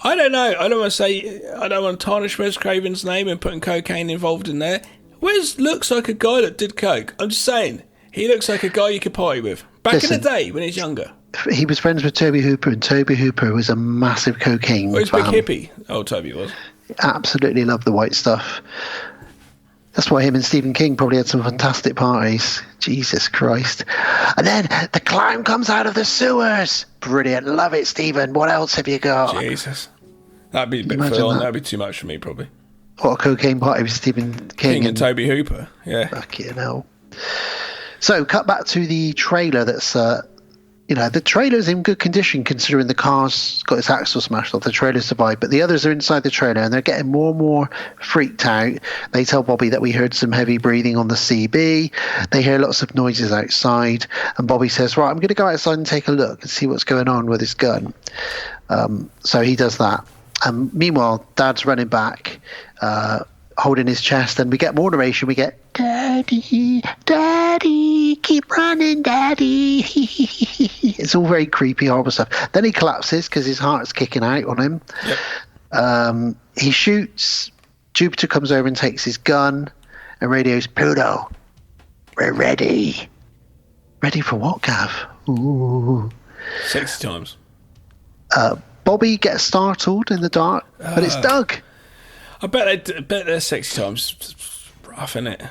I don't know. I don't want to tarnish Wes Craven's name and putting cocaine involved in there. Wes looks like a guy that did coke. I'm just saying. He looks like a guy you could party with. Back in the day when he's younger. He was friends with Toby Hooper, and Toby Hooper was a massive cocaine fan. He's a big hippie. Oh, Toby was. Absolutely loved the white stuff. That's why him and Stephen King probably had some fantastic parties. Jesus Christ. And then the clown comes out of the sewers. Brilliant. Love it, Stephen. What else have you got? Jesus. That'd be a bit full on. That'd be too much for me, probably. What, a cocaine party with Stephen King and Toby Hooper. Yeah. Fucking hell. So, cut back to the trailer that's... the trailer's in good condition considering the car's got its axle smashed off. The trailer survived, but the others are inside the trailer and they're getting more and more freaked out. They tell Bobby that we heard some heavy breathing on the CB. They hear lots of noises outside, and Bobby says, right, I'm going to go outside and take a look and see what's going on with his gun. So he does that. And meanwhile, Dad's running back. holding his chest, and we get more narration. We get, "Daddy, Daddy, keep running, Daddy." It's all very creepy, horrible stuff. Then he collapses because his heart's kicking out on him. Yep. He shoots. Jupiter comes over and takes his gun, and radios, "Pluto, we're ready." Ready for what, Gav? Ooh. 60 times. Bobby gets startled in the dark, but it's Doug. I bet they're 60 times rough, isn't it?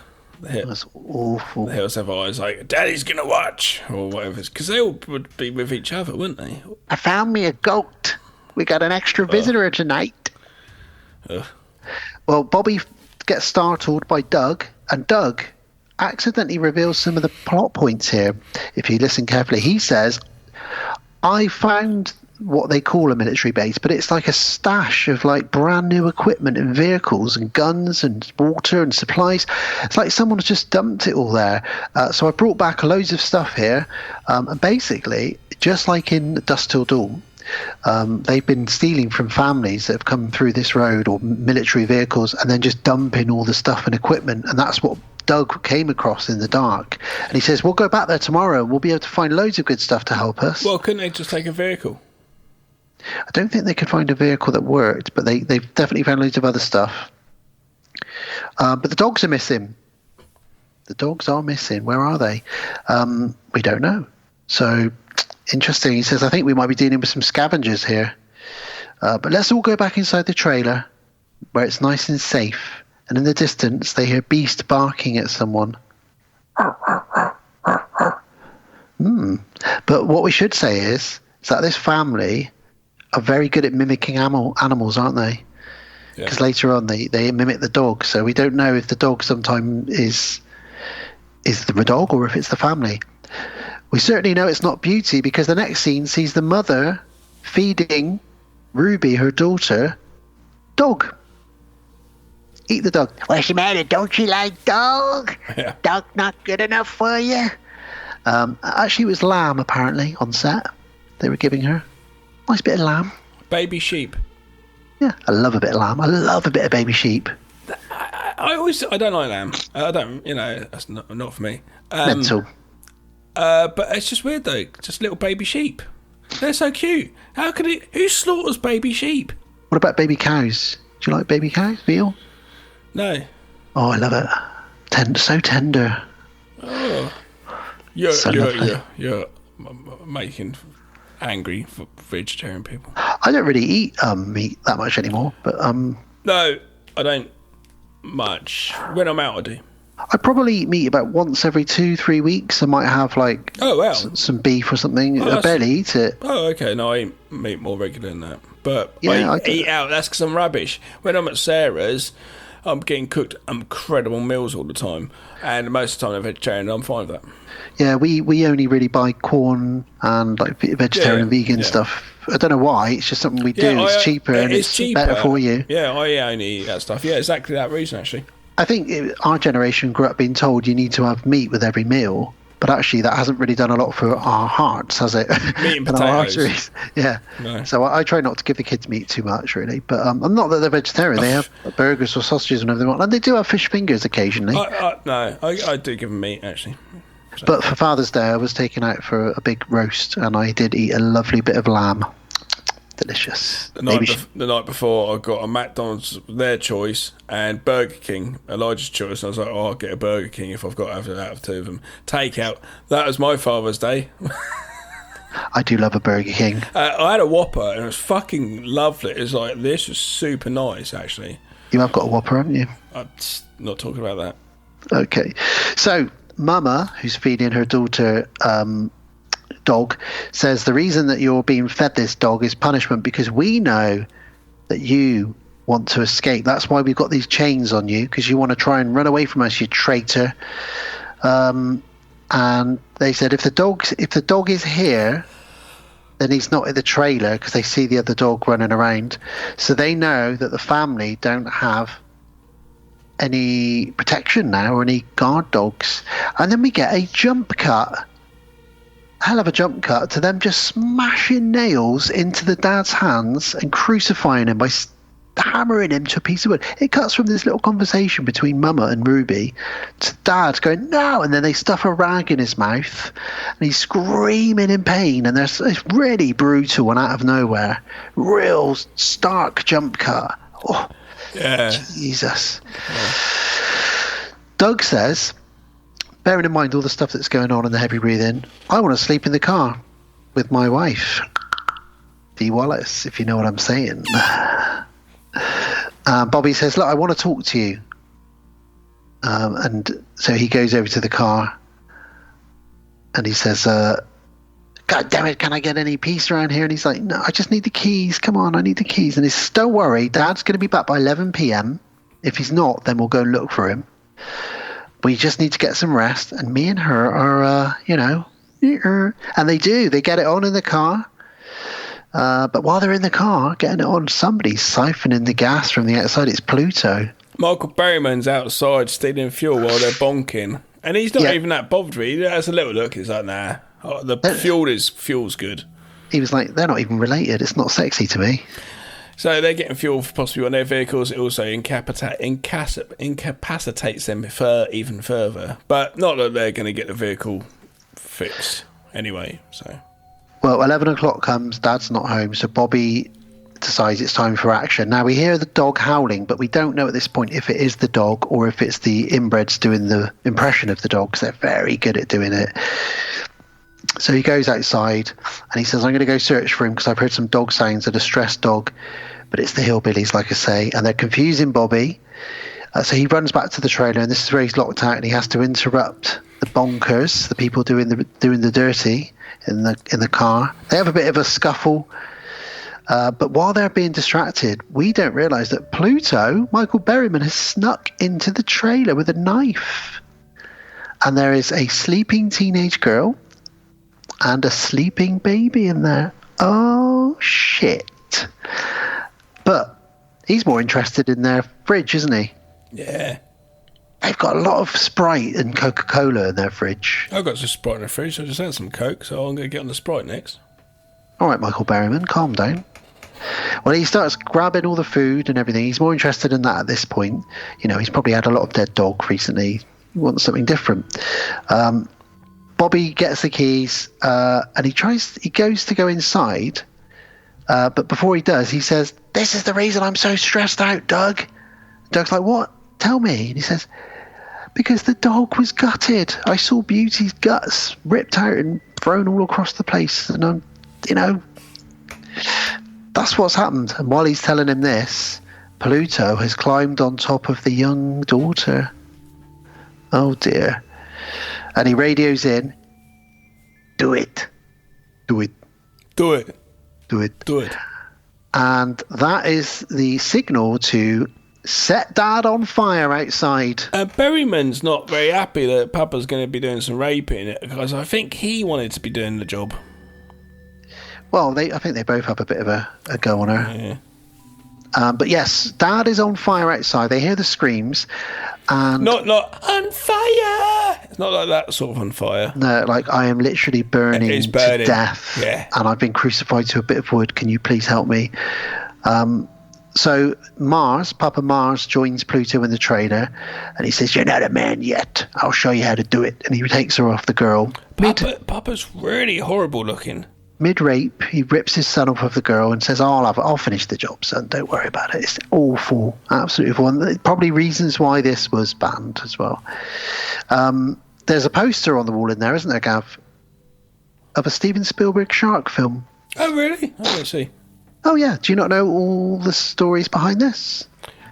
That's awful. The Hills Have Eyes, like, "Daddy's gonna watch," or whatever. Because they all would be with each other, wouldn't they? I found me a goat. We got an extra visitor tonight. Well, Bobby gets startled by Doug, and Doug accidentally reveals some of the plot points here. If you listen carefully, he says, "I found what they call a military base, but it's like a stash of like brand new equipment and vehicles and guns and water and supplies. It's like someone's just dumped it all there. So I brought back loads of stuff here, and basically, just like in Dusk Till Dawn, they've been stealing from families that have come through this road or military vehicles, and then just dumping all the stuff and equipment, and that's what Doug came across in the dark." And he says, "We'll go back there tomorrow and we'll be able to find loads of good stuff to help us." Well, couldn't they just take a vehicle? I don't think they could find a vehicle that worked, but they've definitely found loads of other stuff. But the dogs are missing. The dogs are missing. Where are they? We don't know. So, interesting. He says, "I think we might be dealing with some scavengers here. But let's all go back inside the trailer where it's nice and safe." And in the distance, they hear Beast barking at someone. But what we should say is that this family are very good at mimicking animals, aren't they? Because later on they mimic the dog, so we don't know if the dog sometimes is the dog or if it's the family. We certainly know it's not Beauty, because the next scene sees the mother feeding Ruby, her daughter, dog. Eat the dog. "What's the matter? Don't you like dog? Yeah. Dog not good enough for you?" Actually, it was lamb, apparently, on set. They were giving her. Nice bit of lamb. Baby sheep. Yeah, I love a bit of lamb. I love a bit of baby sheep. I don't like lamb. I don't, that's not for me. Mental. But it's just weird though. Just little baby sheep. They're so cute. Who slaughters baby sheep? What about baby cows? Do you like baby cows, veal? No. Oh, I love it. So tender. Oh. You're making angry for vegetarian people. I don't really eat meat that much anymore, but No, I don't much. When I'm out, I do. I probably eat meat about once every 2-3 weeks. I might have like some beef or something. I barely eat it. Oh, okay. No, I eat meat more regular than that. But Yeah, I eat out. That's because I'm rubbish. When I'm at Sarah's, I'm getting cooked incredible meals all the time, and most of the time I'm vegetarian. I'm fine with that. Yeah, we only really buy corn and like vegetarian and vegan stuff. I don't know why. It's just something we do. It's cheaper and it's better for you. Yeah, I only eat that stuff. Yeah, exactly that reason, actually. I think our generation grew up being told you need to have meat with every meal, but actually that hasn't really done a lot for our hearts, has it? Meat and our potatoes. arteries. Yeah. No. So I try not to give the kids meat too much, really. But I'm not that they're vegetarian. They have burgers or sausages whenever they want, and they do have fish fingers occasionally. No, I do give them meat, actually. So. But for Father's Day, I was taken out for a big roast, and I did eat a lovely bit of lamb. Delicious. The night before, I got a McDonald's, their choice, and Burger King, Elijah's choice. And I was like, I'll get a Burger King if I've got out of two of them. Takeout. That was my Father's Day. I do love a Burger King. I had a Whopper, and it was fucking lovely. It was like, this was super nice, actually. You have got a Whopper, haven't you? I'm not talking about that. Okay. So, Mama, who's feeding her daughter dog, says the reason that you're being fed this dog is punishment because we know that you want to escape. That's why we've got these chains on you, because you want to try and run away from us, you traitor. And they said if the dog is here, then he's not in the trailer, because they see the other dog running around. So they know that the family don't have any protection now or any guard dogs. And then we get a jump cut. Hell of a jump cut to them just smashing nails into the dad's hands and crucifying him by hammering him to a piece of wood. It cuts from this little conversation between Mama and Ruby to Dad going, no, and then they stuff a rag in his mouth and he's screaming in pain, and it's really brutal and out of nowhere. Real stark jump cut. Oh, yeah. Jesus. Yeah. Doug says, bearing in mind all the stuff that's going on and the heavy breathing, I want to sleep in the car with my wife, Dee Wallace, if you know what I'm saying. Bobby says, look, I want to talk to you. And so he goes over to the car and he says, God damn it, can I get any peace around here? And he's like, no, I just need the keys. Come on, I need the keys. And he says, don't worry, Dad's going to be back by 11 p.m. If he's not, then we'll go and look for him. We just need to get some rest. And me and her are, and they do. They get it on in the car. But while they're in the car getting it on, somebody's siphoning the gas from the outside. It's Pluto. Michael Berryman's outside stealing fuel while they're bonking. And he's not even that bothered. He has a little look. He's like, nah, fuel's good. He was like, they're not even related. It's not sexy to me. So they're getting fuel possibly on their vehicles. It also incapacitates them even further. But not that they're going to get the vehicle fixed anyway. So, well, 11 o'clock comes. Dad's not home. So Bobby decides it's time for action. Now we hear the dog howling, but we don't know at this point if it is the dog or if it's the inbreds doing the impression of the dog, because they're very good at doing it. So he goes outside and he says, I'm going to go search for him because I've heard some dog sounds, a distressed dog, but it's the hillbillies, like I say, and they're confusing Bobby. So he runs back to the trailer, and this is where he's locked out, and he has to interrupt the bonkers, the people doing the dirty in the car. They have a bit of a scuffle, but while they're being distracted, we don't realise that Pluto, Michael Berryman, has snuck into the trailer with a knife, and there is a sleeping teenage girl and a sleeping baby in there. Oh, shit. But he's more interested in their fridge, isn't he? Yeah. They've got a lot of Sprite and Coca-Cola in their fridge. I've got some Sprite in the fridge. I just had some Coke, so I'm going to get on the Sprite next. All right, Michael Berryman, calm down. Well, he starts grabbing all the food and everything. He's more interested in that at this point. He's probably had a lot of dead dog recently. He wants something different. Bobby gets the keys and he goes to go inside, but before he does, he says, this is the reason I'm so stressed out, Doug. Doug's like, what? Tell me. And he says, because the dog was gutted. I saw Beauty's guts ripped out and thrown all across the place, and that's what's happened. And while he's telling him this, Pluto has climbed on top of the young daughter. Oh dear. And he radios in, do it. Do it. Do it. Do it. Do it. And that is the signal to set Dad on fire outside. Berryman's not very happy that Papa's going to be doing some raping, because I think he wanted to be doing the job. Well, I think they both have a bit of a go on her. Yeah. But yes, Dad is on fire outside. They hear the screams. And not on fire. It's not like that sort of on fire. No, like I am literally burning to death. Yeah. And I've been crucified to a bit of wood. Can you please help me? So Papa Mars joins Pluto in the trailer, and he says, you're not a man yet. I'll show you how to do it. And he takes her off the girl. Papa's really horrible looking. Mid-rape, he rips his son off of the girl and says, I'll finish the job, son. Don't worry about it. It's awful. Absolutely awful. And probably reasons why this was banned as well. There's a poster on the wall in there, isn't there, Gav? Of a Steven Spielberg shark film. Oh, really? Oh, let's see. Oh, yeah. Do you not know all the stories behind this?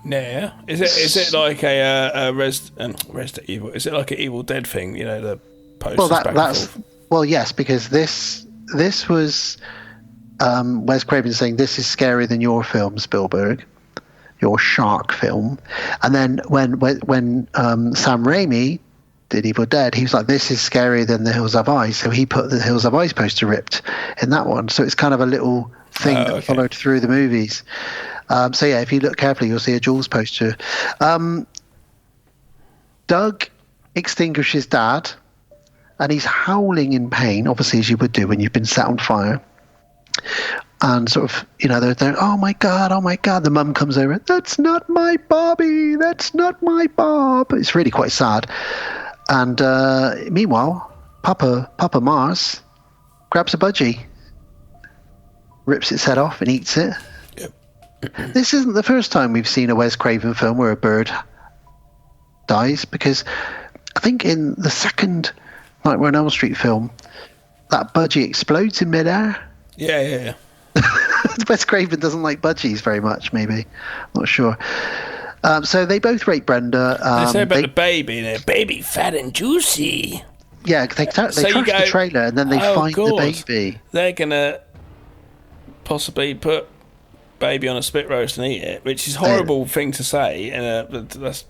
Nah. Is it like a Resident Evil? Is it like an Evil Dead thing? The posters Well, yes, because this was Wes Craven saying, this is scarier than your film, Spielberg, your shark film. And then when Sam Raimi did Evil Dead, he was like, this is scarier than The Hills Have Eyes. So he put the Hills Have Eyes poster ripped in that one. So it's kind of a little thing that followed through the movies. So yeah, if you look carefully, you'll see a Jaws poster. Doug extinguishes Dad, and he's howling in pain, obviously, as you would do when you've been set on fire. And sort of, they're oh my God. The mum comes over, that's not my Bobby, that's not my Bob. It's really quite sad. And meanwhile, Papa Mars grabs a budgie, rips its head off and eats it. Yep. This isn't the first time we've seen a Wes Craven film where a bird dies, because I think in the second Nightmare on Elm Street film, that budgie explodes in midair. Yeah. Wes Craven doesn't like budgies very much, maybe. Not sure. So they both rape Brenda. They say about the baby, they're baby fat and juicy. Yeah, they trash the trailer and then they find the baby. They're going to possibly put baby on a spit roast and eat it, which is a horrible thing to say. And that's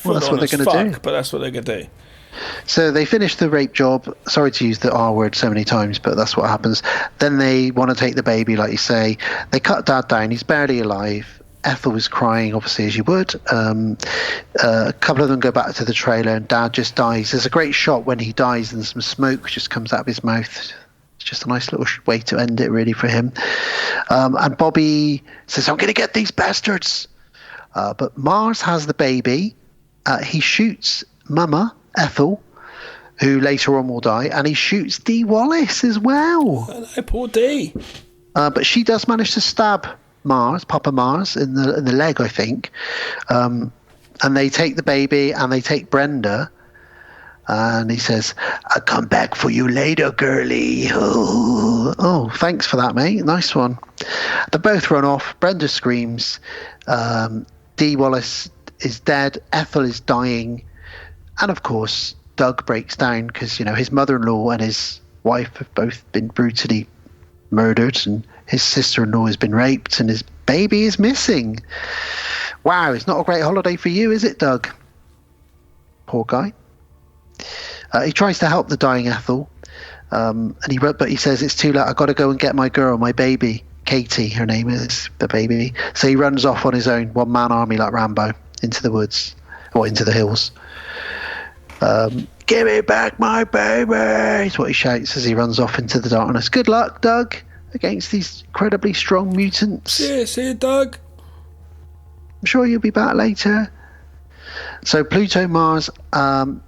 what they're going to do. But that's what they're going to do. So they finish the rape job. Sorry to use the R word so many times, but that's what happens. Then they want to take the baby, like you say. They cut Dad down. He's barely alive. Ethel is crying, obviously, as you would. A couple of them go back to the trailer, and Dad just dies. There's a great shot when he dies, and some smoke just comes out of his mouth. It's just a nice little way to end it, really, for him. And Bobby says, I'm going to get these bastards. But Mars has the baby. He shoots Mama, Ethel, who later on will die, and he shoots Dee Wallace as well. Hello, poor Dee. But she does manage to stab Papa Mars, in the leg, I think. And they take the baby and they take Brenda. And he says, I'll come back for you later, girlie. Oh, thanks for that, mate. Nice one. They both run off. Brenda screams. Dee Wallace is dead. Ethel is dying. And, of course, Doug breaks down because, his mother-in-law and his wife have both been brutally murdered, and his sister-in-law has been raped, and his baby is missing. Wow, it's not a great holiday for you, is it, Doug? Poor guy. He tries to help the dying Ethel, but he says it's too late. I've got to go and get my girl, my baby. Katie, her name is, the baby. So he runs off on his own, one-man army like Rambo, into the woods, or into the hills. Give me back my baby, is what he shouts as he runs off into the darkness. Good luck, Doug, against these incredibly strong mutants. Yeah, see you, Doug. I'm sure you'll be back later. So Pluto, Mars, and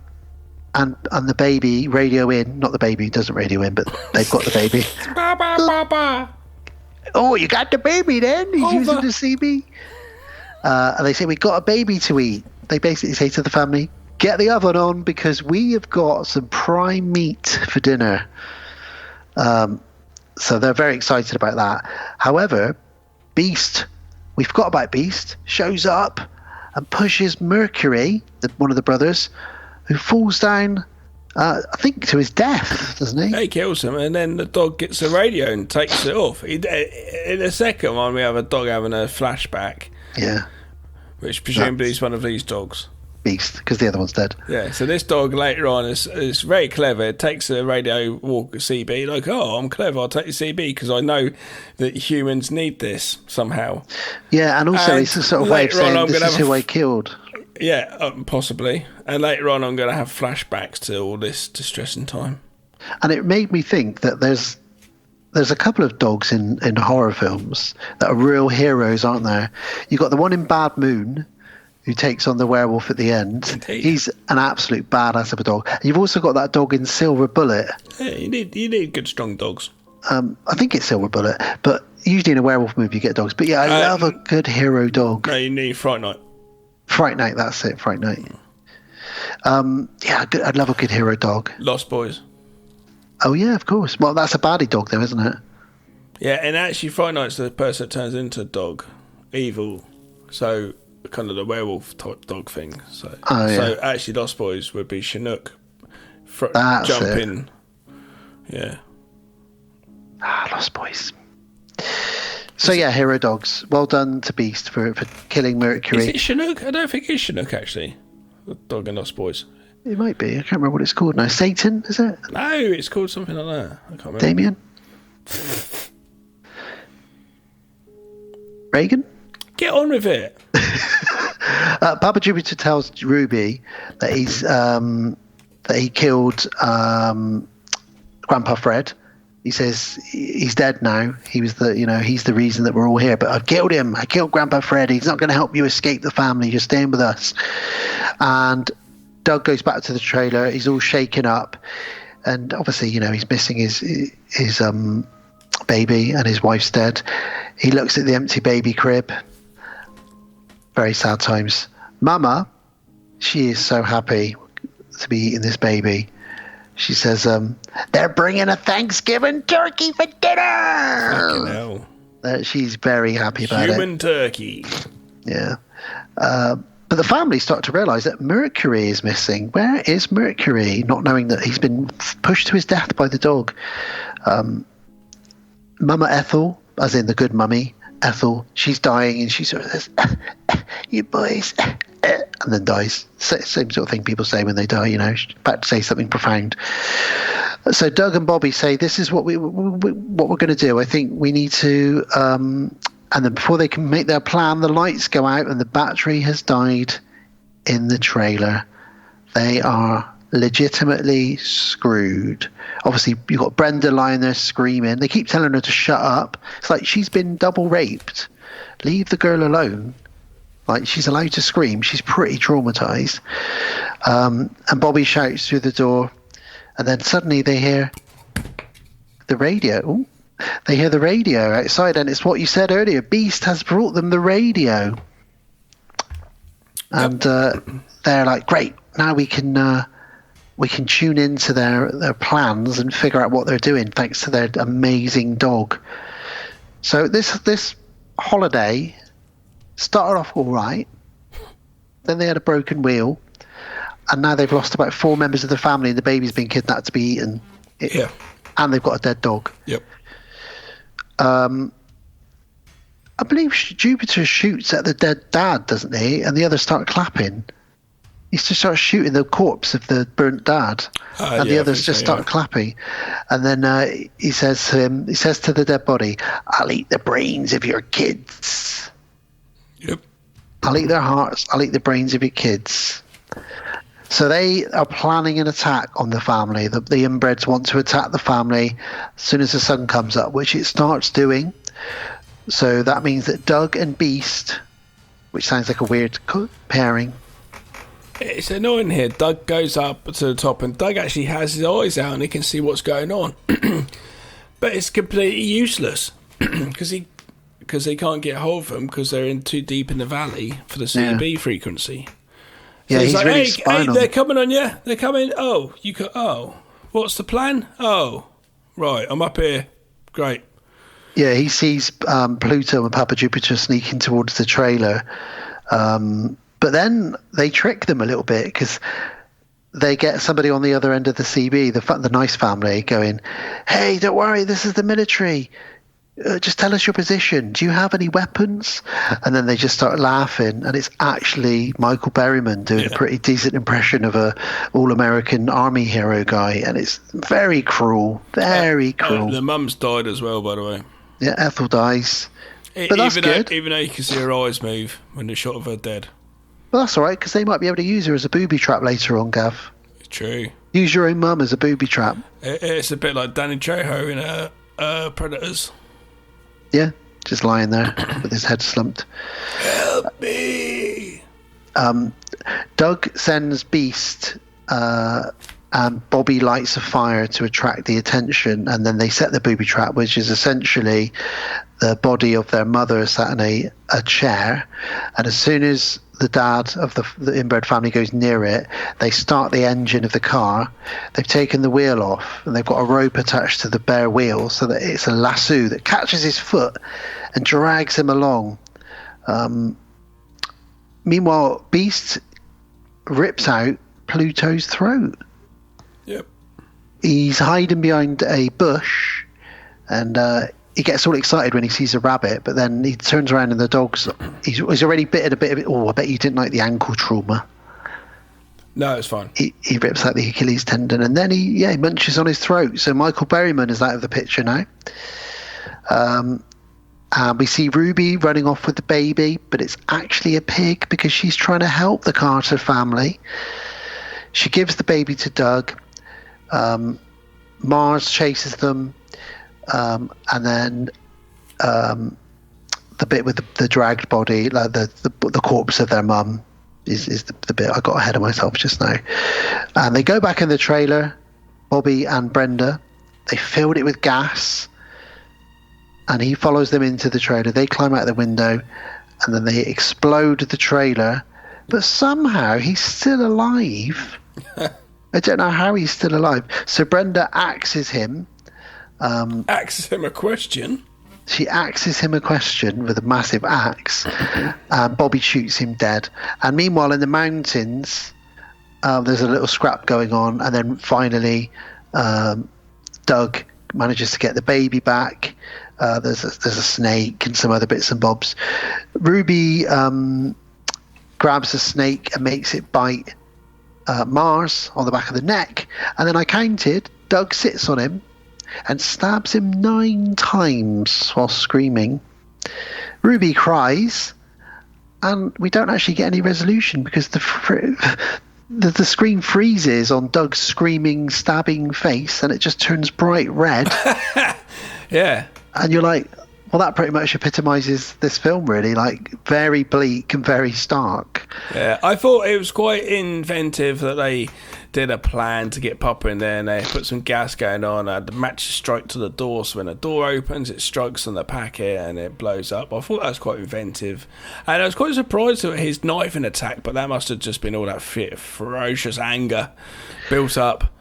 the baby radio in. Not the baby doesn't radio in, but they've got the baby. Oh, you got the baby then? He's using the CB. And they say, we got a baby to eat. They basically say to the family, get the oven on because we have got some prime meat for dinner. So they're very excited about that. However, Beast, we forgot about Beast, shows up and pushes Mercury, one of the brothers, who falls down, I think, to his death, doesn't he? He kills him, and then the dog gets the radio and takes it off. In the second one, we have a dog having a flashback. Yeah. Which presumably is one of these dogs. Beast, because the other one's dead. Yeah, so this dog later on is very clever. It takes a radio walk CB, like, oh, I'm clever, I'll take the CB because I know that humans need this somehow. Yeah, and also it's a sort of way of saying this is who I killed. Yeah, possibly. And later on I'm going to have flashbacks to all this distressing time. And it made me think that there's a couple of dogs in horror films that are real heroes, aren't there? You've got the one in Bad Moon, who takes on the werewolf at the end. Indeed. He's an absolute badass of a dog. You've also got that dog in Silver Bullet. Yeah, you need good, strong dogs. I think it's Silver Bullet, but usually in a werewolf movie you get dogs. But yeah, I love a good hero dog. No, you need Fright Night. Fright Night, that's it, Fright Night. I'd love a good hero dog. Lost Boys. Oh yeah, of course. Well, that's a baddie dog though, isn't it? Yeah, and actually Fright Night's the person that turns into a dog. Evil. So kind of the werewolf type dog thing. So actually Lost Boys would be Chinook jumping. Yeah. Lost Boys. So yeah, hero dogs. Well done to Beast for killing Mercury. Is it Chinook? I don't think it's Chinook actually. The dog in Lost Boys. It might be. I can't remember what it's called now. Satan, is it? No, it's called something like that. I can't remember. Damien? Reagan? Get on with it. Papa Jupiter tells Ruby that he killed Grandpa Fred He says he's dead now. He's the reason that we're all here. But I've killed him. I killed Grandpa Fred. He's not going to help you escape the family. You're staying with us. And Doug goes back to the trailer. He's all shaken up, and obviously, he's missing his baby, and his wife's dead. He looks at the empty baby crib. Very sad times. Mama, she is so happy to be eating this baby. She says, they're bringing a Thanksgiving turkey for dinner. Fucking hell. She's very happy about it. Human turkey. Yeah. But the family start to realise that Mercury is missing. Where is Mercury? Not knowing that he's been pushed to his death by the dog. Mama Ethel, as in the good mummy, Ethel, she's dying, and she sort of says, you boys, and then dies. Same sort of thing people say when they die, about to say something profound. So Doug and Bobby say, this is what we're going to do. I think we need to, and then before they can make their plan, the lights go out and the battery has died in the trailer. They are legitimately screwed. Obviously, you've got Brenda lying there screaming. They keep telling her to shut up. It's like she's been double raped. Leave the girl alone. Like, she's allowed to scream. She's pretty traumatized. And Bobby shouts through the door, and then suddenly they hear the radio. Ooh. They hear the radio outside, and it's what you said earlier. Beast has brought them the radio. And they're like, great, now we can tune into their plans and figure out what they're doing thanks to their amazing dog. So this holiday started off all right. Then they had a broken wheel, and now they've lost about 4 members of the family, and the baby's been kidnapped to be eaten. Yeah. And they've got a dead dog. Yep. I believe Jupiter shoots at the dead dad, doesn't he? And the others start clapping. He just starts shooting the corpse of the burnt dad, and the others just start clapping. And then he says to the dead body, "I'll eat the brains of your kids." Yep. I'll eat their hearts. I'll eat the brains of your kids. So they are planning an attack on the family. The inbreds want to attack the family as soon as the sun comes up, which it starts doing. So that means that Doug and Beast, which sounds like a weird pairing. It's annoying here. Doug goes up to the top, and Doug actually has his eyes out and he can see what's going on. But it's completely useless because they can't get hold of them because they're in too deep in the valley for the CB frequency. So yeah, he's like, really hey, they're coming on you. They're coming. What's the plan? Oh, right, I'm up here. Great. Yeah, he sees Pluto and Papa Jupiter sneaking towards the trailer. But then they trick them a little bit because they get somebody on the other end of the CB, the nice family, going, "Hey, don't worry, this is the military. Just tell us your position. Do you have any weapons?" And then they just start laughing, and it's actually Michael Berryman doing a pretty decent impression of a all-American army hero guy, and it's very cruel, very cruel. The mum's died as well, by the way. Yeah, Ethel dies. But that's good. Even though you can see her eyes move when they shot of her dead. Well, that's all right, because they might be able to use her as a booby trap later on, Gav. True. Use your own mum as a booby trap. It's a bit like Danny Trejo in Predators. Yeah, just lying there with his head slumped. Help me! Doug sends Beast and Bobby lights a fire to attract the attention, and then they set the booby trap, which is essentially the body of their mother sat in a chair, and as soon as the dad of the inbred family goes near it, they start the engine of the car. They've taken the wheel off, and they've got a rope attached to the bare wheel so that it's a lasso that catches his foot and drags him along. Meanwhile, Beast rips out Pluto's throat. Yep. He's hiding behind a bush, and he gets all excited when he sees a rabbit, but then he turns around and the dog's... He's already bitten a bit of it. Oh, I bet you didn't like the ankle trauma. No, it's fine. He rips out the Achilles tendon, and then he munches on his throat. So Michael Berryman is out of the picture now. And we see Ruby running off with the baby, but it's actually a pig because she's trying to help the Carter family. She gives the baby to Doug. Mars chases them, and then the bit with the dragged body, like the corpse of their mum, is the bit I got ahead of myself just now. And they go back in the trailer, Bobby and Brenda. They filled it with gas, and he follows them into the trailer. They climb out the window, and then they explode the trailer. But somehow he's still alive. I don't know how he's still alive. So Brenda axes him. Axes him a question? She axes him a question with a massive axe. Bobby shoots him dead. And meanwhile, in the mountains, there's a little scrap going on. And then finally, Doug manages to get the baby back. There's a snake and some other bits and bobs. Ruby grabs a snake and makes it bite Mars on the back of the neck. And then I counted, Doug sits on him and stabs him 9 times while screaming. Ruby cries, and we don't actually get any resolution because the screen freezes on Doug's screaming, stabbing face, and it just turns bright red. Yeah. And you're like, well, that pretty much epitomizes this film, really. Like, very bleak and very stark. Yeah, I thought it was quite inventive that they did a plan to get Papa in there, and they put some gas going on, and the match strike to the door, so when the door opens, it strikes on the packet and it blows up. I thought that was quite inventive. And I was quite surprised at his knifing attack, but that must have just been all that ferocious anger built up.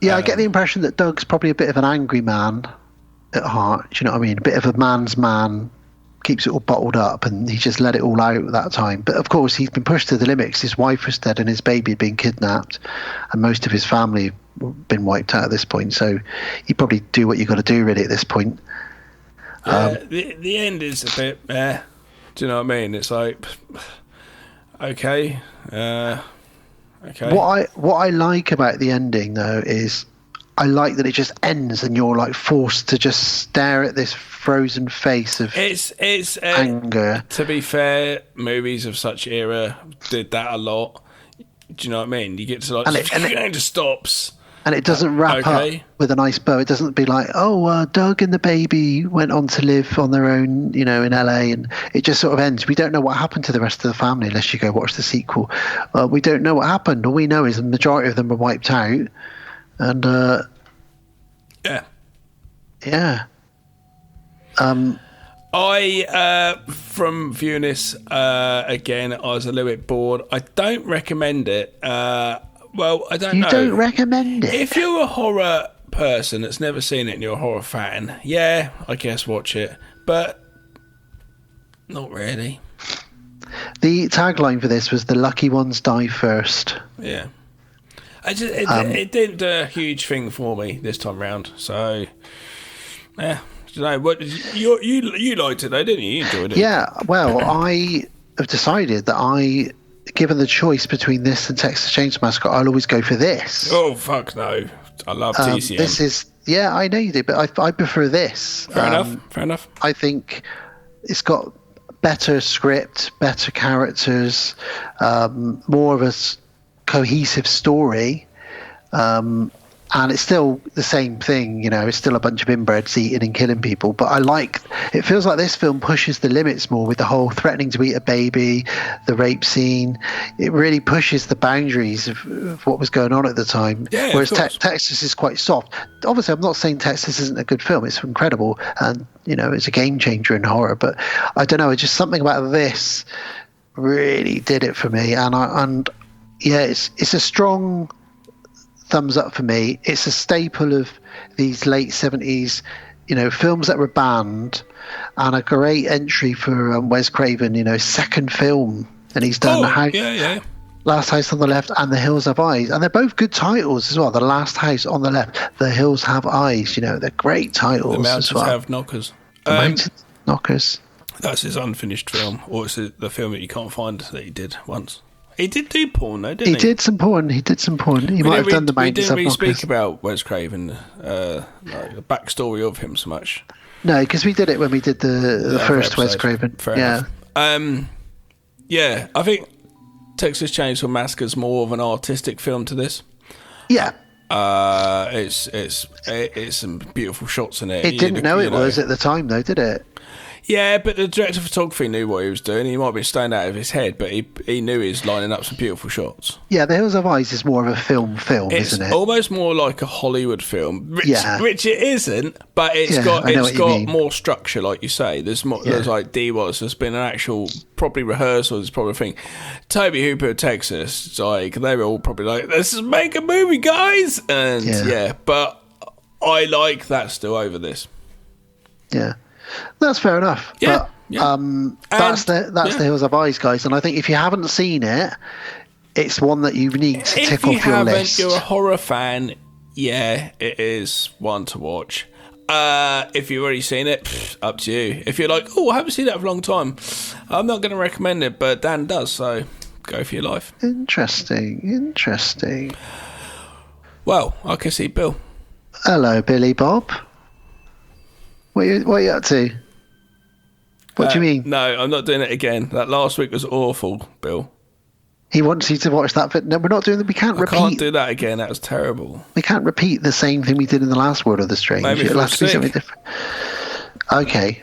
Yeah, I get the impression that Doug's probably a bit of an angry man at heart. Do you know what I mean? A bit of a man's man, keeps it all bottled up, and he just let it all out at that time. But of course, he's been pushed to the limit because his wife was dead and his baby had been kidnapped, and most of his family have been wiped out at this point. So you probably do what you got to do, really, at this point. The end is a bit do you know what I mean? It's like, okay. What I like about the ending, though, is I like that it just ends and you're like forced to just stare at this frozen face of anger. To be fair, movies of such era did that a lot. Do you know what I mean? You get to like, and it just stops. And it doesn't wrap up with a nice bow. It doesn't be like, Doug and the baby went on to live on their own, in LA, and it just sort of ends. We don't know what happened to the rest of the family unless you go watch the sequel. We don't know what happened. All we know is the majority of them were wiped out. And yeah. I from viewing this again, I was a little bit bored. I don't recommend it. Well, I don't know. You don't recommend it? If you're a horror person that's never seen it and you're a horror fan, yeah, I guess watch it. But not really. The tagline for this was "The lucky ones die first." Yeah. It didn't do a huge thing for me this time round. So, yeah. What you liked it though, didn't you? You enjoyed it. Yeah. Well, I have decided that given the choice between this and Texas Chainsaw Massacre, I'll always go for this. Oh fuck no! I love TCM. This is I know you do, but I prefer this. Fair enough. I think it's got better script, better characters, more of a cohesive story, and it's still the same thing. It's still a bunch of inbreds eating and killing people, but it feels like this film pushes the limits more with the whole threatening to eat a baby, the rape scene. It really pushes the boundaries of what was going on at the time. Yeah, whereas Texas is quite soft. Obviously, I'm not saying Texas isn't a good film. It's incredible, and it's a game changer in horror, but I don't know, it's just something about this really did it for me. And it's a strong thumbs up for me. It's a staple of these late 70s, films that were banned, and a great entry for Wes Craven, second film. And he's done Last House on the Left and The Hills Have Eyes. And they're both good titles as well. The Last House on the Left, The Hills Have Eyes, they're great titles. The Mountains as well. Have Knockers. The Mountains Knockers. That's his unfinished film, or it's the film that you can't find that he did once. He did do porn, though, didn't he? He did some porn. He might have done The Mountains Have Knockers. We didn't really speak about Wes Craven, the backstory of him so much. No, because we did it when we did the first Wes Craven. Fair enough. I think Texas Chainsaw Massacre is more of an artistic film to this. Yeah. It's some beautiful shots in it. It didn't know it was at the time, though, did it? Yeah, but the director of photography knew what he was doing. He might have been staying out of his head, but he knew he was lining up some beautiful shots. Yeah, The Hills Have Eyes is more of a film, it's isn't it? Almost more like a Hollywood film, which it isn't, but it's got more structure, like you say. There's more. There's like D-Wallace. There's been an actual probably rehearsal. There's probably a thing. Toby Hooper of Texas, it's like they were all probably like, "Let's make a movie, guys!" And but I like that still over this. Yeah. That's fair enough. Yeah, but that's The Hills Have Eyes, guys. And I think if you haven't seen it, it's one that you need to tick off your list. If you're a horror fan, yeah, it is one to watch. If you've already seen it, up to you. If you're like, I haven't seen that for a long time, I'm not going to recommend it, but Dan does, so go for your life. Interesting. Well, I can see Bill. Hello, Billy Bob. What are you up to? What do you mean? No, I'm not doing it again. That last week was awful, Bill. He wants you to watch that, but no, we're not doing that. We can't repeat. I can't do that again. That was terrible. We can't repeat the same thing we did in the last World of the Strange. Maybe it'll have to be something different. Okay.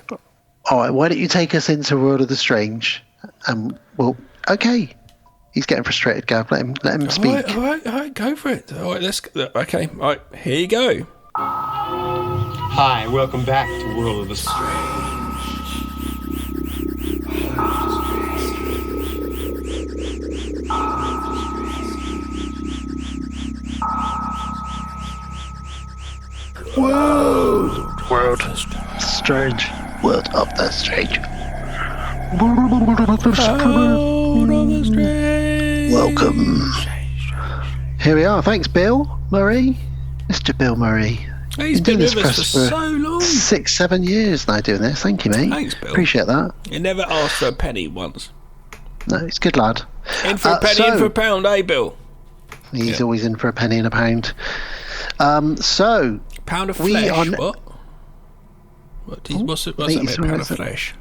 All right. Why don't you take us into World of the Strange? Okay. He's getting frustrated, Gav. Let him speak. All right. Go for it. All right. Okay. All right. Here you go. Hi, welcome back to World of the Strange. World Strange. World of the Strange. Welcome. Here we are. Thanks, Bill Murray. Mr. Bill Murray. He's been with us for so long. 6-7 years now doing this. Thank you, mate. Thanks, Bill. Appreciate that. He never asked for a penny once. No, he's a good lad. In for a penny, in for a pound, eh, Bill? He's always in for a penny and a pound. Pound of flesh. What? What's that mean? Pound of flesh.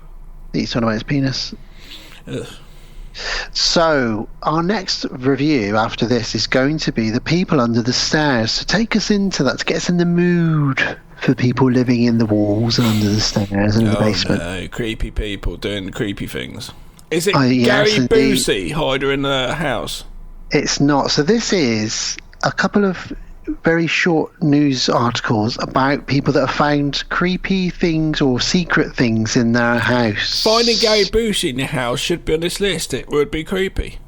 He's talking about his penis. Ugh. So our next review after this is going to be The People Under the Stairs. So take us into that, to get us in the mood for people living in the walls and under the stairs and in the basement. No, creepy people doing creepy things. Is it yes, Gary Busey, hider in the house? It's not. So this is a couple of very short news articles about people that have found creepy things or secret things in their house. Finding Gary Busey in your house should be on this list. It would be creepy.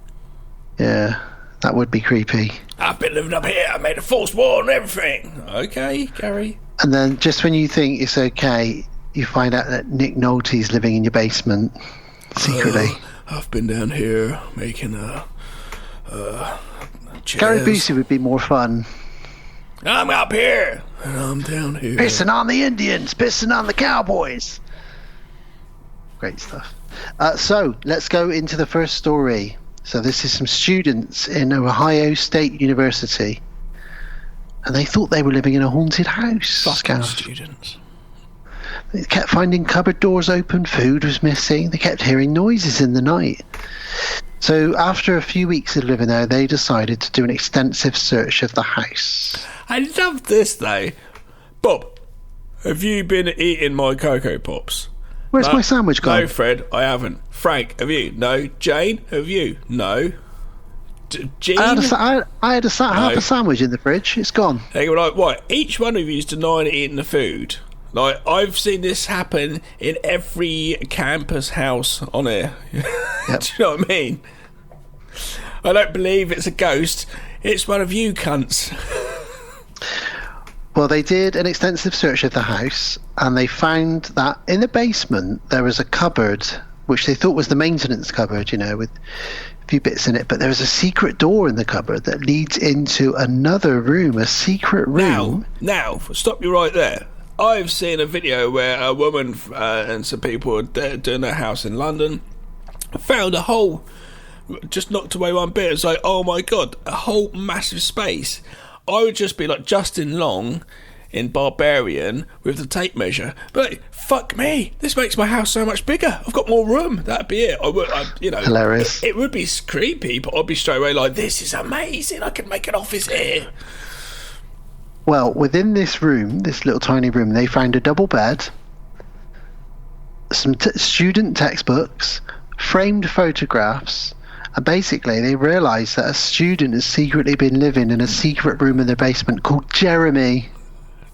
Yeah, that would be creepy. I've been living up here. I made a false wall and everything. Okay, Gary. And then just when you think it's okay, you find out that Nick Nolte's living in your basement secretly. I've been down here making chairs. Gary Busey would be more fun. I'm up here, and I'm down here. Pissing on the Indians, pissing on the Cowboys. Great stuff. So, let's go into the first story. So, this is some students in Ohio State University. And they thought they were living in a haunted house. Fucking students. They kept finding cupboard doors open, food was missing. They kept hearing noises in the night. So, after a few weeks of living there, they decided to do an extensive search of the house. I love this, though. Bob, have you been eating my Cocoa Pops? Where's my sandwich gone? No, Fred, I haven't. Frank, have you? No. Jane, have you? No. Jean? I had half a sandwich in the fridge. It's gone. They were like, what? Each one of you's denying eating the food. Like, I've seen this happen in every campus house on here. Yep. Do you know what I mean? I don't believe it's a ghost. It's one of you cunts. Well, they did an extensive search of the house, and they found that in the basement there was a cupboard, which they thought was the maintenance cupboard, you know, with a few bits in it. But there was a secret door in the cupboard that leads into another room, a secret room. Now, stop you right there. I've seen a video where a woman and some people were doing their house in London, found a hole, just knocked away one bit. It's like, oh my God, a whole massive space. I would just be like Justin Long in Barbarian with the tape measure. But like, fuck me, this makes my house so much bigger. I've got more room. That'd be it. Hilarious. It would be creepy, but I'd be straight away like, this is amazing. I can make an office here. Well, within this room, this little tiny room, they found a double bed, some student textbooks, framed photographs, and basically they realised that a student has secretly been living in a secret room in their basement called Jeremy.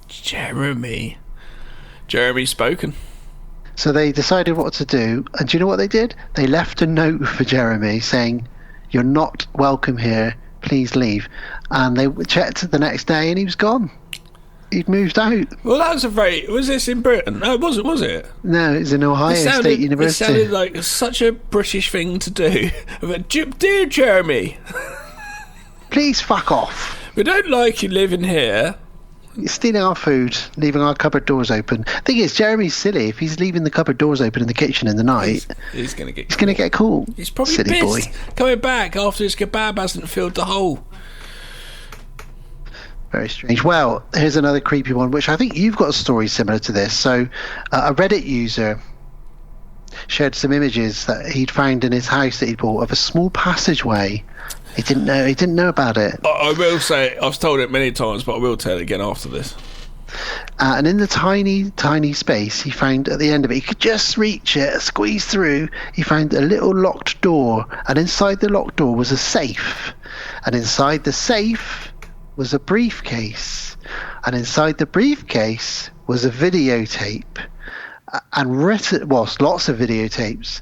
Jeremy spoken. So they decided what to do, and do you know what they did? They left a note for Jeremy saying, "You're not welcome here, please leave." And they checked the next day and he was gone. He'd moved out. Well, that was was this in Britain? No, it wasn't, was it? No, it was in Ohio State University. It sounded like such a British thing to do. But, dear Jeremy, please fuck off. We don't like you living here. You're stealing our food, leaving our cupboard doors open. Thing is, Jeremy's silly. If he's leaving the cupboard doors open in the kitchen in the night, he's going to get cool. He's probably silly pissed boy. Coming back after his kebab hasn't filled the hole. Very strange. Well, here's another creepy one, which I think you've got a story similar to this. So, a Reddit user shared some images that he'd found in his house that he'd bought of a small passageway. He didn't know about it. I will say, I've told it many times, but I will tell it again after this. And in the tiny space, he found at the end of it, he could just reach it, squeeze through. He found a little locked door, and inside the locked door was a safe, and inside the safe was a briefcase, and inside the briefcase was a videotape, and lots of videotapes.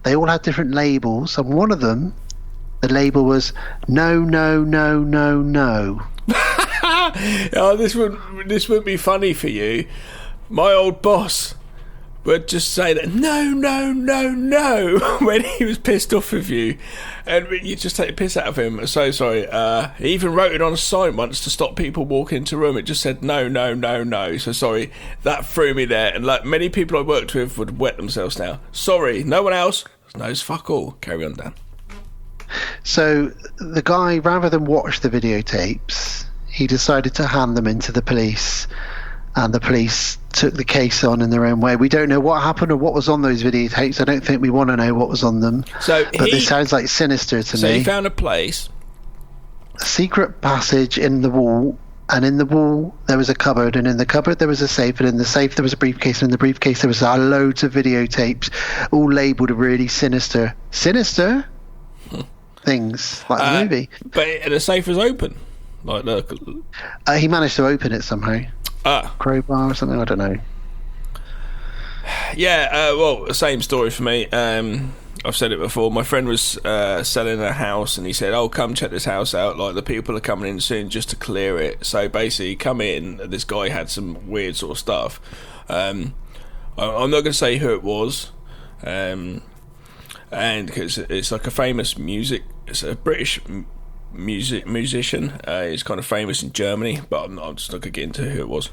They all had different labels, and one of them, the label was "No, no, no, no, no." Oh, this wouldn't be funny for you. My old boss would just say that no, no, no, no when he was pissed off with you, and you just take the piss out of him. So sorry. He even wrote it on a sign once to stop people walking into a room. It just said no, no, no, no. So sorry, that threw me there. And like many people I worked with would wet themselves now. Sorry, no one else knows fuck all. Carry on, Dan. So the guy, rather than watch the videotapes, he decided to hand them in to the police, and the police took the case on in their own way. We don't know what happened or what was on those videotapes. I don't think we want to know what was on them. But this sounds like sinister to me. So he found a place, a secret passage in the wall, and in the wall there was a cupboard, and in the cupboard there was a safe, and in the safe there was a briefcase, and in the briefcase there was loads of videotapes, all labelled really sinister things, like the movie. But the safe was open. Like, look. He managed to open it somehow. Crowbar or something, I don't know. Yeah, well, same story for me. I've said it before. My friend was selling a house, and he said, "Oh, come check this house out. Like, the people are coming in soon just to clear it." So basically, come in. This guy had some weird sort of stuff. I'm not going to say who it was, and because it's like a famous it's a British musician. He's kind of famous in Germany, but I'm just not going to get into who it was.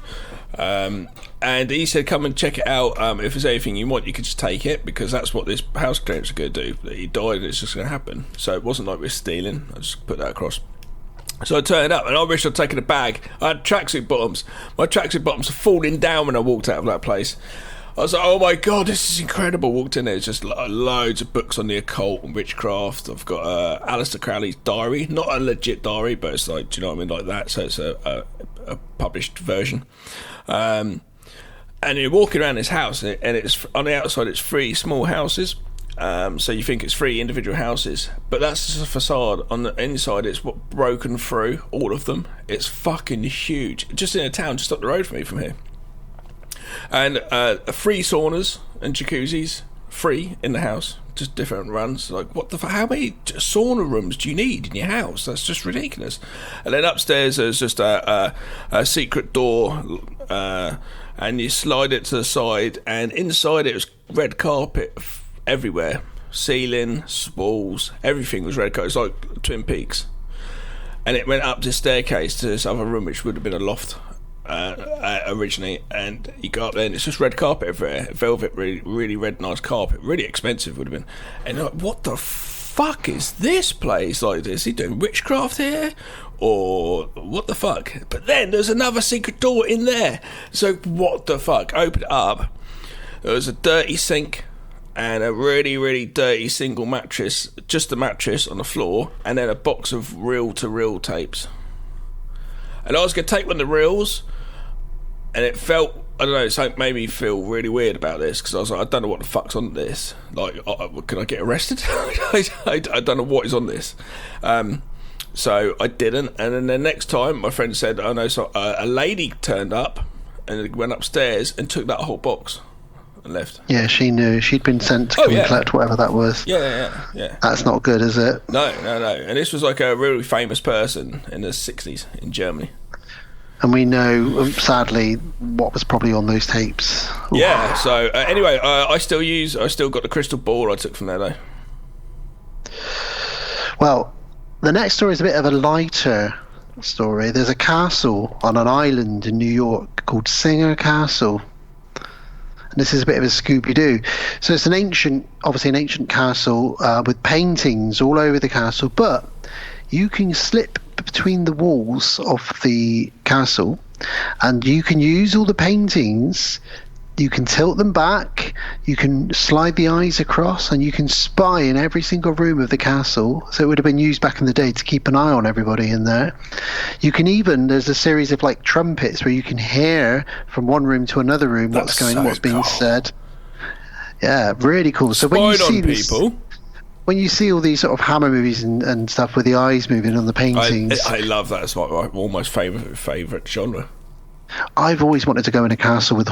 And he said, come and check it out. If there's anything you want, you can just take it, because that's what this house clearance are going to do. He died and it's just going to happen. So it wasn't like we're stealing. I just put that across. So I turned up, and I wish I'd taken a bag. I had tracksuit bottoms. My tracksuit bottoms are falling down when I walked out of that place. I was like, oh my god, this is incredible. Walked in there, it's just loads of books on the occult and witchcraft. I've got Aleister Crowley's diary, not a legit diary, but it's like, do you know what I mean, like that. So it's a published version. And you're walking around this house, and it's on the outside, it's 3 small houses. So you think it's 3 individual houses, but that's just a facade. On the inside, it's broken through, all of them. It's fucking huge. Just in a town just up the road from me from here. And 3 saunas and jacuzzis, 3 in the house, just different runs. Like, what the fuck? How many sauna rooms do you need in your house? That's just ridiculous. And then upstairs there's just a secret door, and you slide it to the side, and inside it was red carpet everywhere, ceiling, walls, everything was red carpet. It's like Twin Peaks. And it went up this staircase to this other room, which would have been a loft. Originally, and you go up there and it's just red carpet everywhere, velvet, really, really red, nice carpet, really expensive would have been. And you're like, what the fuck is this place? Like, is he doing witchcraft here, or what the fuck? But then there's another secret door in there, so what the fuck? Open it up, there was a dirty sink and a really, really dirty single mattress, just a mattress on the floor, and then a box of reel-to-reel tapes. And I was going to take one of the reels, and it felt, I don't know, something made me feel really weird about this, because I was like, I don't know what the fuck's on this. Like, can I get arrested? I don't know what is on this. So I didn't, and then the next time my friend said, oh no, so a lady turned up and went upstairs and took that whole box and left. Yeah, she knew. She'd been sent to come and collect whatever that was. Yeah. That's not good, is it? No. And this was like a really famous person in the 60s in Germany. And we know, sadly, what was probably on those tapes. Ooh. Yeah, so anyway, I still got the crystal ball I took from there, though. Well, the next story is a bit of a lighter story. There's a castle on an island in New York called Singer Castle. And this is a bit of a Scooby-Doo. So it's obviously an ancient castle with paintings all over the castle, but you can slip between the walls of the castle and you can use all the paintings. You can tilt them back, you can slide the eyes across, and you can spy in every single room of the castle. So it would have been used back in the day to keep an eye on everybody in there. You can even, there's a series of like trumpets where you can hear from one room to another room what's being said. Yeah, really cool. So when you see people, when you see all these sort of Hammer movies and stuff with the eyes moving on the paintings, I love that. It's my almost favourite genre. I've always wanted to go in a castle with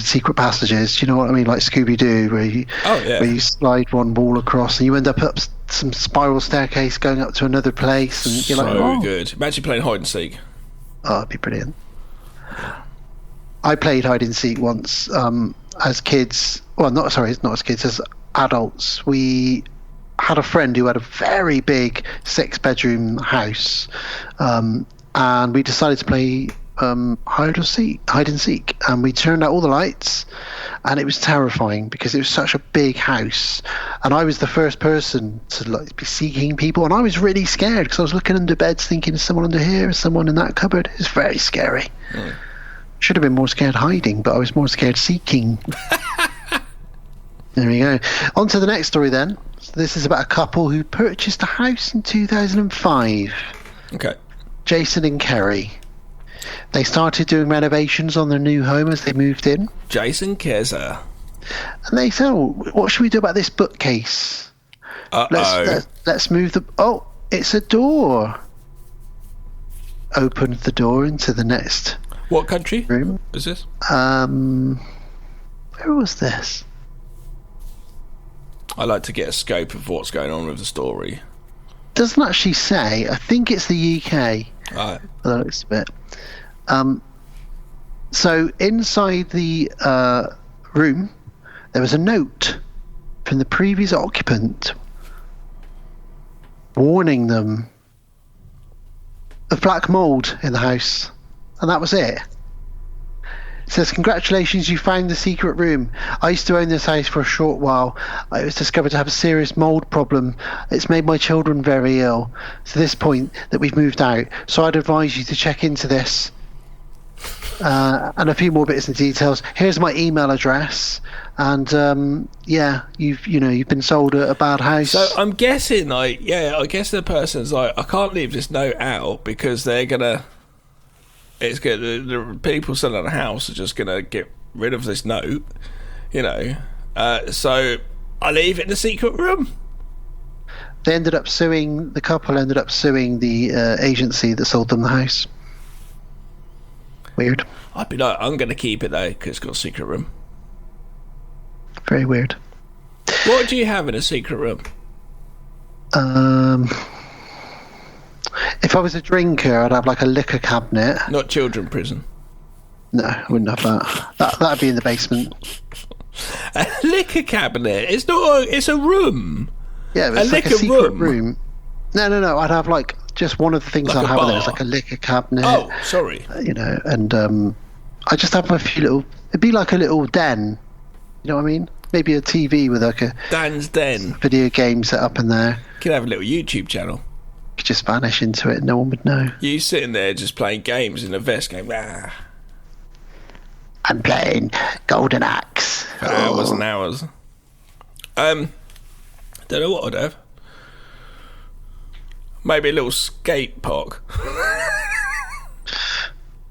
secret passages. Do you know what I mean? Like Scooby-Doo, where you slide one wall across and you end up some spiral staircase going up to another place. And you're like, oh, good. Imagine playing hide and seek. Oh, that'd be brilliant. I played hide and seek once as kids. Well, not as kids, as adults. We had a friend who had a very big 6-bedroom house, and we decided to play hide and seek, and we turned out all the lights, and it was terrifying because it was such a big house, and I was the first person to be seeking people, and I was really scared because I was looking under beds thinking, is someone under here, is someone in that cupboard? It's very scary. Should have been more scared hiding, but I was more scared seeking. There we go. On to the next story then. So this is about a couple who purchased a house in 2005. Okay. Jason and Kerry. They started doing renovations on their new home as they moved in. Jason Keza. And they said, oh, what should we do about this bookcase? Let's move the... Oh, it's a door. Opened the door into the next... What country room is this? Where was this? I like to get a scope of what's going on with the story. Doesn't actually say. I think it's the UK. Right. That looks a bit. So inside the room, there was a note from the previous occupant warning them of black mold in the house, and that was it. It says, congratulations, you found the secret room. I used to own this house for a short while. It was discovered to have a serious mold problem. It's made my children very ill to this point that we've moved out. So I'd advise you to check into this. And a few more bits and details. Here's my email address. And you've been sold a bad house. So I'm guessing, I guess the person's like, I can't leave this note out because they're gonna. It's good. The people selling a house are just gonna get rid of this note, So I leave it in the secret room. They ended up suing. The couple ended up suing the agency that sold them the house. Weird. I'd be like, I'm gonna keep it though because it's got a secret room. Very weird. What do you have in a secret room? If I was a drinker, I'd have like a liquor cabinet. Not children prison. No, I wouldn't have that. That'd be in the basement. A liquor cabinet? It's not. It's a room. Yeah, it's like a secret room. No. I'd have like just one of the things like I'd have bar. there is like a liquor cabinet. Oh, sorry. And I just have a few little. It'd be like a little den. You know what I mean? Maybe a TV with like a Dan's Den video game set up in there. You could have a little YouTube channel. You could just vanish into it and no one would know. You sitting there just playing games in a vest game. I'm playing Golden Axe. For hours and hours. Don't know what I'd have. Maybe a little skate park.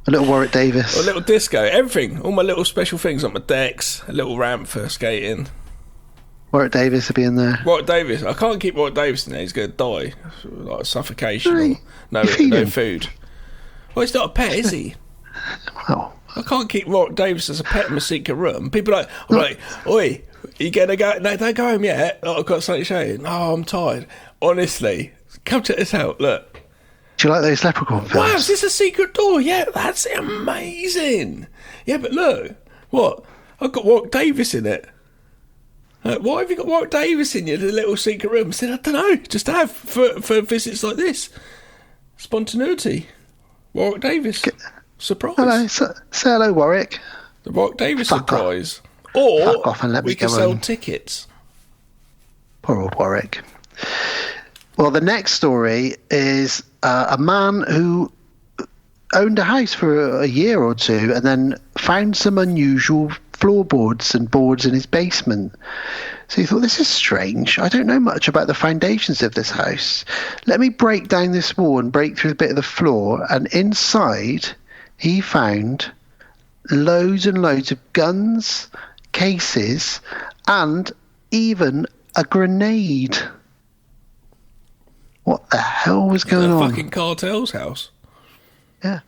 A little Warwick Davis. A little disco, everything. All my little special things, like my decks, a little ramp for skating. Warwick Davis would be in there. Warwick Davis. I can't keep Warwick Davis in there. He's going to die. Like suffocation or no food. Well, he's not a pet, is he? Well, I can't keep Warwick Davis as a pet in my secret room. People are like, oi, you going to go? No, don't go home yet. Oh, I've got something to show you. No, I'm tired. Honestly, come check this out. Look. Do you like those Leprechaun films? Wow, is this a secret door? Yeah, that's amazing. Yeah, but look, what? I've got Warwick Davis in it. Why have you got Warwick Davis in your little secret room? I said, I don't know, just to have for visits like this. Spontaneity. Warwick Davis. Surprise. Hello, say hello, Warwick. The Warwick Davis surprise. Or off and let we me can go sell home. tickets. Poor old Warwick. Well, the next story is a man who owned a house for a year or two and then found some unusual floorboards and boards in his basement. So he thought, this is strange. I don't know much about the foundations of this house. Let me break down this wall and break through a bit of the floor. And inside, he found loads and loads of guns, cases, and even a grenade. What the hell was going on? Fucking cartel's house. Yeah.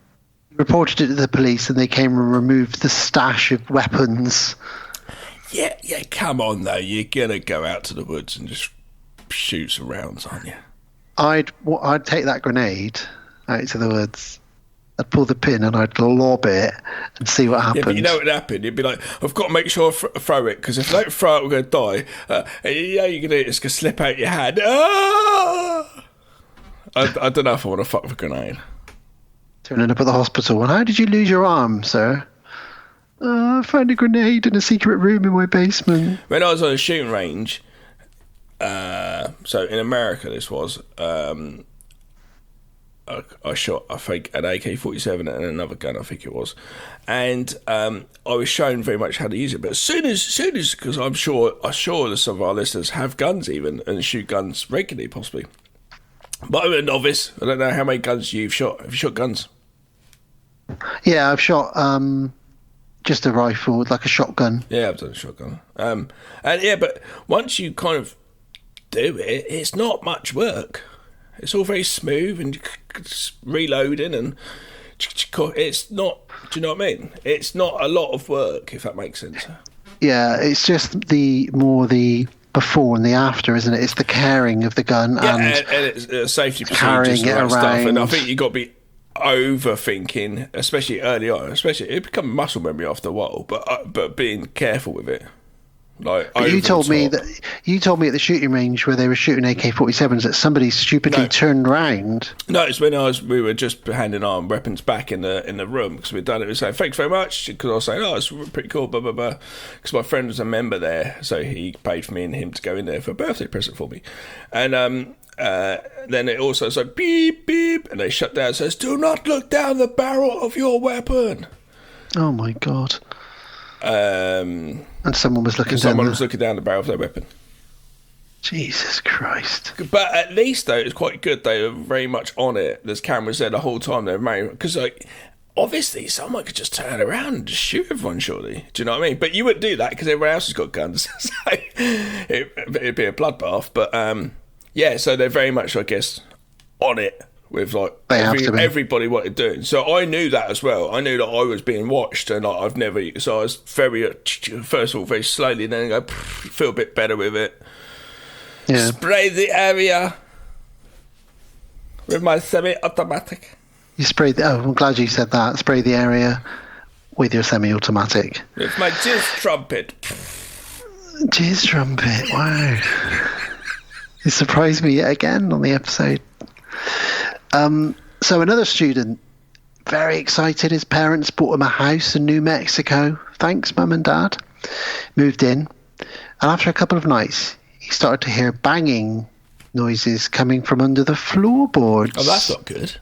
Reported it to the police and they came and removed the stash of weapons. Yeah, come on though. You're gonna go out to the woods and just shoot some rounds, aren't you? I'd take that grenade out to the woods. I'd pull the pin and I'd lob it and see what happens. Yeah, but you know what would happen? You'd be like, I've got to make sure I throw it, because if I don't throw it, we're going to die. You know you're going to, it's going to slip out your hand. Ah! I don't know if I want to fuck with a grenade. Turning up at the hospital. And how did you lose your arm, sir? I found a grenade in a secret room in my basement. When I was on a shooting range, so in America this was, I shot, I think, an AK-47 and another gun, I think it was, and I was shown very much how to use it. But as soon as, because I'm sure that some of our listeners have guns even and shoot guns regularly, possibly. But I'm a novice. I don't know how many guns you've shot. Have you shot guns? Yeah, I've shot just a rifle, like a shotgun. Yeah, I've done a shotgun. And yeah, but once you kind of do it, it's not much work. It's all very smooth and reloading, and it's not. Do you know what I mean? It's not a lot of work, if that makes sense. Yeah, it's just the before and the after, isn't it? It's the caring of the gun and it's safety carrying procedures it and around. stuff. And I think you got to be overthinking, especially early on. Especially it becomes muscle memory after a while, but being careful with it. Like, you told me at the shooting range where they were shooting AK-47s that somebody stupidly turned round. No, it's when we were just handing our weapons back in the room, because we'd done it. We were saying thanks very much, because I was saying, oh, it's pretty cool, blah blah blah, because my friend was a member there, so he paid for me and him to go in there for a birthday present for me, and then it also said beep beep, and they shut down. It says, do not look down the barrel of your weapon. Oh my god. And someone was looking down the barrel of their weapon. Jesus Christ. But at least, though, it's quite good. They were very much on it. There's cameras there the whole time. They were because, like, obviously, someone could just turn around and just shoot everyone, surely. Do you know what I mean? But you wouldn't do that because everyone else has got guns. So it'd be a bloodbath. But, yeah, so they're very much, I guess, on it. With like everybody what they're doing, so I knew that as well. I knew that I was being watched, and like, I've never. So I was very first of all very slowly, and then go feel a bit better with it. Yeah. Spray the area with my semi-automatic. You sprayed. I'm glad you said that. Spray the area with your semi-automatic. With my jizz trumpet. Jizz trumpet. Wow. You surprised me yet again on the episode. So another student, very excited, his parents bought him a house in New Mexico. Thanks, Mum and Dad. Moved in. And after a couple of nights, he started to hear banging noises coming from under the floorboards. Oh, that's not good.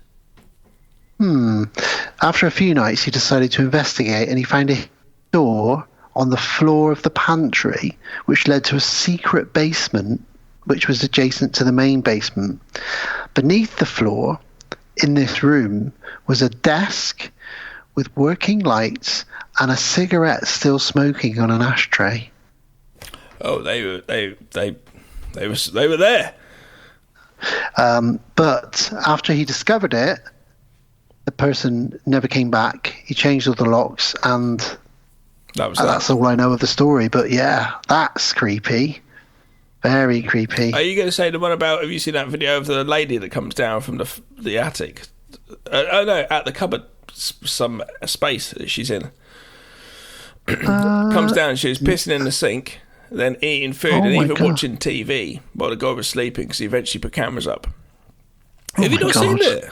After a few nights, he decided to investigate, and he found a door on the floor of the pantry, which led to a secret basement, which was adjacent to the main basement. Beneath the floor, in this room, was a desk with working lights and a cigarette still smoking on an ashtray. Oh, they were there. But after he discovered it, the person never came back. He changed all the locks, and that's all I know of the story. But yeah, that's creepy. Very creepy. Are you going to say the one about, have you seen that video of the lady that comes down from the attic? No, at the cupboard, some space that she's in. Comes down, she's pissing in the sink, then eating food and even watching TV while the guy was sleeping because he eventually put cameras up. Have you not seen it?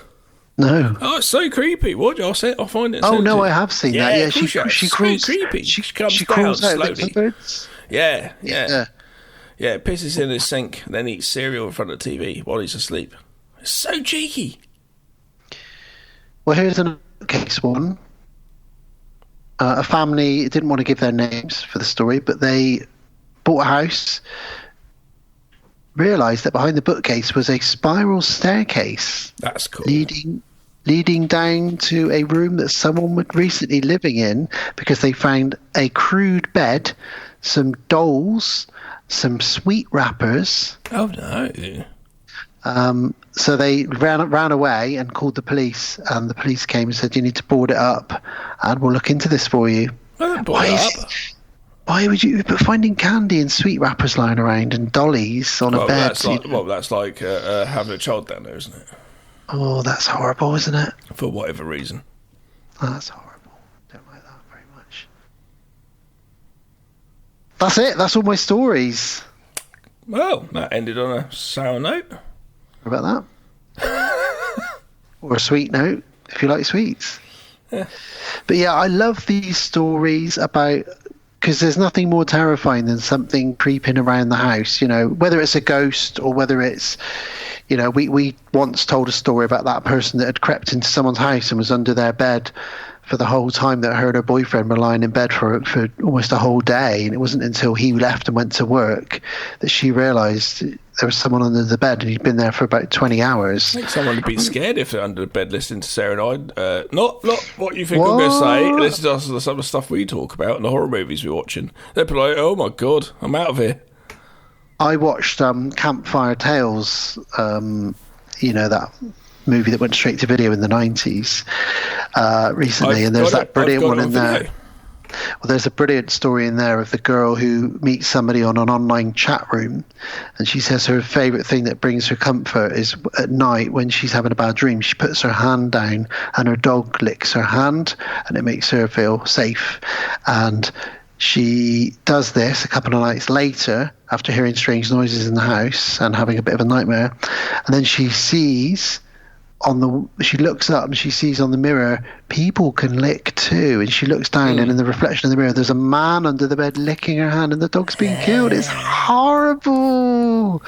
No. Oh, it's so creepy. What? I'll find it. Oh, no, I have seen that. Yeah, she crawls. So creepy. She comes down crawls out slowly. of the cupboards. Yeah. Pisses in his sink, then eats cereal in front of the TV while he's asleep. It's so cheeky. Well, here's another case one. A family didn't want to give their names for the story, but they bought a house, realised that behind the bookcase was a spiral staircase. That's cool. Leading down to a room that someone was recently living in, because they found a crude bed, some dolls, some sweet wrappers. Oh no. So they ran away and called the police, and the police came and said, you need to board it up and we'll look into this for you. Why would you? But finding candy and sweet wrappers lying around and dollies on a bed. That's like having a child down there, isn't it? Oh, that's horrible, isn't it? For whatever reason. That's horrible. Don't like that very much. That's it. That's all my stories. Well, that ended on a sour note. What about that? Or a sweet note, if you like sweets. Yeah. But yeah, I love these stories about, because there's nothing more terrifying than something creeping around the house, you know, whether it's a ghost or whether it's, you know, we once told a story about that person that had crept into someone's house and was under their bed for the whole time that her and her boyfriend were lying in bed for almost a whole day. And it wasn't until he left and went to work that she realised there was someone under the bed and he'd been there for about 20 hours. I think someone would be scared if they're under the bed listening to Sarah and I. Not what you think I'm going to say. This is also some of the stuff we talk about and the horror movies we're watching. They'd be like, oh my God, I'm out of here. I watched Campfire Tales, you know, that movie that went straight to video in the 90s recently, and there's that brilliant one in there. Well, there's a brilliant story in there of the girl who meets somebody on an online chat room, and she says her favourite thing that brings her comfort is at night when she's having a bad dream, she puts her hand down and her dog licks her hand, and it makes her feel safe. And she does this a couple of nights later after hearing strange noises in the house and having a bit of a nightmare, and then she looks up and she sees on the mirror people can lick too, and she looks down and in the reflection of the mirror there's a man under the bed licking her hand and the dog's being killed. It's horrible.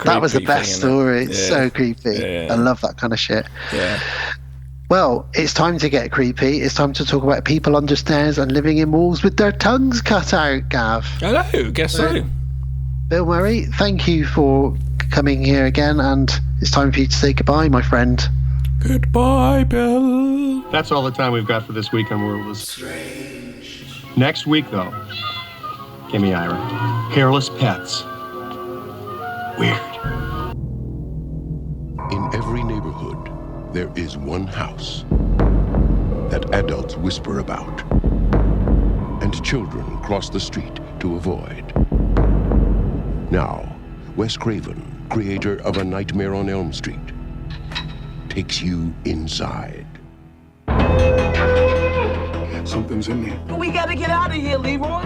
That was the best story. It's so creepy. I love that kind of shit. Well, it's time to get creepy. It's time to talk about people under stairs and living in walls with their tongues cut out, Gav. Hello, guess so. Bill Murray, thank you for coming here again, and it's time for you to say goodbye, my friend. Goodbye, Bill. That's all the time we've got for this week on World of Strange. Next week, though, gimme Ira. Hairless pets. Weird. In every neighborhood, there is one house that adults whisper about and children cross the street to avoid. Now, Wes Craven, creator of A Nightmare on Elm Street, takes you inside. Something's in there. We gotta get out of here, Leroy.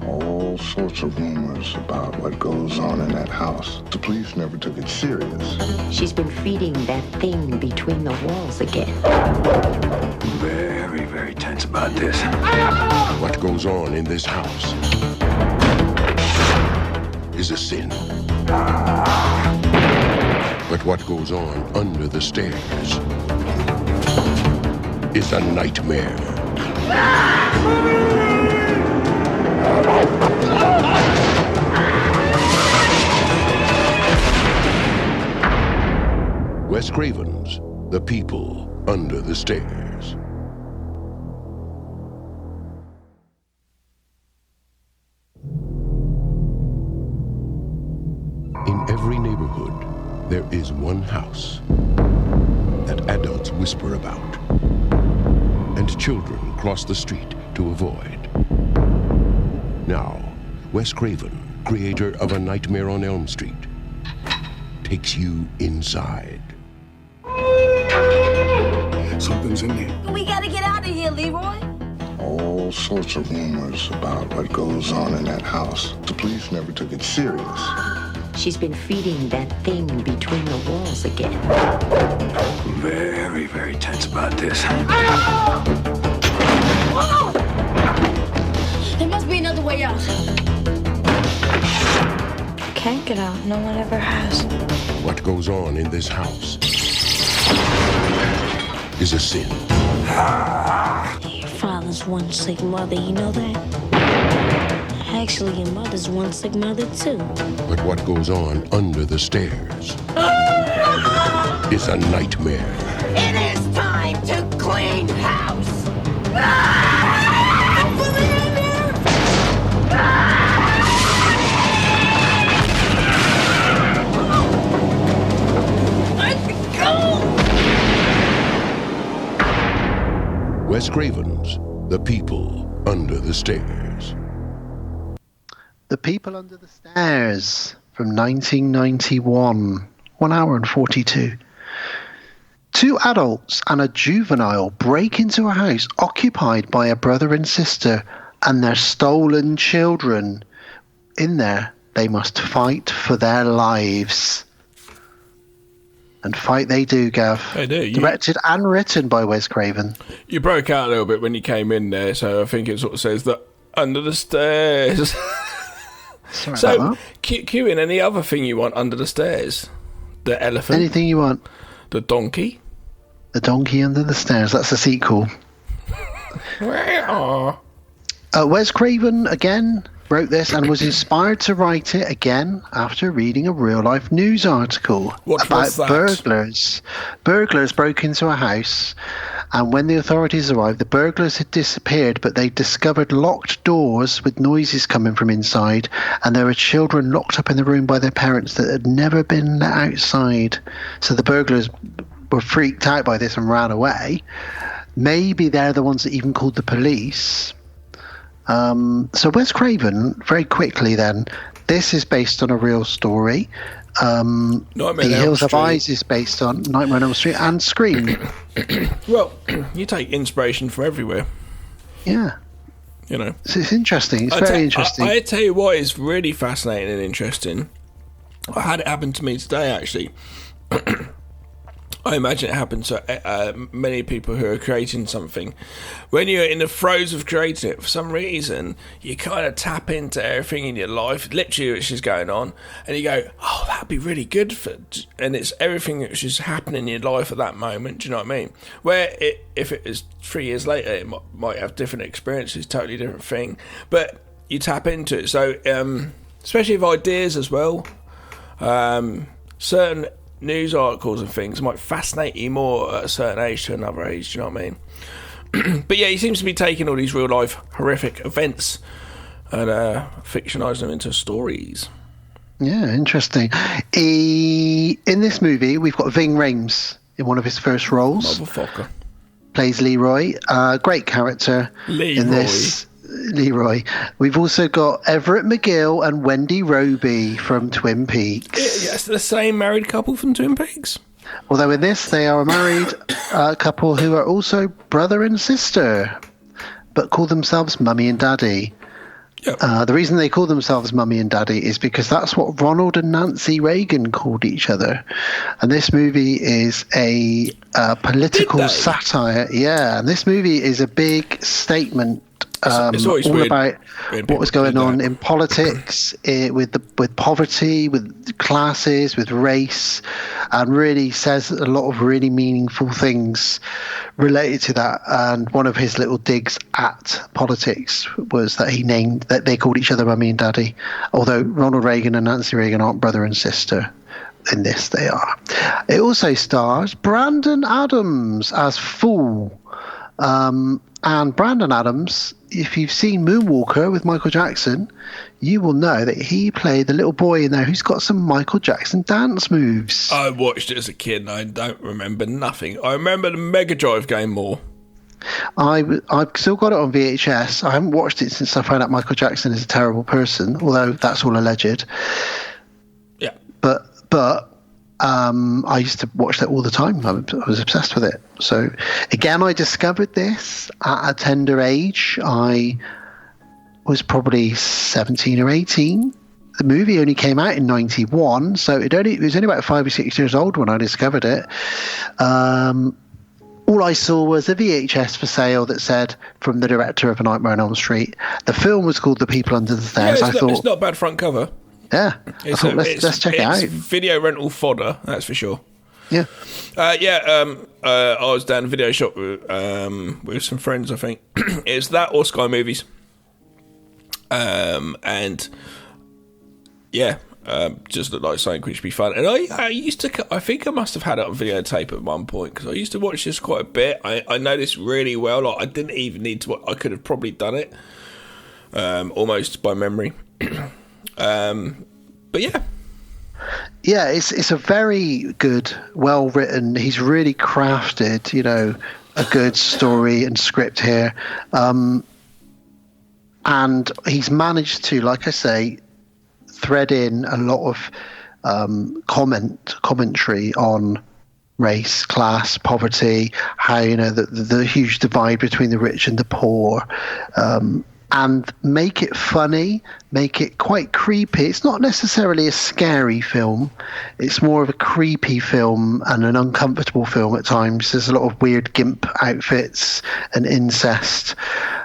All sorts of rumors about what goes on in that house. The police never took it serious. She's been feeding that thing between the walls again. Very, very tense about this. What goes on in this house is a sin. But what goes on under the stairs is a nightmare. Wes Craven's The People Under the Stairs. there is one house that adults whisper about, and children cross the street to avoid. Now, Wes Craven, creator of A Nightmare on Elm Street, takes you inside. Something's in here. We gotta get out of here, Leroy. All sorts of rumors about what goes on in that house. The police never took it serious. She's been feeding that thing between the walls again. Very, very tense about this. There must be another way out. Can't get out. No one ever has. What goes on in this house is a sin. Your father's one sick mother, you know that? Actually, your mother's one sick mother, too. But what goes on under the stairs is a nightmare. It is time to clean house. Wes Craven's The People Under the Stairs. The People Under the Stairs from 1991. 1 hour and 42. Two adults and a juvenile break into a house occupied by a brother and sister and their stolen children. In there, they must fight for their lives. And fight they do, Gav. They do. Directed and written by Wes Craven. You broke out a little bit when you came in there, so I think it sort of says that under the stairs. Sorry so, about that. cue in any other thing you want under the stairs. The elephant. Anything you want. The donkey. The Donkey Under the Stairs. That's a sequel. Wes Craven, again, wrote this and was inspired to write it again after reading a real-life news article about burglars. Burglars broke into a house, and when the authorities arrived, the burglars had disappeared, but they discovered locked doors with noises coming from inside, and there were children locked up in the room by their parents that had never been let outside. So the burglars were freaked out by this and ran away. Maybe they're the ones that even called the police. So Wes Craven, very quickly then, this is based on a real story. The Hills Have Eyes is based on Nightmare on Elm Street and Scream. Well, you take inspiration from everywhere. Yeah. You know. So it's interesting. It's very interesting. I tell you what is really fascinating and interesting. I had it happen to me today, actually. I imagine it happens to many people who are creating something. When you're in the throes of creating it, for some reason, you kind of tap into everything in your life, literally which is going on, and you go, oh, that'd be really good for... And it's everything which is happening in your life at that moment, do you know what I mean? Where if it was 3 years later, it might have different experiences, totally different thing. But you tap into it. So, especially with ideas as well, certain news articles and things might fascinate you more at a certain age to another age, do you know what I mean? But yeah, he seems to be taking all these real life horrific events and fictionalising them into stories. Yeah, interesting. In this movie, we've got Ving Rhames in one of his first roles. Motherfucker. Plays Leroy. Great character in this. Leroy. We've also got Everett McGill and Wendy Roby from Twin Peaks. Yes, the same married couple from Twin Peaks. Although in this, they are a married couple who are also brother and sister, but call themselves Mummy and Daddy. Yep. The reason they call themselves Mummy and Daddy is because that's what Ronald and Nancy Reagan called each other. And this movie is a political satire. Yeah, and this movie is a big statement. It's always all weird about what was going on in politics, with poverty, with classes, with race, and really says a lot of really meaningful things related to that. And one of his little digs at politics was that they called each other Mummy and Daddy, although Ronald Reagan and Nancy Reagan aren't brother and sister. In this, they are. It also stars Brandon Adams as Fool. And Brandon Adams, if you've seen Moonwalker with Michael Jackson, you will know that he played the little boy in there who's got some Michael Jackson dance moves. I watched it as a kid and I don't remember nothing. I remember the Mega Drive game more. I've still got it on VHS. I haven't watched it since I found out Michael Jackson is a terrible person, although that's all alleged. Yeah. But I used to watch that all the time. I was obsessed with it. So, again, I discovered this at a tender age. I was probably 17 or 18. The movie only came out in 91, so it was only about 5 or 6 years old when I discovered it. All I saw was a VHS for sale that said, from the director of A Nightmare on Elm Street. The film was called The People Under the Stairs. Yeah, it's not a bad front cover. Yeah, I thought, let's check it out. Video rental fodder, that's for sure. Yeah. I was down a video shop with some friends, I think. It's that or Sky Movies. Just looked like something which would be fun. And I think I must have had it on videotape at one point, because I used to watch this quite a bit. I know this really well. Like, I didn't even need to. I could have probably done it almost by memory. But yeah. Yeah, it's a very good, well written. He's really crafted, a good story and script here, and he's managed to, like I say, thread in a lot of commentary on race, class, poverty, how the huge divide between the rich and the poor. And make it funny, make it quite creepy. It's not necessarily a scary film. It's more of a creepy film and an uncomfortable film at times. There's a lot of weird gimp outfits and incest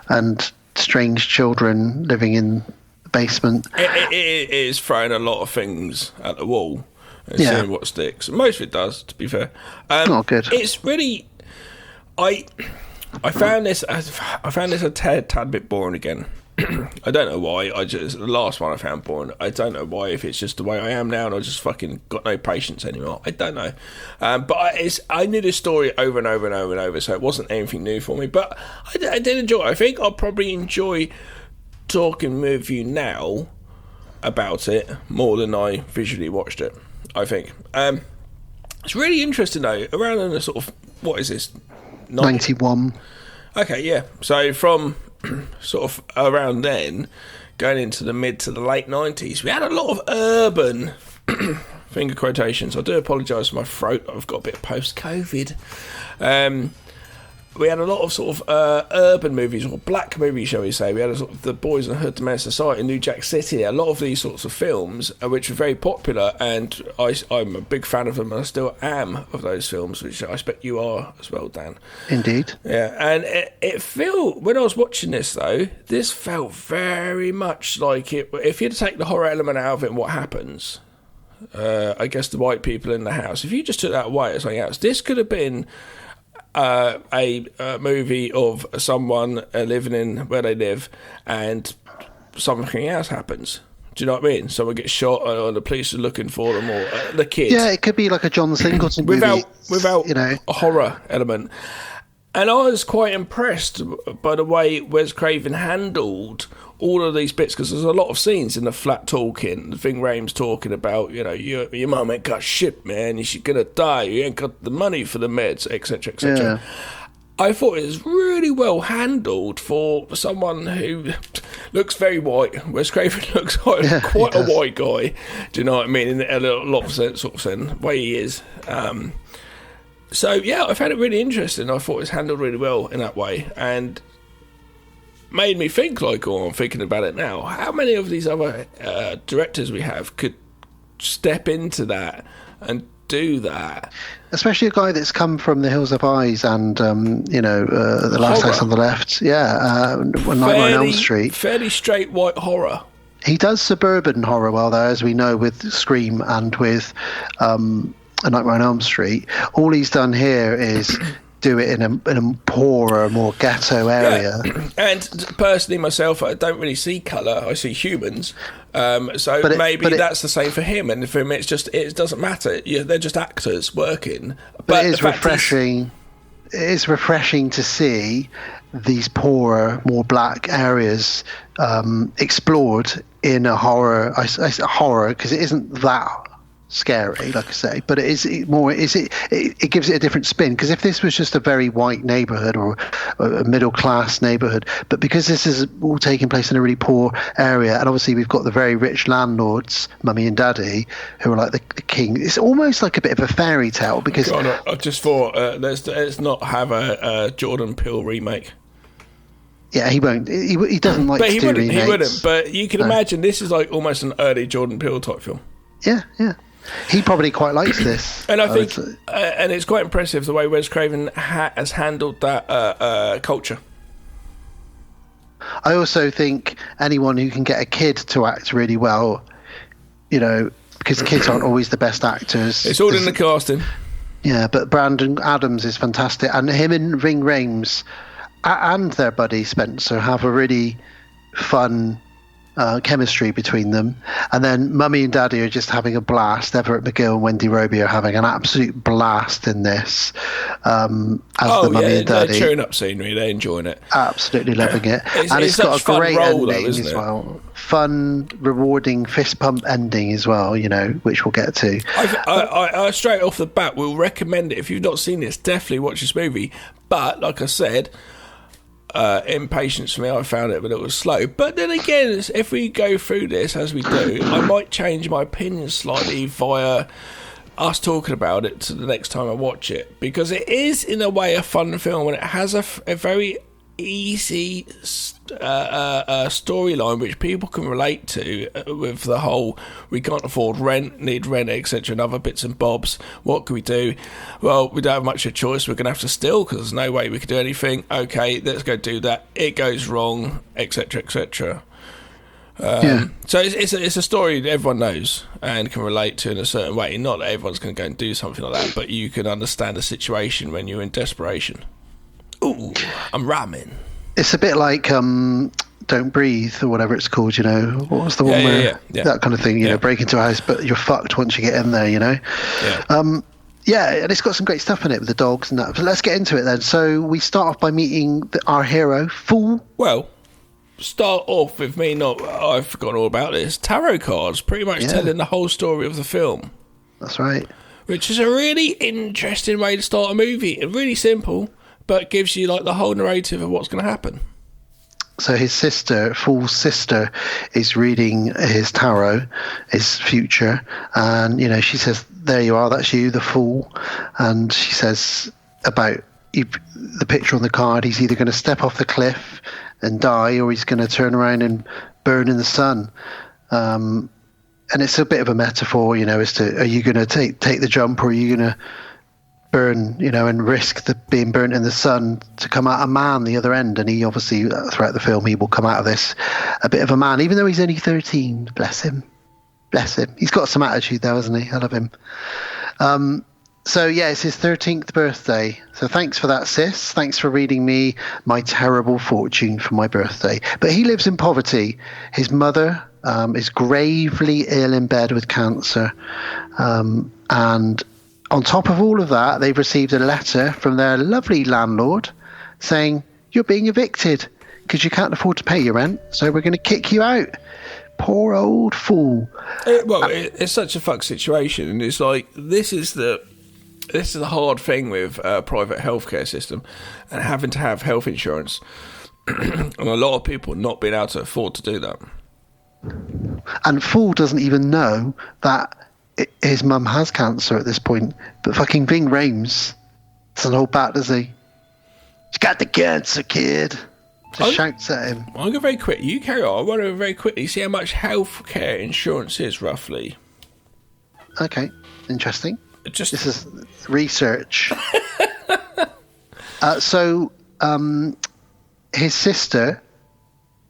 and strange children living in the basement. It is throwing a lot of things at the wall and seeing what sticks. Most of it does, to be fair. Not good. It's really... I found this a tad bit boring again. I don't know why. The last one I found boring. I don't know why. If it's just the way I am now, and I just fucking got no patience anymore. I don't know. But I knew this story over and over and over and over, so it wasn't anything new for me. But I did enjoy it. I think I'll probably enjoy talking with you now about it more than I visually watched it. I think it's really interesting though. Around in the sort of, what is this? 91. Okay, yeah. So from sort of around then, going into the mid to the late 90s, we had a lot of urban finger quotations. I do apologise for my throat. I've got a bit of post-COVID. We had a lot of sort of urban movies, or black movies, shall we say. We had a sort of The Boys in the Hood, The Menace Society, New Jack City. A lot of these sorts of films, which were very popular, and I'm a big fan of them, and I still am of those films, which I expect you are as well, Dan. Indeed. Yeah, and it felt, when I was watching this, though, this felt very much like it. If you had to take the horror element out of it and what happens, I guess the white people in the house, if you just took that away as something else, this could have been... a movie of someone living in where they live and something else happens. Do you know what I mean? Someone gets shot or the police are looking for them, or the kid. Yeah, it could be like a John Singleton movie. Without a horror element. And I was quite impressed by the way Wes Craven handled all of these bits, because there's a lot of scenes in the flat talking, the thing Raim's talking about, your mum ain't got shit, man, she's gonna die, you ain't got the money for the meds, etc, etc. Yeah. I thought it was really well handled for someone who looks very white. Wes Craven looks quite a white guy, do you know what I mean, in a lot of sense, sort of sense, way he is. So yeah, I found it really interesting. I thought it was handled really well in that way, and made me think, I'm thinking about it now, how many of these other directors we have could step into that and do that? Especially a guy that's come from The Hills Have Eyes and, The Last House on the Left. Yeah, Nightmare on Elm Street. Fairly straight white horror. He does suburban horror well, though, as we know, with Scream and with A Nightmare on Elm Street. All he's done here is... do it in a poorer, more ghetto area. Yeah. And personally, myself, I don't really see colour. I see humans. Maybe that's the same for him. And for him, it doesn't matter. They're just actors working. But it is refreshing it's refreshing to see these poorer, more black areas explored in a horror. I say horror because it isn't that scary, like I say, but it gives it a different spin. Because if this was just a very white neighborhood or a middle class neighborhood, but because this is all taking place in a really poor area, and obviously we've got the very rich landlords, Mummy and Daddy, who are like the king. It's almost like a bit of a fairy tale. Because I just thought let's not have a Jordan Peele remake. Yeah, he won't. He doesn't like. But to do remakes. He wouldn't. But you can imagine this is like almost an early Jordan Peele type film. Yeah. He probably quite likes this. And I think, and it's quite impressive the way Wes Craven has handled that culture. I also think anyone who can get a kid to act really well, because kids aren't always the best actors. It's all in the casting. Yeah, but Brandon Adams is fantastic. And him and Ving Rhames and their buddy Spencer have a really fun chemistry between them. And then Mummy and Daddy are just having a blast. Everett McGill and Wendy Roby are having an absolute blast in this as the Mummy and Daddy. They're cheering up scenery. They're enjoying it. Absolutely loving it. It's got a great ending as well. Fun, rewarding fist pump ending as well, which we'll get to. I straight off the bat will recommend it. If you've not seen this, definitely watch this movie. But like I said, impatience for me, I found it a little slow. But then again, if we go through this as we do, I might change my opinion slightly via us talking about it to the next time I watch it, because it is in a way a fun film and it has a very easy storyline which people can relate to, with the whole we can't afford rent, need rent, etc., and other bits and bobs. What can we do? Well, we don't have much of a choice. We're going to have to steal because there's no way we can do anything. Okay, let's go do that. It goes wrong, etc., etc. So it's a story that everyone knows and can relate to in a certain way. Not that everyone's going to go and do something like that, but you can understand the situation when you're in desperation. Ooh, I'm ramming. It's a bit like Don't Breathe or whatever it's called, What was the one where that kind of thing, break into a house, but you're fucked once you get in there, Yeah. And it's got some great stuff in it with the dogs and that. But let's get into it then. So we start off by meeting our hero, Fool. Well, start off with me I've forgotten all about this. Tarot cards, pretty much telling the whole story of the film. That's right. Which is a really interesting way to start a movie. Really simple, but gives you like the whole narrative of what's going to happen. So his sister, Fool's sister, is reading his tarot, his future, and she says, "There you are, that's you, the fool." And she says about the picture on the card, he's either going to step off the cliff and die, or he's going to turn around and burn in the sun. And it's a bit of a metaphor, as to, are you going to take the jump, or are you going to burn, and risk being burnt in the sun to come out a man the other end? And he obviously, throughout the film, he will come out of this a bit of a man, even though he's only 13. Bless him. He's got some attitude though, hasn't he? I love him. So yeah, it's his 13th birthday. So thanks for that, sis. Thanks for reading me my terrible fortune for my birthday. But he lives in poverty. His mother is gravely ill in bed with cancer. And on top of all of that, they've received a letter from their lovely landlord saying, "You're being evicted because you can't afford to pay your rent, so we're going to kick you out." Poor old fool. It's such a fuck situation, and it's like this is the hard thing with a private healthcare system and having to have health insurance, and a lot of people not being able to afford to do that. And Fool doesn't even know that his mum has cancer at this point, but fucking Ving Rhames doesn't hold back, does he? She's got the cancer, kid. Just shouts at him. I'll go very quick. You carry on. I want to very quickly see how much healthcare insurance is roughly. Okay, interesting. This is research. So his sister,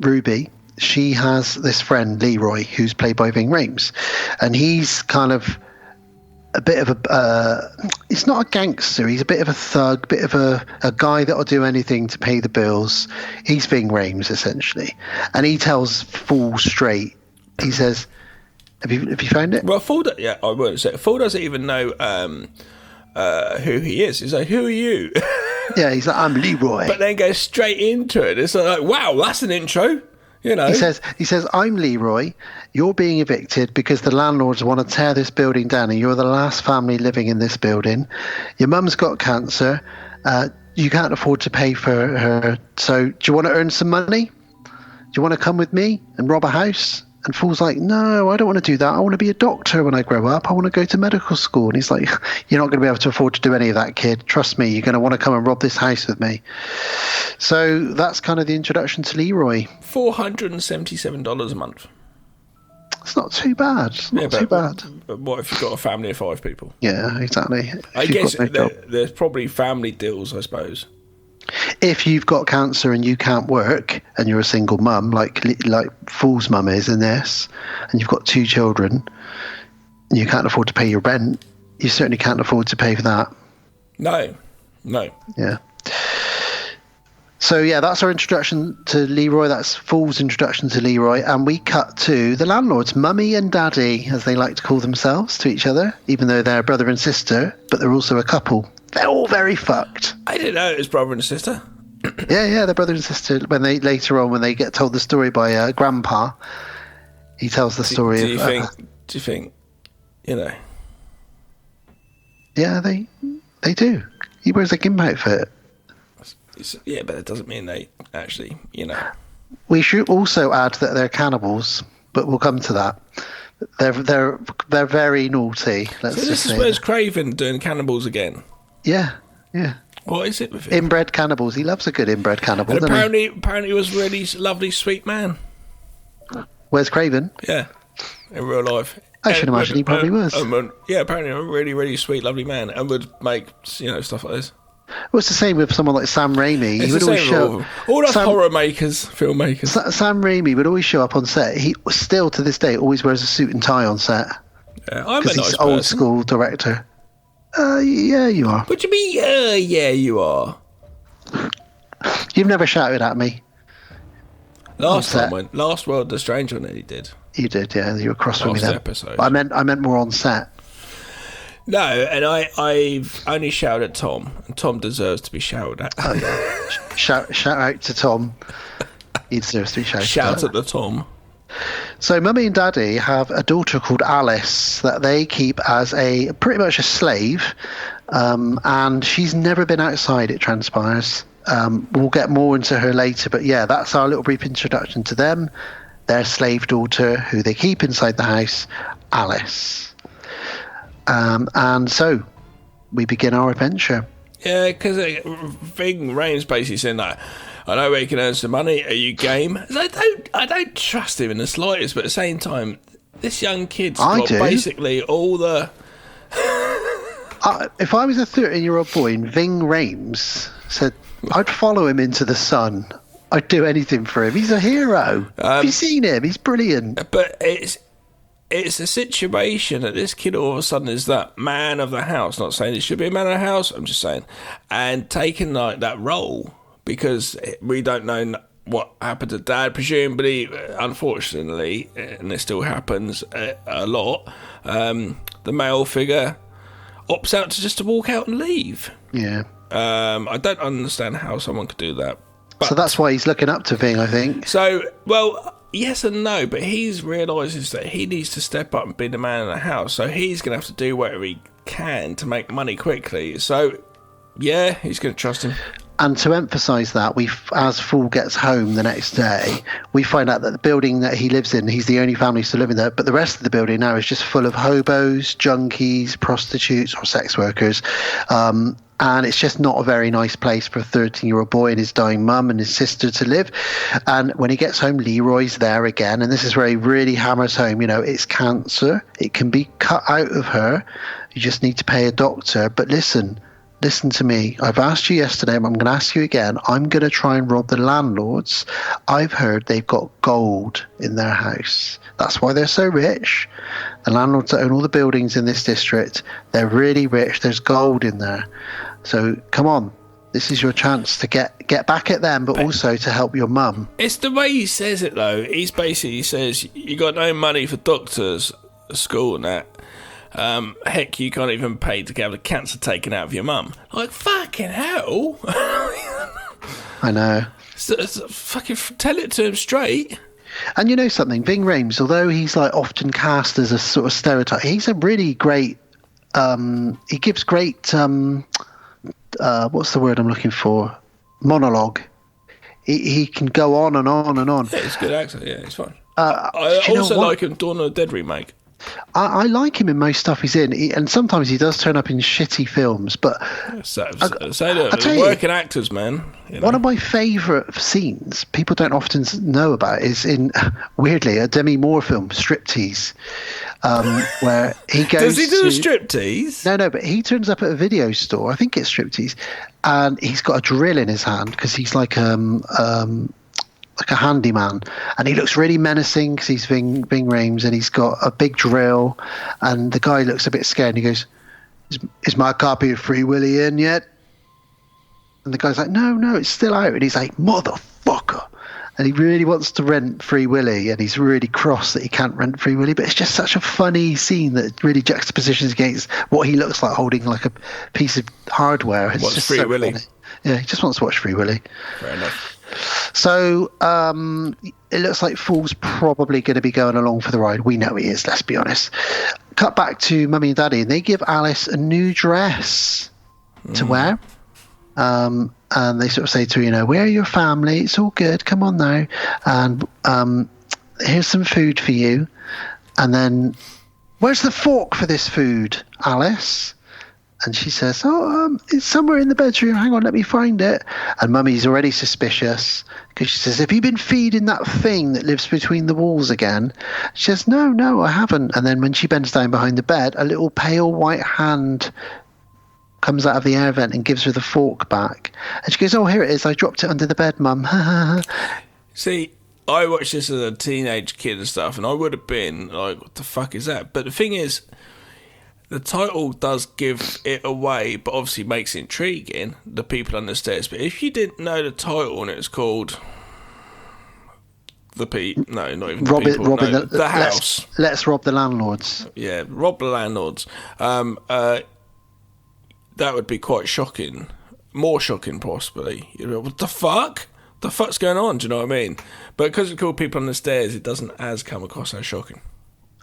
Ruby, she has this friend, Leroy, who's played by Ving Rhames. And he's kind of a bit of he's not a gangster, he's a bit of a thug, bit of a guy that'll do anything to pay the bills. He's Ving Rhames, essentially. And he tells Fool straight. He says, have you found it? Well, Fool, I won't say. Fool doesn't even know who he is. He's like, "Who are you?" Yeah, he's like, I'm Leroy. But then goes straight into it. It's like, wow, that's an intro. You know. He says, I'm Leroy. You're being evicted because the landlords want to tear this building down, and you're the last family living in this building. Your mum's got cancer. You can't afford to pay for her. So do you want to earn some money? Do you want to come with me and rob a house? And Fool's like, no, I don't want to do that. I want to be a doctor when I grow up. I want to go to medical school. And he's like, you're not going to be able to afford to do any of that, kid. Trust me, you're going to want to come and rob this house with me. So that's kind of the introduction to Leroy. $477 a month. It's not too bad. It's not too bad. But what if you've got a family of 5 people? Yeah, exactly. I guess there's probably family deals, I suppose. If you've got cancer and you can't work and you're a single mum, like Fool's mum is in this, and you've got 2 children, and you can't afford to pay your rent, you certainly can't afford to pay for that. No. Yeah. So, yeah, that's our introduction to Leroy. That's Fool's introduction to Leroy. And we cut to the landlords, Mummy and Daddy, as they like to call themselves to each other, even though they're brother and sister, but they're also a couple. They're all very fucked. I didn't know it was brother and sister. Yeah, they're brother and sister. When they get told the story by Grandpa, he tells the story. Do you think, you know? Yeah, they do. He wears a gimp outfit. Yeah, but that doesn't mean they actually, you know. We should also add that they're cannibals, but we'll come to that. They're very naughty. So this is Wes Craven doing cannibals again. Yeah. What is it with him? Inbred cannibals. He loves a good inbred cannibal. And apparently he was a really lovely, sweet man. Wes Craven? Yeah, in real life. I should imagine he probably was. Yeah, apparently a really, really sweet, lovely man, and would make stuff like this. Well, it's the same with someone like Sam Raimi. He would always show all those horror makers, filmmakers. Sam Raimi would always show up on set. He still to this day always wears a suit and tie on set. Yeah, I'm a nice he's person. Old school director. Yeah, you are. What do you mean? Yeah, you are. You've never shouted at me. Last World the Strange one that he did. You did, yeah. You were cross with me then. Episode. I meant more on set. No, and I've only shouted at Tom, and Tom deserves to be shouted at. Oh, yeah. Shout out to Tom. He deserves to be shouted at. Shout at the Tom. So Mummy and Daddy have a daughter called Alice that they keep as pretty much a slave, and she's never been outside, it transpires. We'll get more into her later, but yeah, that's our little brief introduction to them. Their slave daughter, who they keep inside the house, Alice. And so we begin our adventure. Yeah, because Ving Rhames basically saying that, I know where you can earn some money. Are you game? I don't trust him in the slightest, but at the same time, this young kid's got basically all the. If I was a 13-year-old boy and Ving Rhames said, I'd follow him into the sun. I'd do anything for him. He's a hero. Have you seen him? He's brilliant. But it's a situation that this kid all of a sudden is that man of the house. Not saying it should be a man of the house, I'm just saying. And taking like that role, because we don't know what happened to Dad, presumably, unfortunately, and it still happens a lot, the male figure opts out to walk out and leave. Yeah. I don't understand how someone could do that. But, so that's why he's looking up to Ving, I think. So, well, yes and no, but he realises that he needs to step up and be the man in the house, so he's going to have to do whatever he can to make money quickly. So, yeah, he's going to trust him. And to emphasise that, as Fool gets home the next day, we find out that the building that he lives in, he's the only family still living there, but the rest of the building now is just full of hobos, junkies, prostitutes, or sex workers. And it's just not a very nice place for a 13-year-old boy and his dying mum and his sister to live. And when he gets home, Leroy's there again. And this is where he really hammers home, it's cancer. It can be cut out of her. You just need to pay a doctor. But listen to me. I've asked you yesterday, and I'm going to ask you again. I'm going to try and rob the landlords. I've heard they've got gold in their house. That's why they're so rich. The landlords that own all the buildings in this district, they're really rich. There's gold in there. So come on, this is your chance to get back at them, but also to help your mum. It's the way he says it, though. He says, you got no money for doctors, school and that. Heck, you can't even pay to have the cancer taken out of your mum. Like, fucking hell. I know. So, fucking tell it to him straight. And you know something, Ving Rhames, although he's like often cast as a sort of stereotype, he's a really great. He gives great. What's the word I'm looking for? Monologue. He can go on and on and on. Yeah, he's a good actor. Yeah, he's fine. I also like him Dawn of the Dead remake. I like him in most stuff he's in, and sometimes he does turn up in shitty films. But working actors, man. You know. One of my favourite scenes people don't often know about is in, weirdly, a Demi Moore film, Striptease, where he goes. Does he do a striptease? No, but he turns up at a video store. I think it's Striptease, and he's got a drill in his hand because he's like a handyman, and he looks really menacing because he's Ving Rhames, and he's got a big drill, and the guy looks a bit scared, and he goes, is my copy of Free Willy in yet? And the guy's like, no, it's still out. And he's like, motherfucker. And he really wants to rent Free Willy, and he's really cross that he can't rent Free Willy, but it's just such a funny scene that really juxtapositions against what he looks like holding like a piece of hardware. It's What's just Free so Willy? funny. Yeah, he just wants to watch Free Willy. Fair enough. So it looks like Fool's probably going to be going along for the ride. We know he is, let's be honest. Cut back to Mummy and Daddy, and they give Alice a new dress to wear. And they sort of say to her, you know, where are your family? It's all good. Come on now. And here's some food for you. And then, where's the fork for this food, Alice? And she says, it's somewhere in the bedroom. Hang on, let me find it. And Mummy's already suspicious because she says, have you been feeding that thing that lives between the walls again? She says, no, I haven't. And then when she bends down behind the bed, a little pale white hand comes out of the air vent and gives her the fork back. And she goes, oh, here it is. I dropped it under the bed, Mum. See, I watched this as a teenage kid and stuff, and I would have been like, what the fuck is that? But the thing is, the title does give it away, but obviously makes it intriguing, The People Under the Stairs. But if you didn't know the title and it was called The House. Let's rob the landlords. Yeah, rob the landlords. That would be quite shocking. More shocking, possibly. You know, what the fuck? The fuck's going on? Do you know what I mean? But because it's called People on the Stairs, it doesn't as come across as shocking.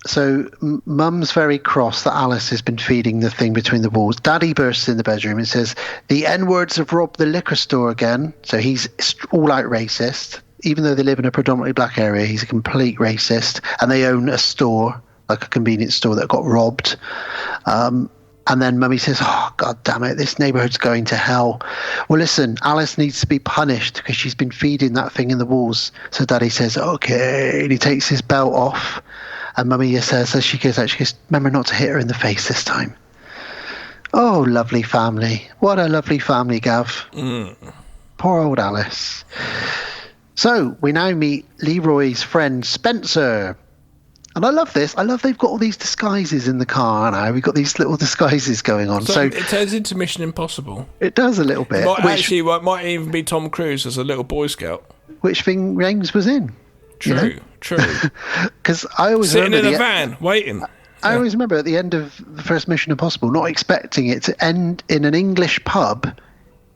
So Mum's very cross that Alice has been feeding the thing between the walls. Daddy bursts in the bedroom and says, the N-words have robbed the liquor store again. So he's all-out racist. Even though they live in a predominantly black area, he's a complete racist. And they own a store, like a convenience store that got robbed. And then Mummy says, oh, God damn it, this neighbourhood's going to hell. Well, listen, Alice needs to be punished because she's been feeding that thing in the walls. So Daddy says, okay. And he takes his belt off. And Mummy says, as she goes out, she goes, remember not to hit her in the face this time. Oh, lovely family. What a lovely family, Gav. Poor old Alice. So we now meet Leroy's friend Spencer. And I love this. I love they've got all these disguises in the car now. We've got these little disguises going on. So it turns into Mission Impossible. It does a little bit. It might even be Tom Cruise as a little Boy Scout. Which Ving Rhames was in. True. Because I always sitting in a van waiting. I always remember at the end of the first Mission Impossible, not expecting it to end in an English pub.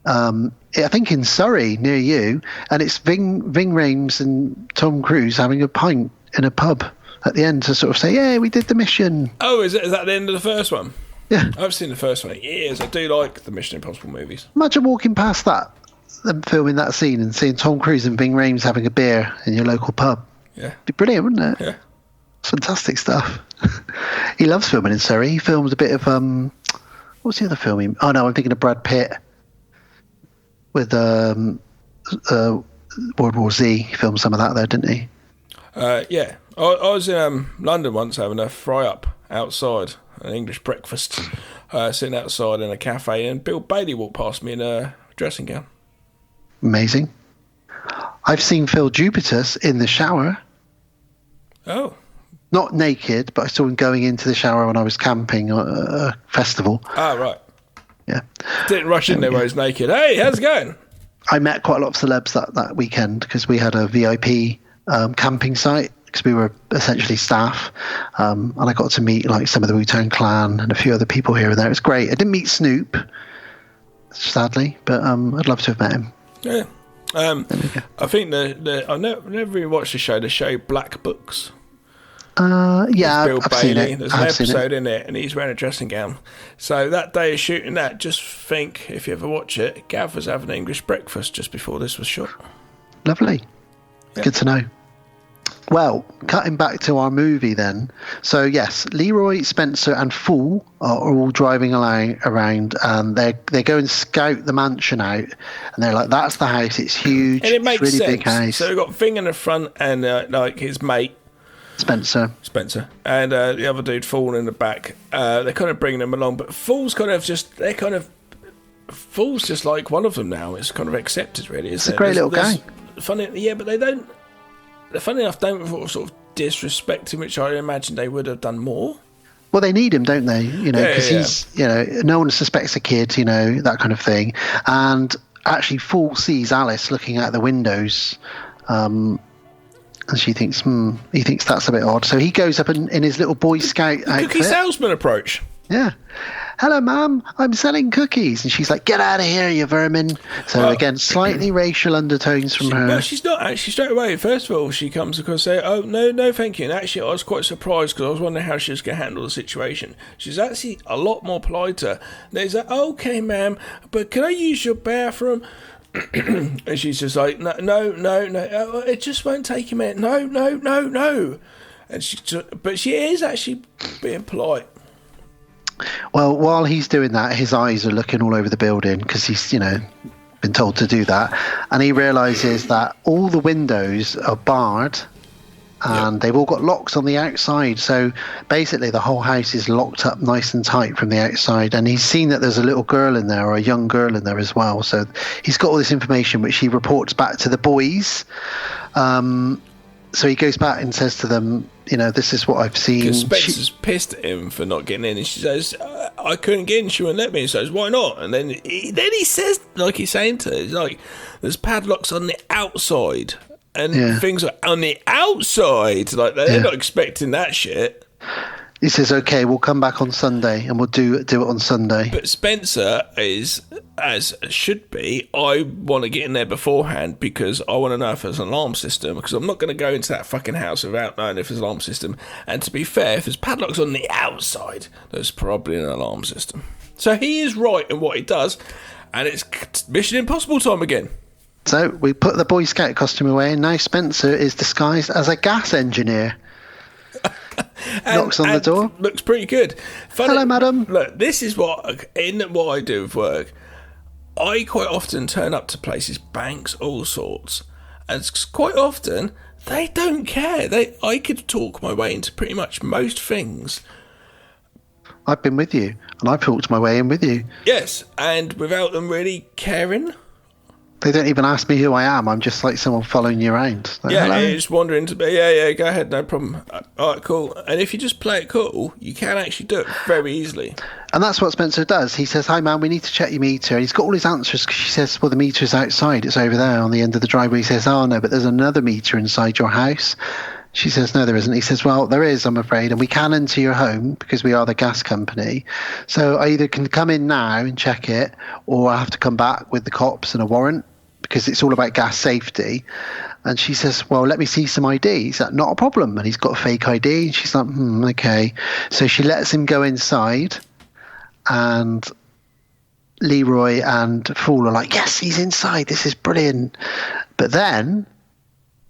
I think in Surrey near you, and it's Ving Rhames and Tom Cruise having a pint in a pub at the end to sort of say, "Yeah, we did the mission." Oh, is that the end of the first one? Yeah, I've seen the first one in years. I do like the Mission Impossible movies. Imagine walking past that, them filming that scene, and seeing Tom Cruise and Ving Rhames having a beer in your local pub. Yeah, it'd be brilliant, wouldn't it? Yeah, it's fantastic stuff. He loves filming in Surrey. He filmed a bit of what's the other film? Oh no, I'm thinking of Brad Pitt with World War Z. He filmed some of that there, didn't he? Yeah, I was in London once having a fry-up outside, an English breakfast, sitting outside in a cafe, and Bill Bailey walked past me in a dressing gown. Amazing. I've seen Phil Jupitus in the shower. Oh. Not naked, but I saw him going into the shower when I was camping at a festival. Oh, right. Yeah. Didn't rush in there where he's naked. Hey, how's it going? I met quite a lot of celebs that weekend because we had a VIP camping site because we were essentially staff, and I got to meet like some of the Wu-Tang Clan and a few other people here and there. It was great. I didn't meet Snoop, sadly, but I'd love to have met him. Yeah. I think I've never really watched the show Black Books. Yeah, Bill I've Bailey. seen it. There's an episode in it, and he's wearing a dressing gown. So that day of shooting that, just think, if you ever watch it, Gav was having English breakfast just before this was shot. Lovely. Yeah. Good to know. Well, cutting back to our movie then. So yes, Leroy, Spencer and Fool are all driving around, and they go and scout the mansion out, and they're like, that's the house, it's huge, and it makes it's really sense. big house. So we've got Thing in the front and like his mate Spencer, and the other dude Fool in the back. They're kind of bringing them along, but Fool's just like one of them now. It's kind of accepted, really. It's a great little gang. Funny, yeah, but they don't. Funny enough, don't sort of disrespect him, which I imagine they would have done more. Well, they need him, don't they? You know, because he's, you know, no one suspects a kid, you know, that kind of thing. And actually, Fool sees Alice looking out the windows, and she thinks, he thinks that's a bit odd. So he goes up in his little Boy Scout outfit. Cookie salesman approach. Yeah. Hello, Mum. I'm selling cookies. And she's like, get out of here, you vermin. So again, slightly racial undertones from her. Well, she's not actually straight away. First of all, she comes across and say, oh, no, thank you. And actually, I was quite surprised because I was wondering how she was going to handle the situation. She's actually a lot more politer. And he's like, okay, ma'am, but can I use your bathroom? And she's just like, no, it just won't take a minute. No. And but she is actually being polite. Well, while he's doing that, his eyes are looking all over the building because he's, you know, been told to do that. And he realises that all the windows are barred and they've all got locks on the outside. So basically the whole house is locked up nice and tight from the outside. And he's seen that there's a little girl in there, or a young girl in there as well. So he's got all this information, which he reports back to the boys. So he goes back and says to them, you know, this is what I've seen. Because Spencer's pissed at him for not getting in, and she says, I couldn't get in, she wouldn't let me. He says, why not? And then he says, like he's saying to her, he's like, there's padlocks on the outside, and things are on the outside. Like, they're not expecting that shit. He says, okay, we'll come back on Sunday, and we'll do it on Sunday. But Spencer is, as should be, I want to get in there beforehand because I want to know if there's an alarm system, because I'm not going to go into that fucking house without knowing if there's an alarm system. And to be fair, if there's padlocks on the outside, there's probably an alarm system. So he is right in what he does, and it's Mission Impossible time again. So we put the Boy Scout costume away, and now Spencer is disguised as a gas engineer. Knocks on the door. Looks pretty good. Hello, madam. Look, this is what I do with work. I quite often turn up to places, banks, all sorts, and quite often they don't care. I could talk my way into pretty much most things. I've been with you, and I've talked my way in with you. Yes, and without them really caring. They don't even ask me who I am. I'm just like someone following you around. Like, hello? Just wandering to be. Yeah, go ahead, no problem. All right, cool. And if you just play it cool, you can actually do it very easily. And that's what Spencer does. He says, hi, man, we need to check your meter. And he's got all his answers because she says, well, the meter's outside. It's over there on the end of the driveway. He says, oh, no, but there's another meter inside your house. She says, no, there isn't. He says, well, there is, I'm afraid, and we can enter your home because we are the gas company. So I either can come in now and check it, or I have to come back with the cops and a warrant, because it's all about gas safety. And she says, well, let me see some ID. He's like, not a problem. And he's got a fake ID. And she's like, okay. So she lets him go inside, and Leroy and Fool are like, yes, he's inside. This is brilliant. But then,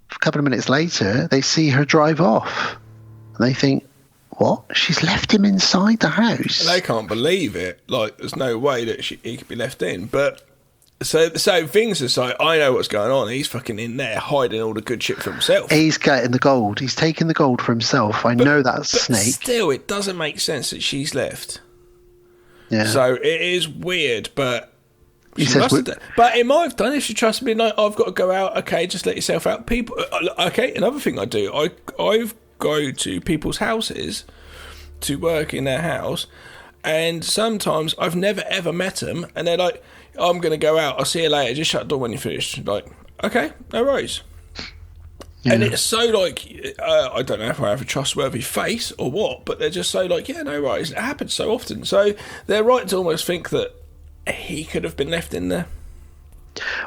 a couple of minutes later, they see her drive off. And they think, what? She's left him inside the house? And they can't believe it. Like, there's no way that he could be left in. But So things are like, I know what's going on. He's fucking in there hiding all the good shit for himself. He's getting the gold. He's taking the gold for himself. I know that's Snake. Still, it doesn't make sense that she's left. Yeah. So it is weird, but he says, but it might have done if she trusted me. Like, I've got to go out. Okay, just let yourself out. People. Okay, another thing I do. I've go to people's houses to work in their house, and sometimes I've never ever met them, and they're like, I'm going to go out. I'll see you later. Just shut the door when you're finished. Like, okay, no worries. And it's so like, I don't know if I have a trustworthy face or what, but they're just so like, yeah, no worries. It happens so often. So they're right to almost think that he could have been left in there.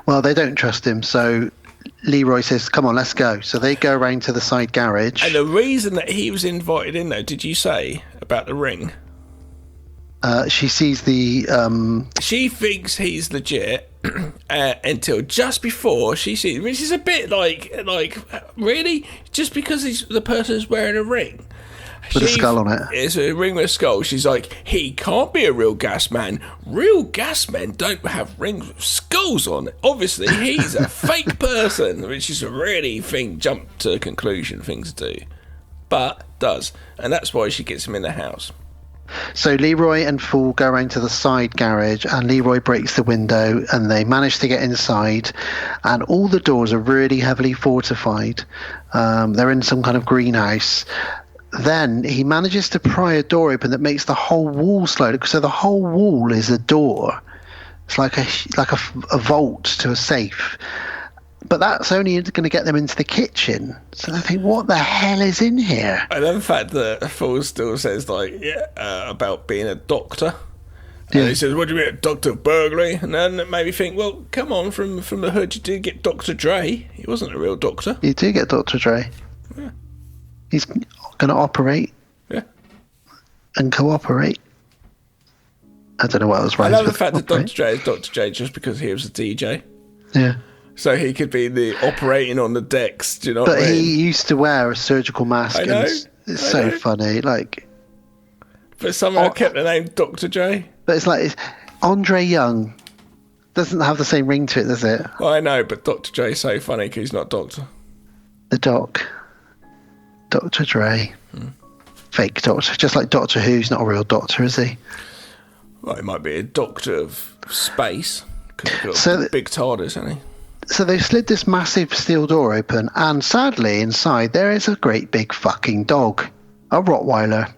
Well, they don't trust him, so Leroy says, come on, let's go. So they go around to the side garage. And the reason that he was invited in, though, did you say about the ring? She sees the... She thinks he's legit until just before she sees... Which is a bit like really? Just because the person's wearing a ring? With a skull on it. It's a ring with a skull. She's like, he can't be a real gas man. Real gas men don't have rings with skulls on it. Obviously, he's a fake person, which is a really jump to conclusion thing to do. But does. And that's why she gets him in the house. So Leroy and Fool go around to the side garage, and Leroy breaks the window, and they manage to get inside, and all the doors are really heavily fortified. They're in some kind of greenhouse. Then he manages to pry a door open that makes the whole wall slide. So the whole wall is a door. It's like a vault to a safe. But that's only going to get them into the kitchen. So they think, what the hell is in here? I love the fact that Fool still says, about being a doctor. And he says, what do you mean, Dr. Burglary? And then it made me think, well, come on, from the hood, you did get Dr. Dre. He wasn't a real doctor. You do get Dr. Dre. Yeah. He's going to operate. Yeah. And cooperate. I don't know what I was writing. I love the fact that Dr. Dre is Dr. J just because he was a DJ. Yeah. So he could be the operating on the decks, do you know what I mean? But he used to wear a surgical mask. I know. And it's so funny. But somehow kept the name Dr. J. But it's Andre Young. Doesn't have the same ring to it, does it? Well, I know, but Dr. J is so funny because he's not doctor. The Doc. Dr. Dre. Fake doctor. Just like Doctor Who's not a real doctor, is he? Well, he might be a doctor of space. So big TARDIS, isn't he? So they've slid this massive steel door open, and sadly inside there is a great big fucking dog, a Rottweiler,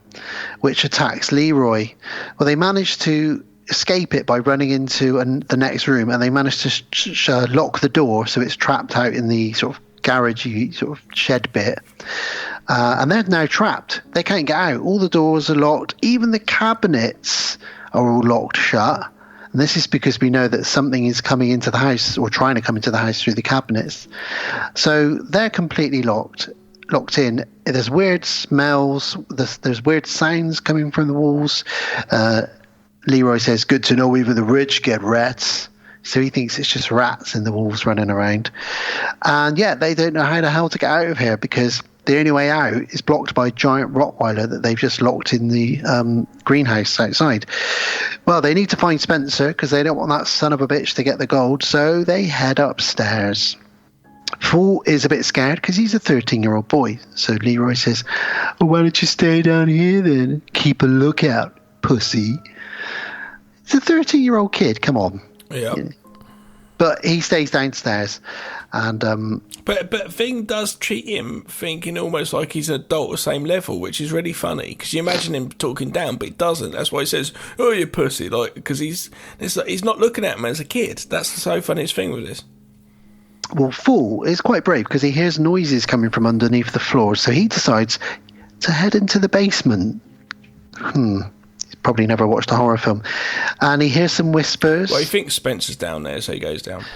which attacks Leroy. Well, they manage to escape it by running into the next room, and they manage to lock the door so it's trapped out in the sort of garagey sort of shed bit. And they're now trapped. They can't get out. All the doors are locked. Even the cabinets are all locked shut. And this is because we know that something is coming into the house or trying to come into the house through the cabinets. So they're completely locked in. There's weird smells. There's weird sounds coming from the walls. Leroy says, good to know even the rich get rats. So he thinks it's just rats in the walls running around. And yeah, they don't know how the hell to get out of here because the only way out is blocked by a giant Rottweiler that they've just locked in the greenhouse outside. Well, they need to find Spencer because they don't want that son of a bitch to get the gold, so they head upstairs. Fool is a bit scared because he's a 13-year-old boy. So Leroy says, well, why don't you stay down here then? Keep a lookout, pussy. It's a 13-year-old kid, come on. Yeah. But he stays downstairs. And But Thing does treat him thinking almost like he's an adult the same level, which is really funny because you imagine him talking down, but he doesn't. That's why he says, "Oh, you pussy," because he's not looking at him as a kid. That's the so funniest thing with this. Well, Fool is quite brave because he hears noises coming from underneath the floor, so he decides to head into the basement. He's probably never watched a horror film, and he hears some whispers. Well, he thinks Spencer's down there, so he goes down.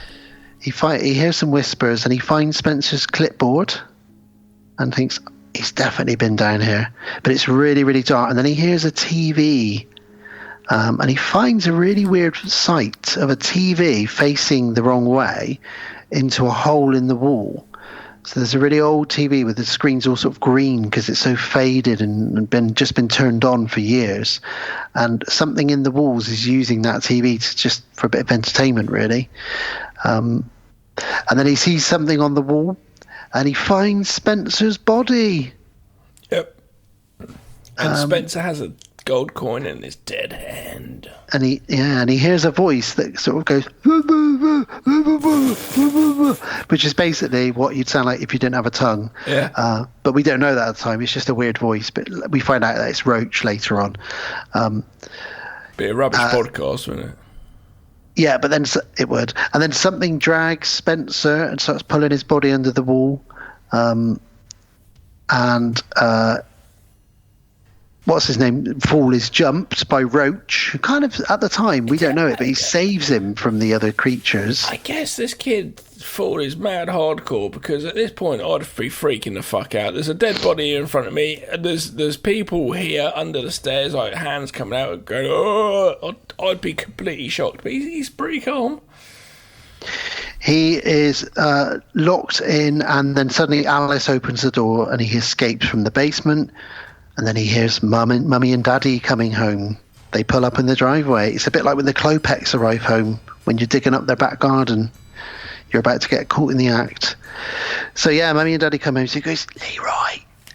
He hears some whispers and he finds Spencer's clipboard and thinks he's definitely been down here. But it's really, really dark. And then he hears a TV and he finds a really weird sight of a TV facing the wrong way into a hole in the wall. So there's a really old TV with the screens all sort of green because it's so faded and just been turned on for years. And something in the walls is using that TV just for a bit of entertainment, really. And then he sees something on the wall and he finds Spencer's body. Yep. And Spencer has a gold coin in his dead hand. And he hears a voice that sort of goes, which is basically what you'd sound like if you didn't have a tongue. Yeah. But we don't know that at the time. It's just a weird voice. But we find out that it's Roach later on. Be a rubbish podcast, wouldn't it? Yeah, but then it would. And then something drags Spencer and starts pulling his body under the wall. And what's his name? Fool is jumped by Roach, who kind of, at the time, we don't know it, but he saves him from the other creatures. I guess this kid Fool is mad hardcore, because at this point I'd be freaking the fuck out. There's a dead body here in front of me, and there's people here under the stairs, like hands coming out and going, oh, I'd be completely shocked. But he's pretty calm. He is locked in, and then suddenly Alice opens the door and he escapes from the basement. And then he hears Mummy and Daddy coming home. They pull up in the driveway. It's a bit like when the Klopeks arrive home, when you're digging up their back garden. You're about to get caught in the act. So yeah, Mummy and Daddy come home. So he goes,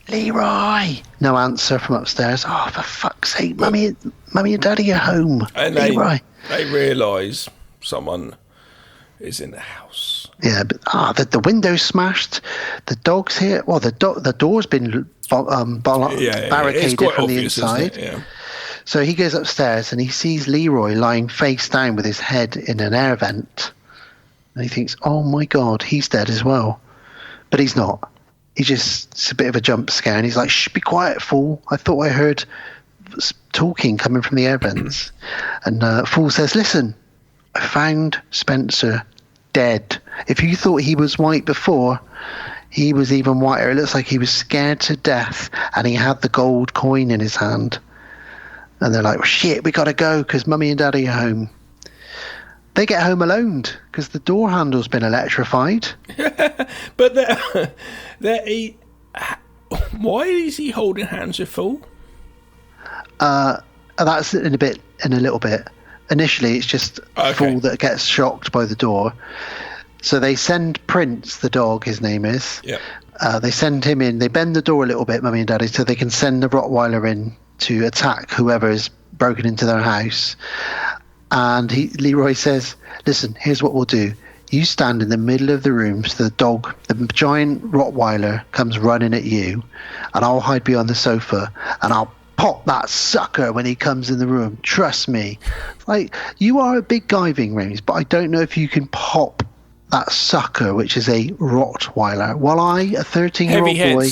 Leroy. No answer from upstairs. Oh, for fuck's sake, Mummy and Daddy are home. And Leroy. They realise someone is in the house. Yeah, but the window's smashed. The dog's here. Well, the door's been barricaded quite from obvious, the inside. isn't it? Yeah. So he goes upstairs and he sees Leroy lying face down with his head in an air vent. And he thinks, oh my God, he's dead as well. But he's not. It's a bit of a jump scare. And he's like, shh, be quiet, Fool. I thought I heard talking coming from the air vents. And Fool says, listen, I found Spencer dead. If you thought he was white before, he was even whiter. It looks like he was scared to death, and he had the gold coin in his hand. And they're like, well, shit, we gotta go because Mummy and Daddy are home. They get home alone because the door handle's been electrified. But why is he holding hands with Fool? That's in a little bit. Initially, it's just Fool that gets shocked by the door. So they send Prince, the dog, his name is. Yeah. They send him in. They bend the door a little bit, Mummy and Daddy, so they can send the Rottweiler in to attack whoever is broken into their house. And Leroy says, listen, here's what we'll do. You stand in the middle of the room so the giant Rottweiler comes running at you, and I'll hide behind the sofa, and I'll pop that sucker when he comes in the room. Trust me. Like, you are a big guy, Ving Rhames, but I don't know if you can pop that sucker, which is a Rottweiler, while I, a 13-year-old boy,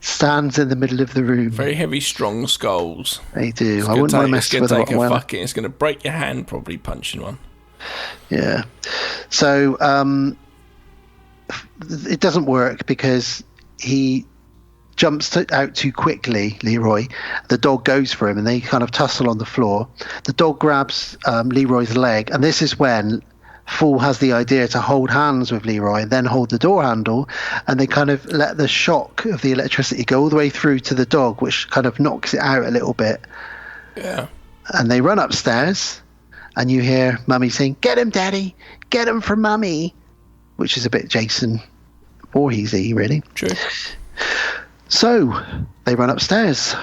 stands in the middle of the room. Very heavy, strong skulls. They do. I wouldn't want to mess with a Rottweiler. It's going to break your hand probably punching one. Yeah. So it doesn't work because he jumps out too quickly, Leroy. The dog goes for him and they kind of tussle on the floor. The dog grabs Leroy's leg, and this is when Fool has the idea to hold hands with Leroy and then hold the door handle, and they kind of let the shock of the electricity go all the way through to the dog, which kind of knocks it out a little bit. Yeah. And they run upstairs, and you hear Mummy saying, "Get him, Daddy! Get him for Mummy!" Which is a bit Jason Voorhees-y, really. True. So they run upstairs,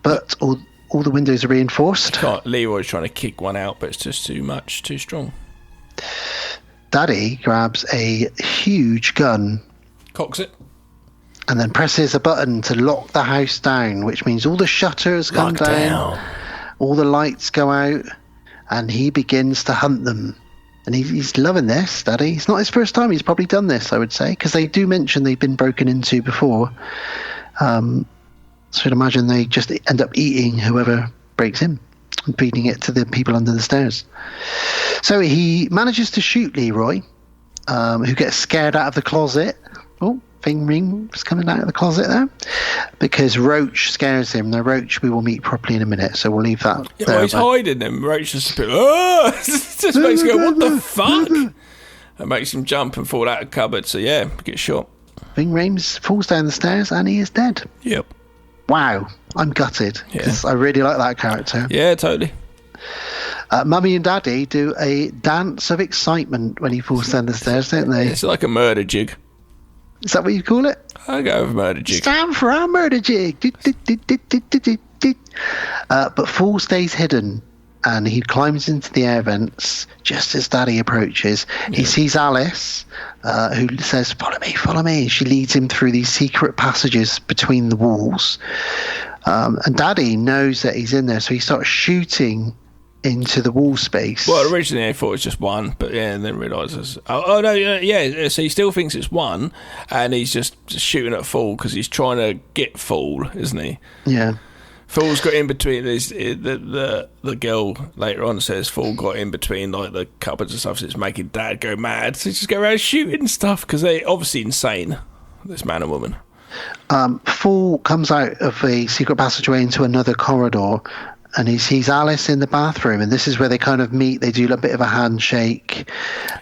but all the windows are reinforced. Leroy's trying to kick one out, but it's just too much, too strong. Daddy grabs a huge gun, cocks it, and then presses a button to lock the house down, which means all the shutters come down, all the lights go out, and he begins to hunt them. And he's loving this, Daddy. It's not his first time he's probably done this, I would say, because they do mention they've been broken into before. So I'd imagine they just end up eating whoever breaks in and feeding it to the people under the stairs. So he manages to shoot Leroy, who gets scared out of the closet. Oh, Ving Rhames coming out of the closet there, because Roach scares him. Now, Roach we will meet properly in a minute, so we'll leave that there. Well, he's hiding him. Roach just a bit, just makes him go, what the fuck? It makes him jump and fall out of the cupboard, so yeah, get shot. Ving Rhames falls down the stairs and he is dead. Yep. Wow, I'm gutted, because I really like that character. Yeah, totally. Mummy and Daddy do a dance of excitement when he falls down the stairs, don't they? It's like a murder jig. Is that what you call it? I go with murder jig. It's time for our murder jig. But Fool stays hidden, and he climbs into the air vents just as Daddy approaches. Yeah. He sees Alice, who says, follow me. She leads him through these secret passages between the walls. And Daddy knows that he's in there, so he starts shooting into the wall space. Well, originally I thought it was just one, but yeah, and then realises. Oh no, yeah. So he still thinks it's one, and he's just shooting at Fool because he's trying to get Fool, isn't he? Yeah. Fool's got in between. The girl later on says Fool got in between like the cupboards and stuff, so it's making Dad go mad. So he just go around shooting stuff because they're obviously insane. This man and woman. Fool comes out of a secret passageway into another corridor. And he sees Alice in the bathroom, and this is where they kind of meet. They do a bit of a handshake.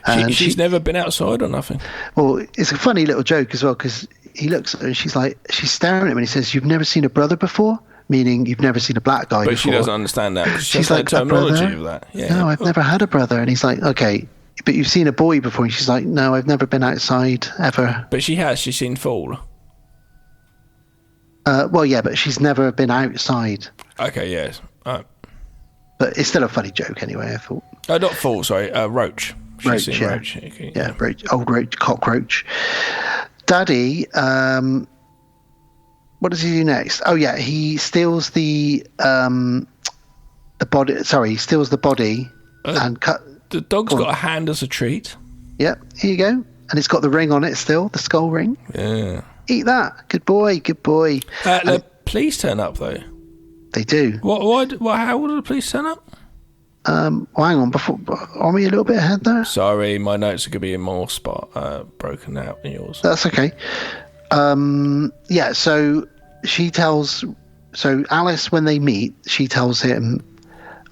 And she's never been outside or nothing. Well, it's a funny little joke as well, because he looks at her and she's staring at him, and he says, "You've never seen a brother before?" Meaning you've never seen a black guy before. But she doesn't understand that, because she's like, no terminology of that. Yeah. No, I've never had a brother. And he's like, okay, but you've seen a boy before. And she's like, no, I've never been outside, ever. But she has. She's seen Fool. Well, yeah, but she's never been outside. Okay, yes. Right. But it's still a funny joke anyway, I thought. Not Fool, sorry. Roach. Roach, yeah. Roach. Okay. Yeah, Roach, old Roach, cockroach. Daddy, what does he do next? Oh, yeah, he steals the body. Sorry, he steals the body and cut. The dog's got a hand as a treat. Yep, here you go. And it's got the ring on it still, the skull ring. Yeah. Eat that. Good boy, good boy. The police turn up, though. They do. How would the police turn up? Well, hang on. Are we a little bit ahead there? Sorry, my notes are going to be in more broken out than yours. That's okay. Yeah, so she tells... So Alice, when they meet, she tells him,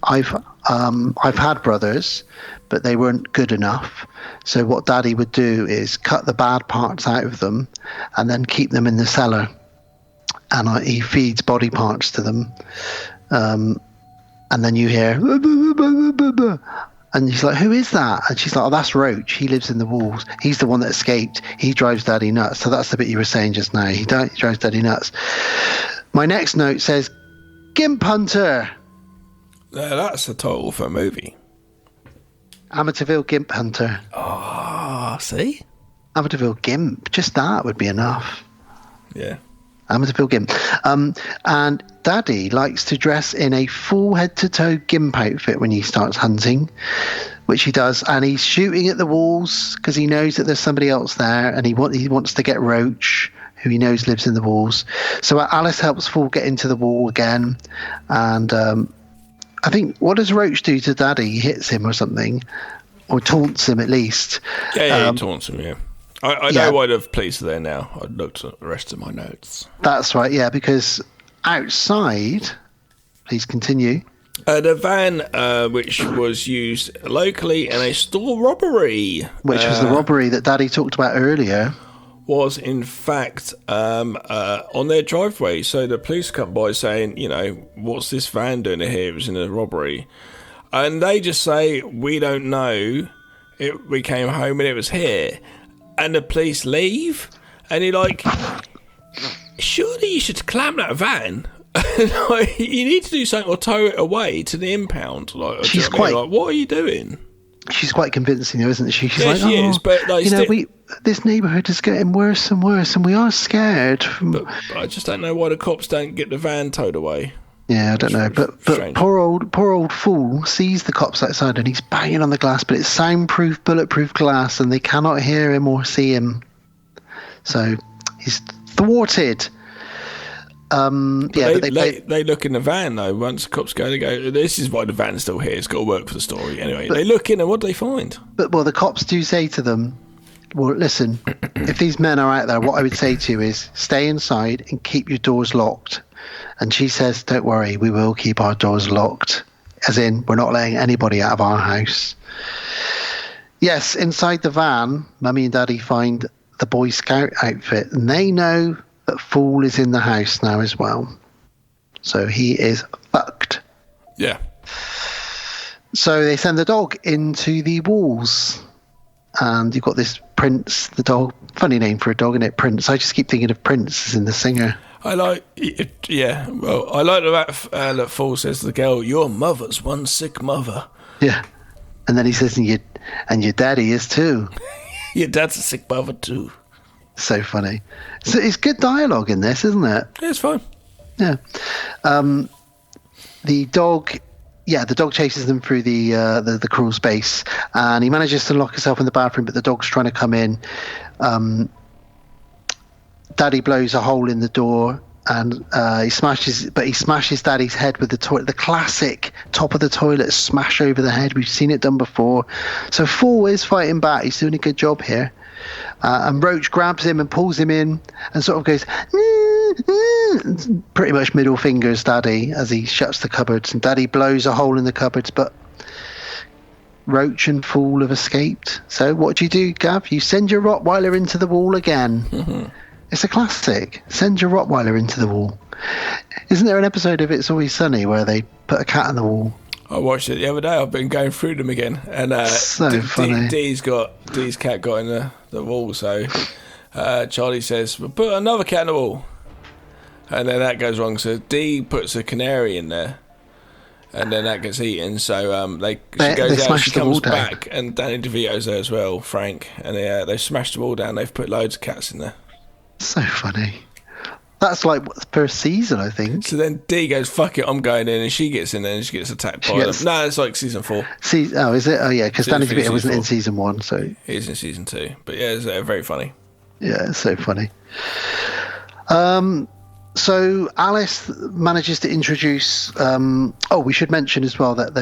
I've had brothers, but they weren't good enough. So what Daddy would do is cut the bad parts out of them and then keep them in the cellar. And he feeds body parts to them. And then you hear... And he's like, who is that? And she's like, oh, that's Roach. He lives in the walls. He's the one that escaped. He drives Daddy nuts. So that's the bit you were saying just now. He drives Daddy nuts. My next note says, Gimp Hunter. That's the title for a movie. Amityville Gimp Hunter. Oh, see? Amityville Gimp. Just that would be enough. Yeah. Amityville Gimp. And Daddy likes to dress in a full head-to-toe Gimp outfit when he starts hunting, which he does. And he's shooting at the walls because he knows that there's somebody else there, and he wants to get Roach, who he knows lives in the walls. So Alice helps Fool get into the wall again. And I think, what does Roach do to Daddy? He hits him or something, or taunts him at least. Yeah, he taunts him, yeah. I know why the police are there now. I looked at the rest of my notes. That's right, yeah, because outside, please continue. The van, which was used locally in a store robbery. Which was the robbery that Daddy talked about earlier. Was in fact on their driveway. So the police come by saying, what's this van doing here? It was in a robbery. And they just say, we don't know. We came home and it was here. And the police leave, and you're like, surely you should clamp that van. You need to do something or tow it away to the impound. She's quite like, what are you doing? She's quite convincing, though, isn't she? She's yeah, like, she is, but this neighbourhood is getting worse and worse, and we are scared. But I just don't know why the cops don't get the van towed away. Yeah, I don't know, but poor old Fool sees the cops outside and he's banging on the glass, but it's soundproof, bulletproof glass, and they cannot hear him or see him. So he's thwarted. They look in the van though. Once the cops go, they go, "This is why the van's still here. It's got to work for the story." Anyway, they look in, and what do they find? But the cops do say to them, "Well, listen, if these men are out there, what I would say to you is stay inside and keep your doors locked." And she says, don't worry, we will keep our doors locked. As in, we're not letting anybody out of our house. Yes, inside the van, Mummy and Daddy find the Boy Scout outfit. And they know that Fool is in the house now as well. So he is fucked. Yeah. So they send the dog into the walls. And you've got this Prince, the dog. Funny name for a dog, isn't it? Prince. I just keep thinking of Prince as in the singer. I like that Fool says to the girl, your mother's one sick mother. Yeah. And then he says, and your daddy is too. Your dad's a sick mother too. So funny. So it's good dialogue in this, isn't it? Yeah, it's fine. Yeah. The dog the dog chases them through the crawl space, and he manages to lock himself in the bathroom, but the dog's trying to come in. Daddy blows a hole in the door, and he smashes Daddy's head with the toilet. The classic top of the toilet smash over the head. We've seen it done before. So Fool is fighting back. He's doing a good job here. And Roach grabs him and pulls him in and sort of goes, pretty much middle fingers Daddy as he shuts the cupboards. And Daddy blows a hole in the cupboards, but Roach and Fool have escaped. So what do, Gav? You send your Rottweiler into the wall again. Mm-hmm. It's a classic. Send your Rottweiler into the wall. Isn't there an episode of It's Always Sunny where they put a cat in the wall? I watched it the other day. I've been going through them again, and so funny. Dee's cat got in the wall. So Charlie says, "Well, put another cat in the wall," and then that goes wrong. So Dee puts a canary in there, and then that gets eaten. So she goes out, she comes back, and Danny DeVito's there as well, Frank, and they smashed the wall down. They've put loads of cats in there. So funny. That's like per season, I think. So then Dee goes, "Fuck it, I'm going in," and she gets in there and she gets attacked by them. No, it's like season 4. Oh, is it? Oh, yeah, because Danny DeVito wasn't in season 1, so he's in season 2. But yeah, it's very funny. Yeah, it's so funny. So Alice manages to introduce. We should mention as well that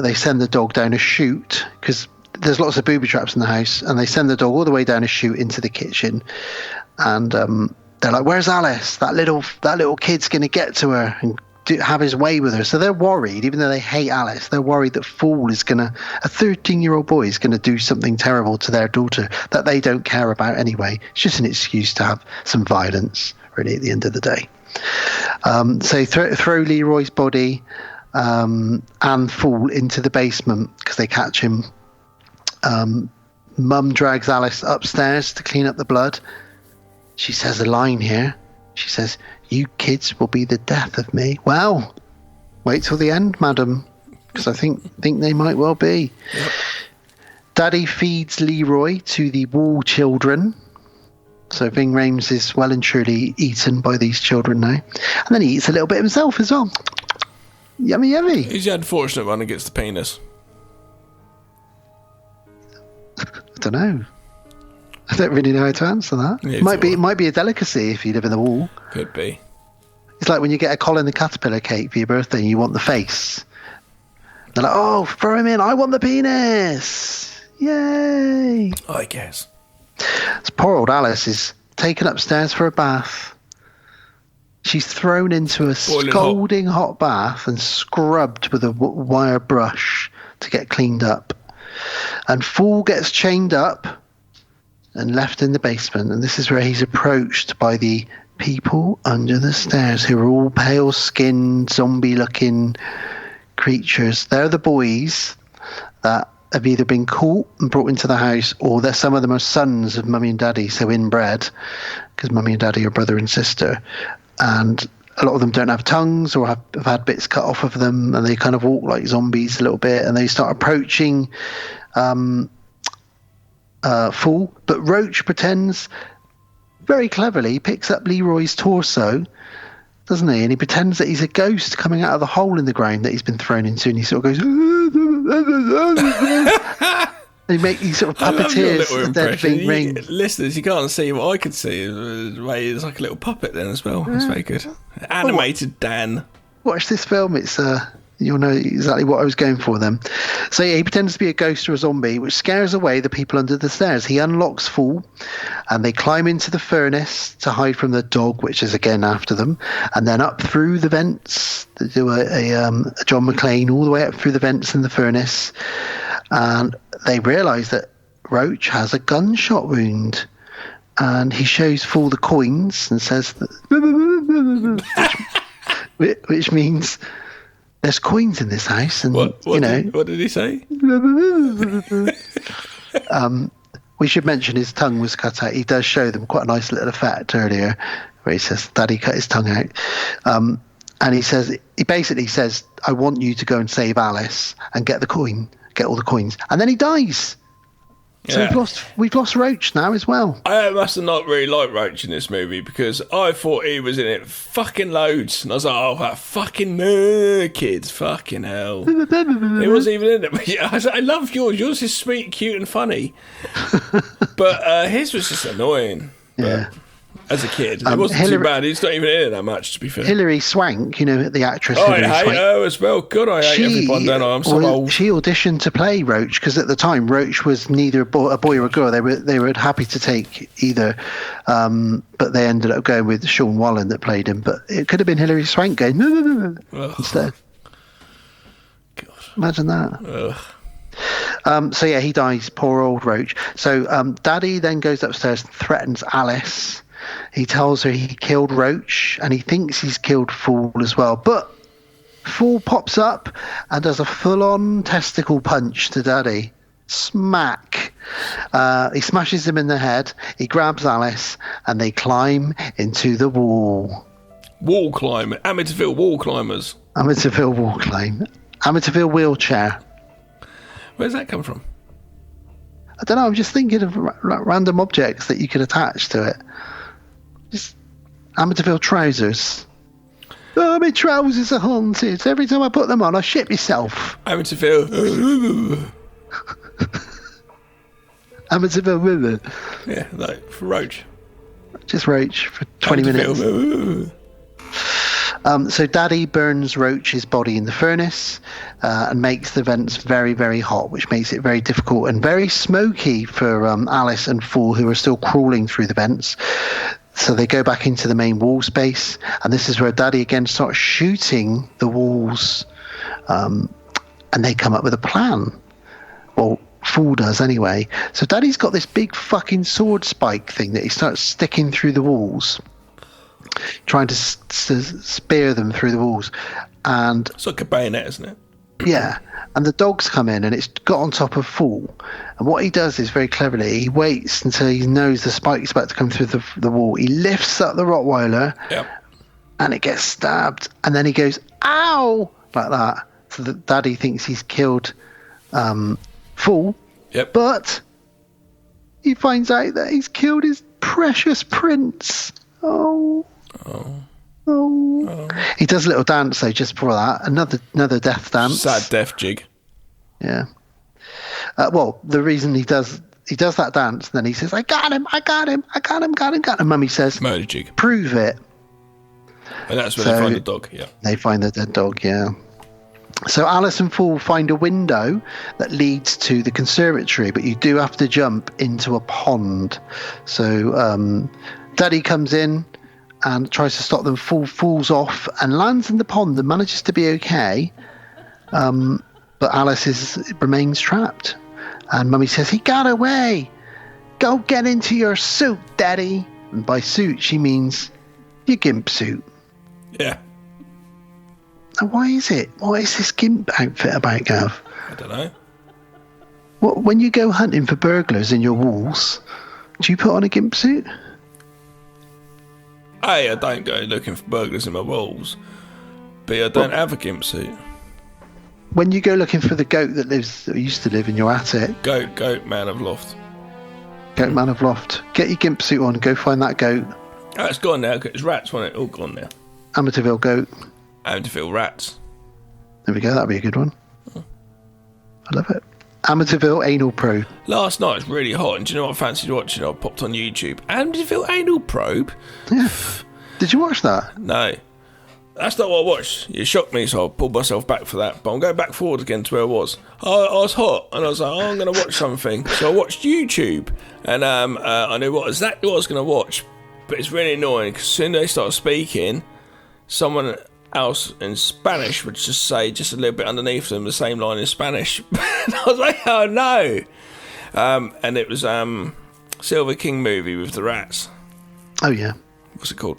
they send the dog down a chute because there's lots of booby traps in the house, and they send the dog all the way down a chute into the kitchen, and they're like, "Where's Alice? That little kid's going to get to her and have his way with her." So they're worried, even though they hate Alice. They're worried that Fool is a 13-year-old boy is going to do something terrible to their daughter that they don't care about anyway. It's just an excuse to have some violence, really, at the end of the day. So throw Leroy's body and Fool into the basement because they catch him. Mum drags Alice upstairs to clean up the blood. She says a line here. She says, "You kids will be the death of me." Well, wait till the end, madam, because I think they might well be. Yep. Daddy feeds Leroy to the wall children. So Ving Rhames is well and truly eaten by these children now. And then he eats a little bit himself as well. Yummy, yummy. He's the unfortunate one who gets the penis. I don't know. I don't really know how to answer that. Yeah, it might be a delicacy if you live in the wall. Could be. It's like when you get a Colin the Caterpillar cake for your birthday and you want the face. They're like, "Oh, throw him in. I want the penis. Yay." I guess. So poor old Alice is taken upstairs for a bath. She's thrown into a scalding hot bath and scrubbed with a wire brush to get cleaned up. And Fool gets chained up and left in the basement, and this is where he's approached by the people under the stairs who are all pale-skinned, zombie-looking creatures. They're the boys that have either been caught and brought into the house, or some of them are sons of Mummy and Daddy, so inbred, because Mummy and Daddy are brother and sister. And a lot of them don't have tongues or have had bits cut off of them, and they kind of walk like zombies a little bit, and they start approaching Fool, but Roach pretends very cleverly, picks up Leroy's torso, doesn't he? And he pretends that he's a ghost coming out of the hole in the ground that he's been thrown into, and he sort of goes and he sort of puppeteers the dead Ving Rhames. Listeners, you can't see what I could see. It's like a little puppet then as well. It's very good. Animated Dan. Watch this film. It's you'll know exactly what I was going for then. So yeah, he pretends to be a ghost or a zombie, which scares away the people under the stairs. He unlocks Fool, and they climb into the furnace to hide from the dog, which is again after them, and then up through the vents. They do a John McClane all the way up through the vents in the furnace, and they realise that Roach has a gunshot wound, and he shows Fool the coins and says that, which means there's coins in this house, and what did he say? We should mention his tongue was cut out. He does show them quite a nice little effect earlier, where he says, "Daddy cut his tongue out," and he basically says, "I want you to go and save Alice and get all the coins," and then he dies. So we've lost Roach now as well. I must have not really liked Roach in this movie because I thought he was in it fucking loads. And I was like, oh, that fucking kids, fucking hell. He wasn't even in it. But yeah, I love yours. Yours is sweet, cute and funny. But his was just annoying. Yeah. As a kid, it wasn't too bad. He's not even in it that much, to be fair. Hilary Swank, the actress. Oh, Hilary I hate Swank. her as well. God, I hate everyone. Don't I? I'm so old. She auditioned to play Roach because at the time Roach was neither a boy or a girl. They were happy to take either, but they ended up going with Sean Wallen that played him. But it could have been Hilary Swank going no instead. God. Imagine that. Ugh. So yeah, he dies. Poor old Roach. So Daddy then goes upstairs and threatens Alice. He tells her he killed Roach and he thinks he's killed Fool as well. But Fool pops up and does a full-on testicle punch to Daddy. Smack. He smashes him in the head. He grabs Alice and they climb into the wall. Wall climber. Amityville wall climbers. Amityville wall climb. Amityville wheelchair. Where's that come from? I don't know. I'm just thinking of random objects that you could attach to it. Just Amityville trousers. Oh, my trousers are haunted. Every time I put them on, I shit myself. Amityville. Amityville women. Yeah, like for Roach. Just Roach for 20 minutes. So Daddy burns Roach's body in the furnace and makes the vents very, very hot, which makes it very difficult and very smoky for Alice and Fool, who are still crawling through the vents. So they go back into the main wall space, and this is where Daddy again starts shooting the walls, and they come up with a plan. Well, Fool does anyway. So Daddy's got this big fucking sword spike thing that he starts sticking through the walls, trying to spear them through the walls. And it's like a bayonet, isn't it? Yeah. And the dogs come in and it's got on top of Fool. And what he does is very cleverly, he waits until he knows the spike's about to come through the wall. He lifts up the Rottweiler and it gets stabbed. And then he goes, ow, like that. So that Daddy thinks he's killed Fool. Yep. But he finds out that he's killed his precious prince. Oh. He does a little dance though just before that. Another death dance. Sad death jig. Yeah. Well, the reason he does that dance, and then he says, I got him. And Mummy says, murder jig. Prove it. And that's where they find the dog, yeah. They find the dead dog, yeah. So Alice and Fool find a window that leads to the conservatory, but you do have to jump into a pond. So Daddy comes in and tries to stop them. Fool falls off and lands in the pond and manages to be okay. But Alice remains trapped. And Mummy says, he got away. Go get into your suit, Daddy. And by suit, she means your gimp suit. Yeah. Now, why is it? What is this gimp outfit about, Gav? I don't know. When you go hunting for burglars in your walls, do you put on a gimp suit? I don't go looking for burglars in my walls, but I don't have a gimp suit. When you go looking for the goat that used to live in your attic. Goat man of loft. Goat man of loft. Get your gimp suit on, go find that goat. Oh, it's gone now. It's rats, wasn't it? All gone now. Amityville goat. Amityville rats. There we go, that'd be a good one. I love it. Amityville anal probe. Last night it was really hot, and do you know what I fancied watching? I popped on YouTube. Amityville anal probe? Yeah. Did you watch that? No. That's not what I watched. You shocked me, so I pulled myself back for that. But I'm going back forward again to where I was. I was hot, and I was like, I'm going to watch something. So I watched YouTube, and I knew exactly what I was going to watch. But it's really annoying, because as soon as they start speaking, someone else in Spanish would just say, just a little bit underneath them, the same line in Spanish. I was like, oh no. And it was Silver King movie with the rats. Oh yeah. What's it called?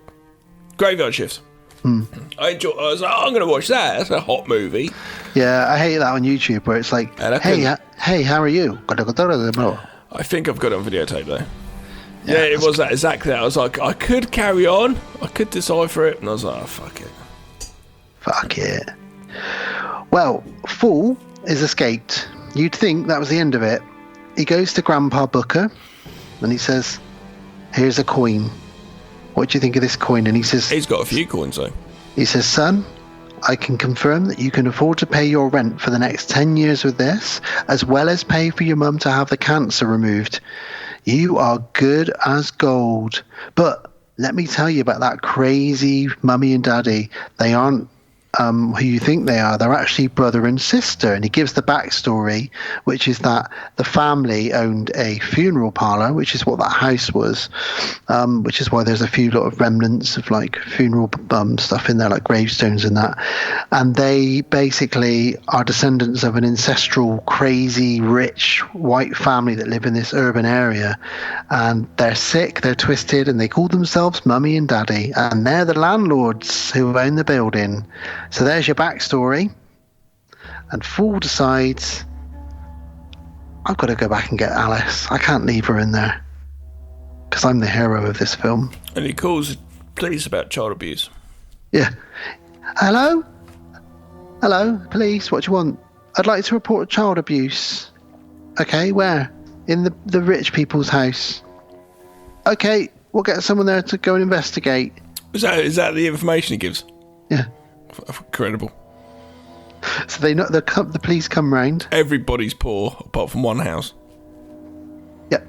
Graveyard Shift. I was like, oh, I'm going to watch that. That's a hot movie. Yeah, I hate that on YouTube where it's like, hey, how are you? I think I've got it on videotape though. Yeah, it was that exactly that. I was like, I could carry on. I could decipher it. And I was like, oh, fuck it. Fuck it. Well, Fool is escaped. You'd think that was the end of it. he goes to Grandpa Booker and he says, here's a coin. What do you think of this coin? And he says... He's got a few coins, though. He says, son, I can confirm that you can afford to pay your rent for the next 10 years with this, as well as pay for your mum to have the cancer removed. You are good as gold. But let me tell you about that crazy mummy and daddy. They aren't who you think they are. They're actually brother and sister. And he gives the backstory, which is that the family owned a funeral parlor, which is what that house was, which is why there's a few lot of remnants of like funeral stuff in there, like gravestones and that. And they basically are descendants of an ancestral, crazy, rich white family that live in this urban area. And they're sick, they're twisted, and they call themselves Mummy and Daddy. And they're the landlords who own the building. So there's your backstory. And Fool decides, I've got to go back and get Alice. I can't leave her in there because I'm the hero of this film. And he calls police about child abuse. Yeah. Hello, police. What do you want? I'd like to report child abuse. Okay, where? In the rich people's house. Okay, we'll get someone there to go and investigate. Is that the information he gives? Yeah. Incredible. So the police come round. Everybody's poor apart from one house. Yep.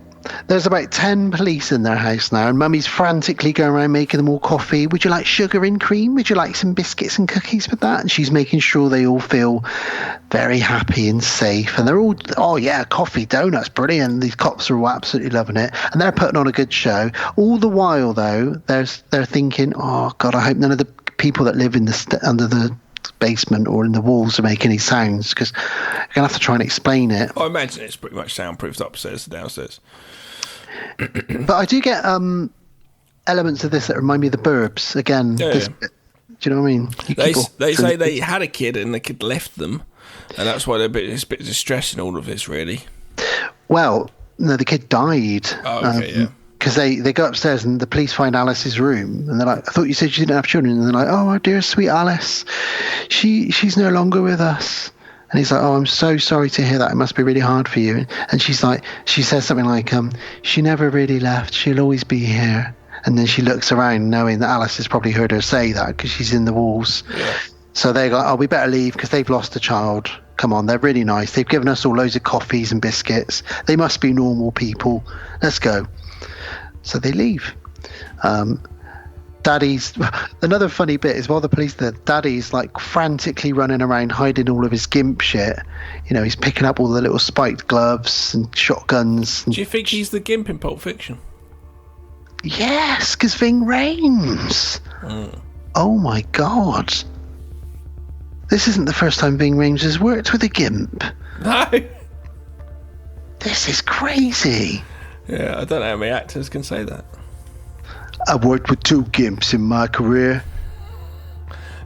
There's about 10 police in their house now, and Mummy's frantically going around making them all coffee. Would you like sugar and cream? Would you like some biscuits and cookies with that? And she's making sure they all feel very happy and safe. And they're all, oh yeah, coffee, donuts, brilliant. These cops are all absolutely loving it, and they're putting on a good show. All the while, though, they're thinking, oh God, I hope none of the people that live in under the basement or in the walls are making any sounds, because you're gonna have to try and explain it. I imagine it's pretty much soundproofed upstairs and downstairs. But I do get elements of this that remind me of The Burbs again. Yeah. Do you know what I mean? They say they had a kid and the kid left them, and that's why it's a bit distressing, all of this, really. Well, no, the kid died. Oh, okay, yeah. Because they go upstairs and the police find Alice's room, and they're like, I thought you said you didn't have children. And they're like, oh, our dear sweet Alice, she's no longer with us. And he's like, oh, I'm so sorry to hear that. It must be really hard for you. And she says something like, she never really left. She'll always be here. And then she looks around knowing that Alice has probably heard her say that because she's in the walls. Yeah. So they go, oh, we better leave because they've lost a child. Come on, they're really nice. They've given us all loads of coffees and biscuits. They must be normal people. Let's go. So they leave. Daddy's another funny bit is while the police there, Daddy's like frantically running around hiding all of his gimp shit. You know, he's picking up all the little spiked gloves and shotguns. Do you think he's the gimp in Pulp Fiction? Yes, because Ving Rhames. Oh my God. This isn't the first time Ving Rhames has worked with a gimp. No. This is crazy. Yeah, I don't know how many actors can say that. I've worked with 2 gimps in my career.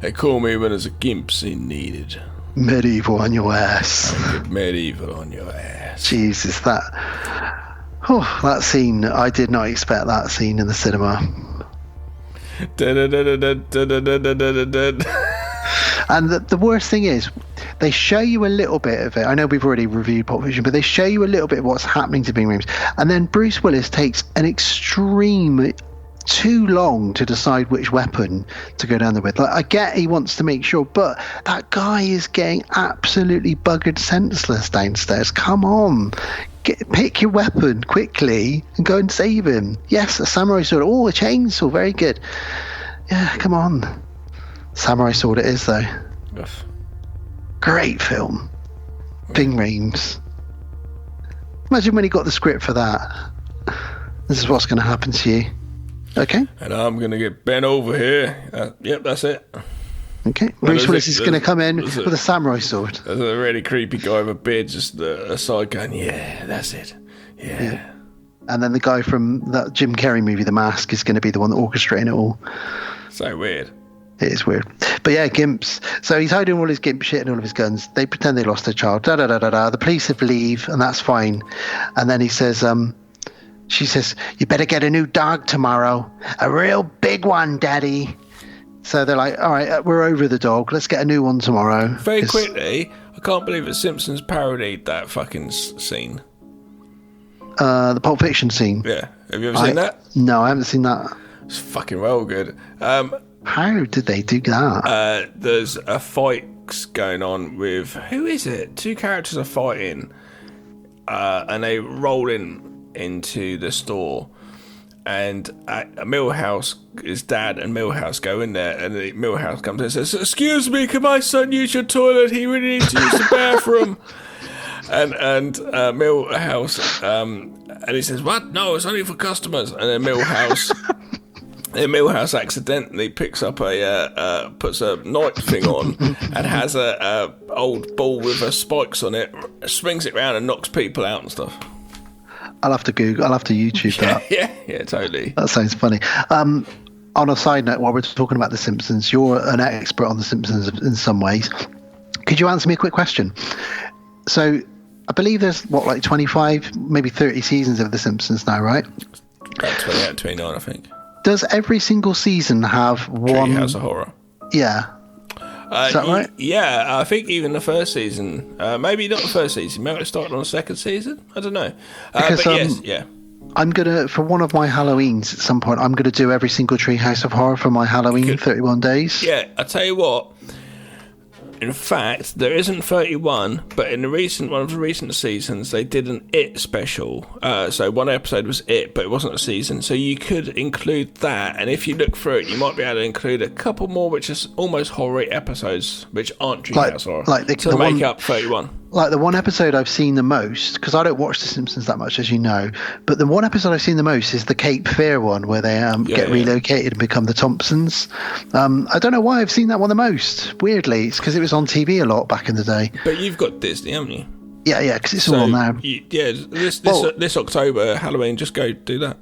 They call me when there's a gimp scene needed. Medieval on your ass. Medieval on your ass. Jesus, that scene, I did not expect that scene in the cinema. And the worst thing is, they show you a little bit of it. I know we've already reviewed Pulp Fiction, but they show you a little bit of what's happening to Ving Rhames. And then Bruce Willis takes an extreme too long to decide which weapon to go down there with. Like, I get he wants to make sure, but that guy is getting absolutely buggered senseless downstairs. Come on. Pick your weapon quickly and go and save him. Yes, a samurai sword. Oh, a chainsaw. Very good. Yeah, come on. Samurai sword it is, though. Yes. Great film. Ving Rhames. Imagine when he got the script for that. This is what's going to happen to you. Okay. And I'm going to get bent over here. Yep, that's it. Okay. Bruce Willis is going to come in with a samurai sword. There's a really creepy guy with a beard just aside going, yeah, that's it. Yeah. And then the guy from that Jim Carrey movie, The Mask, is going to be the one orchestrating it all. So weird. It is weird. But yeah, gimps. So he's hiding all his gimp shit and all of his guns. They pretend they lost their child. The police have leave, and that's fine. And then he says, she says, you better get a new dog tomorrow. A real big one, Daddy. So they're like, all right, we're over the dog. Let's get a new one tomorrow. Very quickly, I can't believe that Simpsons parodied that fucking scene. the Pulp Fiction scene. Yeah. Have you ever seen that? No, I haven't seen that. It's fucking well good. How did they do that? There's a fight going on with... Who is it? Two characters are fighting. And they roll into the store. And Milhouse, his dad and Milhouse go in there, and Milhouse comes in and says, "Excuse me, can my son use your toilet? He really needs to use the bathroom." and Milhouse, and he says, "What? No, it's only for customers." And then Milhouse accidentally picks up puts a night thing on and has a old ball with spikes on it, swings it round and knocks people out and stuff. I'll have to YouTube that. Yeah, totally. That sounds funny. On a side note, while we're talking about The Simpsons, you're an expert on The Simpsons in some ways. Could you answer me a quick question? So, I believe there's, 25, maybe 30 seasons of The Simpsons now, right? About 28, 29, I think. Does every single season have one... Treehouse of Horror. Yeah. Is that right? Yeah, I think even the first season, maybe not the first season, maybe it started on the second season. I don't know. Because, but yes, yeah. I'm gonna, for one of my Halloweens at some point, I'm gonna do every single Treehouse of Horror for my Halloween 31 days. Yeah, I tell you what. In fact, there isn't 31, but in one of the recent seasons, they did an It special. So one episode was It, but it wasn't a season. So you could include that, and if you look through it, you might be able to include a couple more, which is almost horror episodes, which aren't Treehouse Horror, to make up 31. Like the one episode I've seen the most, because I don't watch The Simpsons that much, as you know, but the one episode I've seen the most is the Cape Fear one, where they get relocated and become the Thompsons. I don't know why I've seen that one the most. Weirdly, it's because it was on TV a lot back in the day. But you've got Disney, haven't you? Yeah, because it's all on now. This October, Halloween, just go do that.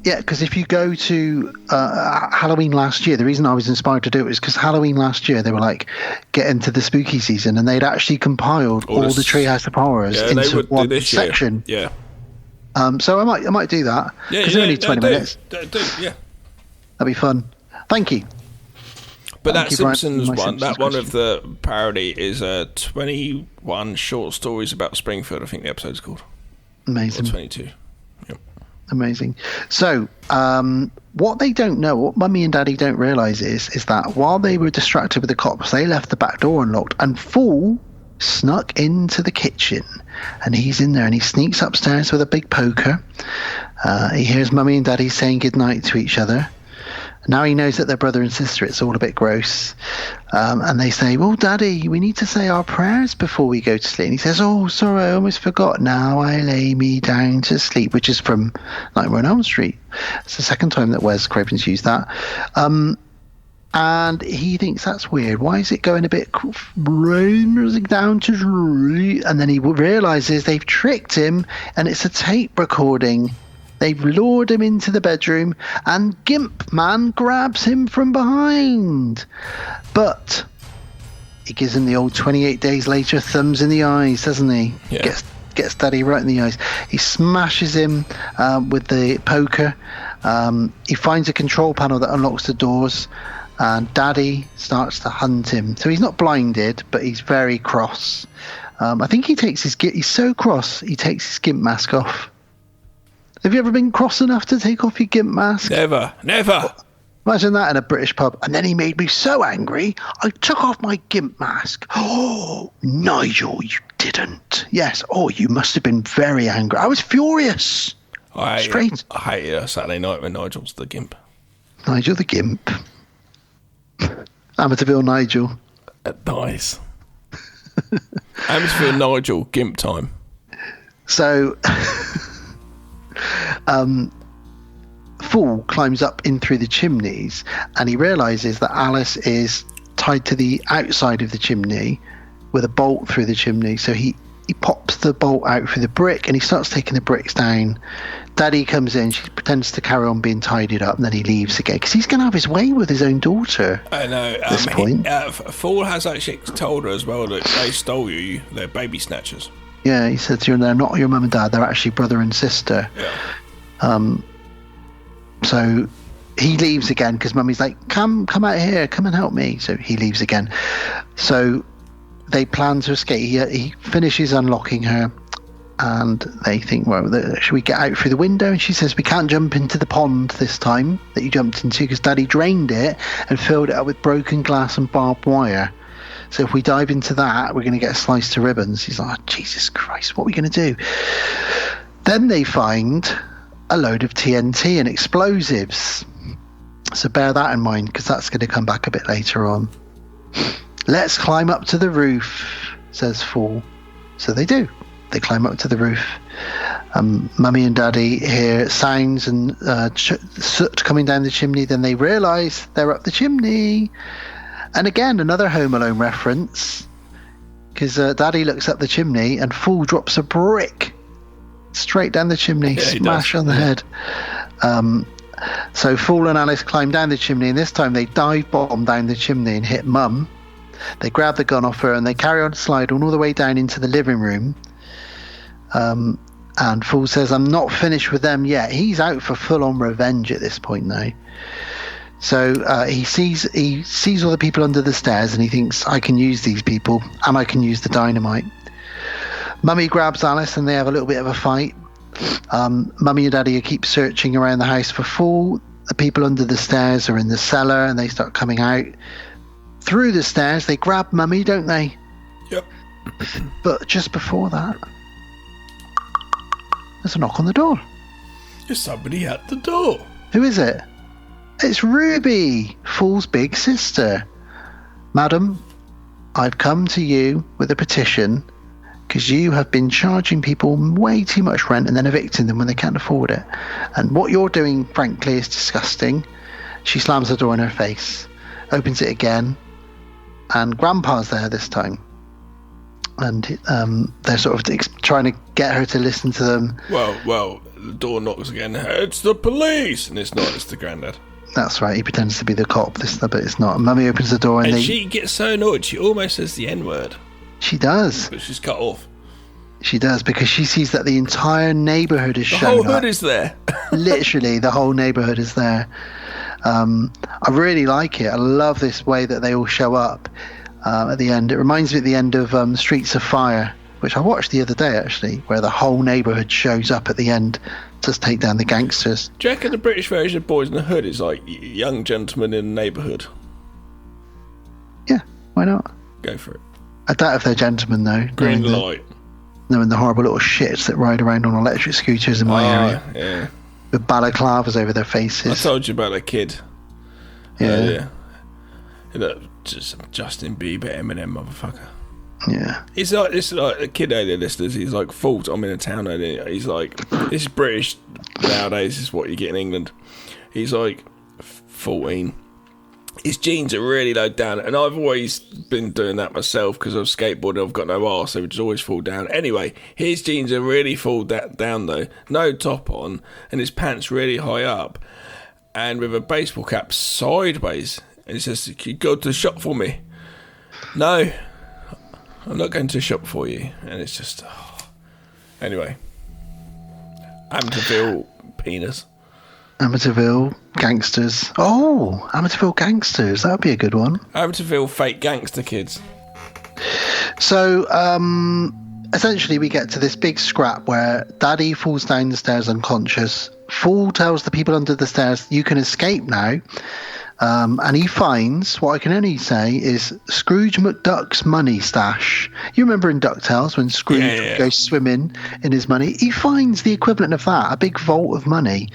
Yeah, because if you go to Halloween last year, the reason I was inspired to do it is because Halloween last year, they were like, get into the spooky season, and they'd actually compiled all the Treehouse of Horrors into one section. Yeah. So I might do that, because they're only 20 minutes. Yeah. That'd be fun. Thank you. But that Simpsons one, that one of the parody is 21 short stories about Springfield, I think the episode's called. Amazing. Or 22. Amazing. So, what they don't know, what Mummy and Daddy don't realise is that while they were distracted with the cops, they left the back door unlocked, and Fool snuck into the kitchen, and he's in there, and he sneaks upstairs with a big poker. He hears Mummy and Daddy saying goodnight to each other. Now he knows that they're brother and sister. It's all a bit gross. And they say, "Well, Daddy, we need to say our prayers before we go to sleep." And he says, "Oh, sorry, I almost forgot. Now I lay me down to sleep," which is from Nightmare on Elm Street. It's the second time that Wes Craven's used that. And he thinks that's weird. Why is it going a bit down to... And then he realizes they've tricked him, and it's a tape recording. They've lured him into the bedroom, and Gimp Man grabs him from behind. But he gives him the old 28 days later thumbs in the eyes, doesn't he? Yeah. Gets Daddy right in the eyes. He smashes him with the poker. He finds a control panel that unlocks the doors, and Daddy starts to hunt him. So he's not blinded, but he's very cross. I think he's so cross, he takes his Gimp mask off. Have you ever been cross enough to take off your Gimp mask? Never. Imagine that in a British pub. And then he made me so angry, I took off my Gimp mask. Oh, Nigel, you didn't. Yes. Oh, you must have been very angry. I was furious. I hated a Saturday night when Nigel's the Gimp. Nigel the Gimp. Amityville Nigel. Nice. Amityville Nigel, Gimp time. So... Fool climbs up in through the chimneys, and he realizes that Alice is tied to the outside of the chimney with a bolt through the chimney. So he pops the bolt out through the brick, and he starts taking the bricks down. Daddy comes in, she pretends to carry on being tidied up, and then he leaves again because he's going to have his way with his own daughter. I know. At this point, Fool has actually told her as well that they stole you. They're baby snatchers. Yeah, he said to her, "They're not your mum and dad. They're actually brother and sister." Yeah. So he leaves again because Mummy's like, "Come out here, come and help me." So he leaves again. So they plan to escape. He finishes unlocking her. And they think, well, should we get out through the window? And she says, we can't jump into the pond this time that you jumped into because Daddy drained it and filled it up with broken glass and barbed wire. So if we dive into that, we're going to get sliced to ribbons. He's like, oh, Jesus Christ, what are we going to do? Then they find a load of TNT and explosives. So bear that in mind because that's going to come back a bit later on. Let's climb up to the roof, says Fool. So they do. They climb up to the roof. Mummy and Daddy hear sounds and soot coming down the chimney. Then they realise they're up the chimney. And again, another Home Alone reference. Because Daddy looks up the chimney and Fool drops a brick straight down the chimney. Smash on the head. So Fool and Alice climb down the chimney. And this time they dive bomb down the chimney and hit Mum. They grab the gun off her and they carry on sliding all the way down into the living room. And Fool says, I'm not finished with them yet. He's out for full-on revenge at this point now. So he sees all the people under the stairs and he thinks, I can use these people and I can use the dynamite. Mummy grabs Alice and they have a little bit of a fight. Mummy and Daddy keep searching around the house for Fool. The people under the stairs are in the cellar and they start coming out. Through the stairs, they grab Mummy, don't they? Yep. But just before that, there's a knock on the door. There's somebody at the door. Who is it? It's Ruby, Fool's big sister. Madam, I've come to you with a petition because you have been charging people way too much rent and then evicting them when they can't afford it. And what you're doing, frankly, is disgusting. She slams the door in her face, opens it again, and Grandpa's there this time. And they're sort of trying to get her to listen to them. Well, the door knocks again. It's the police! And it's not, it's the granddad. That's right, he pretends to be the cop, but it's not. Mummy opens the door and she gets so annoyed, she almost says the N-word. She does. But she's cut off. She does, because she sees that the entire neighbourhood is shown up. The whole hood is there. Literally, the whole neighbourhood is there. I really like it. I love this way that they all show up at the end. It reminds me at the end of Streets of Fire, which I watched the other day, actually, where the whole neighbourhood shows up at the end to take down the gangsters. Do you reckon the British version of Boys in the Hood is like young gentlemen in the neighbourhood? Yeah, why not? Go for it. I doubt if they're gentlemen, though. Green light. Knowing the horrible little shits that ride around on electric scooters in my area. Yeah. With balaclavas over their faces. I told you about that kid. Yeah. Just Justin Bieber, Eminem motherfucker. Yeah. He's like this, like a kid earlier, listeners. He's like, "Fault, I'm in a town earlier." He's like, "This is British nowadays. This is what you get in England." He's like 14. His jeans are really low down, and I've always been doing that myself because I've skateboarded. I've got no arse, so it just always fall down. Anyway, his jeans are really fall down though, no top on, and his pants really high up, and with a baseball cap sideways. And he says, "Can you go to the shop for me?" No, I'm not going to the shop for you. And it's just, anyway, Amityville penis. Amityville gangsters. Oh, Amityville gangsters. That would be a good one. Amityville fake gangster kids. So, essentially, we get to this big scrap where Daddy falls down the stairs unconscious. Fool tells the people under the stairs, "You can escape now." And he finds, what I can only say is Scrooge McDuck's money stash. You remember in DuckTales when Scrooge goes swimming in his money? He finds the equivalent of that, a big vault of money.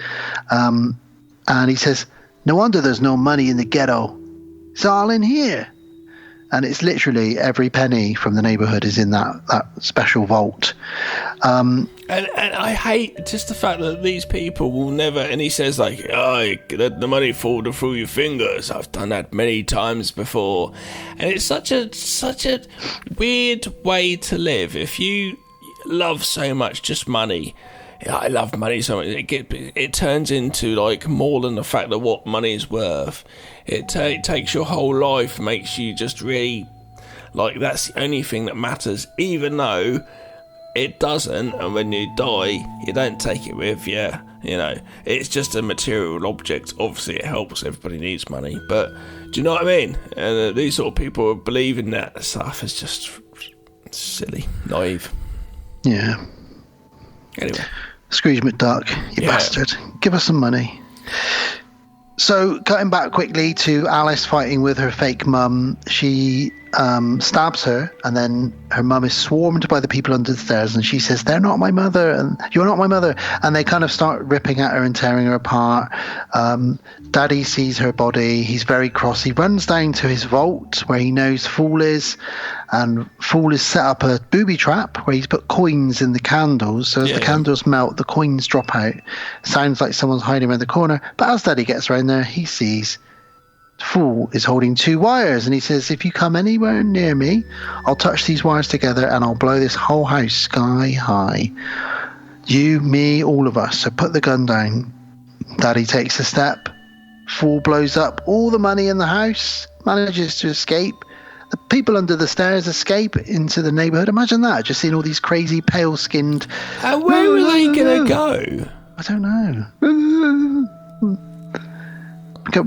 And he says, "No wonder there's no money in the ghetto. It's all in here." And it's literally every penny from the neighbourhood is in that special vault. And I hate just the fact that these people will never, and he says like, "Oh, let the money fall through your fingers. I've done that many times before." And it's such a weird way to live. If you love so much just money, I love money so much, it turns into like more than the fact that what money is worth. It takes your whole life, makes you just really like that's the only thing that matters, even though it doesn't. And when you die, you don't take it with you. You know, it's just a material object. Obviously, it helps. Everybody needs money, but do you know what I mean? And these sort of people believe in that stuff is just silly, naive. Yeah. Anyway. Scrooge McDuck, you bastard. Give us some money. So, cutting back quickly to Alice fighting with her fake mum, she stabs her, and then her mum is swarmed by the people under the stairs, and she says, "They're not my mother, and you're not my mother." And they kind of start ripping at her and tearing her apart. Daddy sees her body. He's very cross. He runs down to his vault where he knows Fool is, and Fool has set up a booby trap where he's put coins in the candles. So as the candles melt, the coins drop out. Sounds like someone's hiding around the corner. But as Daddy gets around there, he sees Fool is holding 2 wires, and he says, "If you come anywhere near me, I'll touch these wires together and I'll blow this whole house sky high. You, me, all of us. So put the gun down." Daddy takes a step. Fool blows up all the money in the house, manages to escape. The people under the stairs escape into the neighborhood. Imagine that, just seeing all these crazy pale-skinned... And where were they going to go? I don't know.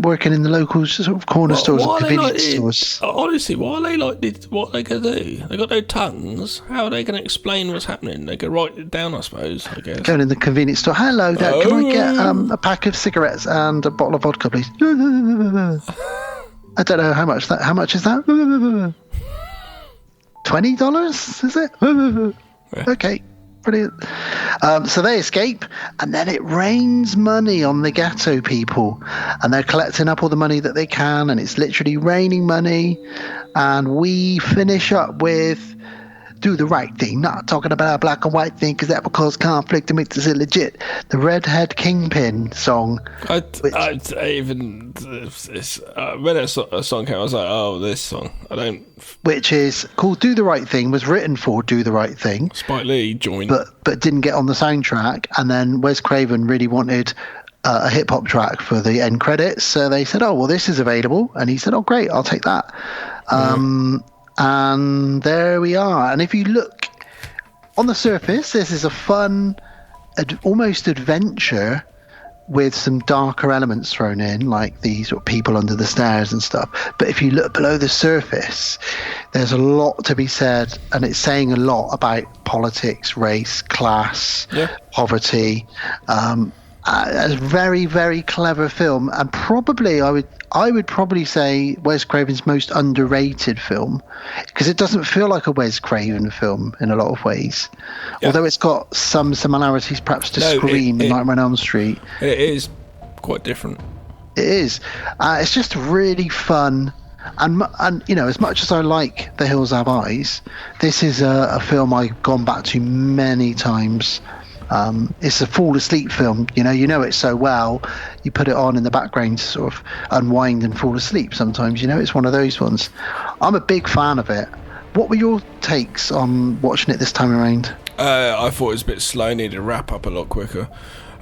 Working in the local sort of corner stores and convenience stores. Honestly, what are they like? What are they going to do? They got no tongues. How are they going to explain what's happening? They can write it down, I suppose. I guess. Going in the convenience store. "Hello there. Can I get a pack of cigarettes and a bottle of vodka, please?" I don't know how much that. How much is that? $20? Is it? Okay. Brilliant. So they escape, and then it rains money on the ghetto people, and they're collecting up all the money that they can, and it's literally raining money. And we finish up with "Do the Right Thing," not talking about a black and white thing, because that will cause conflict and make this illegit. The Redhead Kingpin song. When a song came, I was like, "Oh, this song." Which is called "Do the Right Thing," was written for "Do the Right Thing." Spike Lee joined, but didn't get on the soundtrack. And then Wes Craven really wanted a hip hop track for the end credits, so they said, "Oh, well, this is available," and he said, "Oh, great, I'll take that." And there we are. And if you look on the surface, this is a fun, almost adventure with some darker elements thrown in, like the sort of people under the stairs and stuff. But if you look below the surface, there's a lot to be said, and it's saying a lot about politics, race, class, poverty. A very, very clever film, and probably I would probably say Wes Craven's most underrated film, because it doesn't feel like a Wes Craven film in a lot of ways, although it's got some similarities perhaps to Scream and Nightmare on Elm Street. It is quite different. It is. It's just really fun. And you know, as much as I like The Hills Have Eyes, this is a film I've gone back to many times. It's a fall asleep film, you know it so well, you put it on in the background to sort of unwind and fall asleep sometimes, it's one of those ones. I'm a big fan of it. What were your takes on watching it this time around? I thought it was a bit slow, needed to wrap up a lot quicker.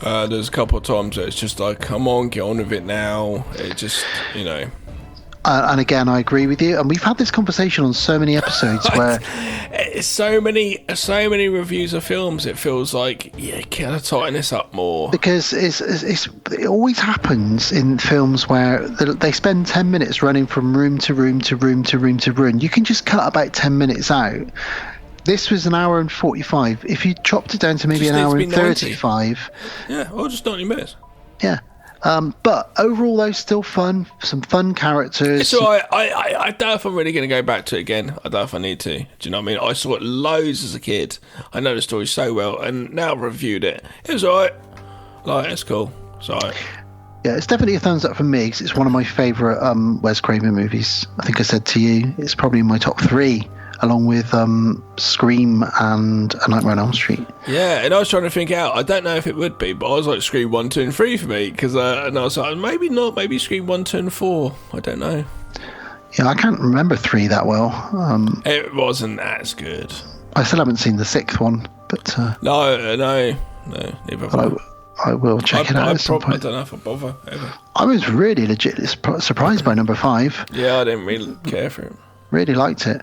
There's a couple of times that it's just like, come on, get on with it now. It just, and again, I agree with you. And we've had this conversation on so many episodes where so many reviews of films. It feels like, can I tighten this up more? Because it always happens in films where they spend 10 minutes running from room to room to room to room to room. You can just cut about 10 minutes out. This was an hour and 45. If you chopped it down to maybe an hour and 35, or just 90 minutes. Yeah. But overall, though, still fun. Some fun characters. So I don't know if I'm really going to go back to it again. I don't know if I need to. Do you know what I mean? I saw it loads as a kid. I know the story so well, and now I've reviewed it. It was alright. Like, it's cool. It's alright. Yeah, it's definitely a thumbs up from me, because it's one of my favourite Wes Craven movies. I think I said to you, it's probably in my top 3. Along with Scream and A Nightmare on Elm Street. Yeah, and I was trying to think out. I don't know if it would be, but I was like Scream 1, 2 and 3 for me. And I was like, maybe not. Maybe Scream 1, 2 and 4. I don't know. Yeah, I can't remember 3 that well. It wasn't as good. I still haven't seen the 6th one. But No, neither have I will check it out at some point. I don't know if I bother, ever. I was really legitimately surprised by number 5. Yeah, I didn't really care for it. Really liked it.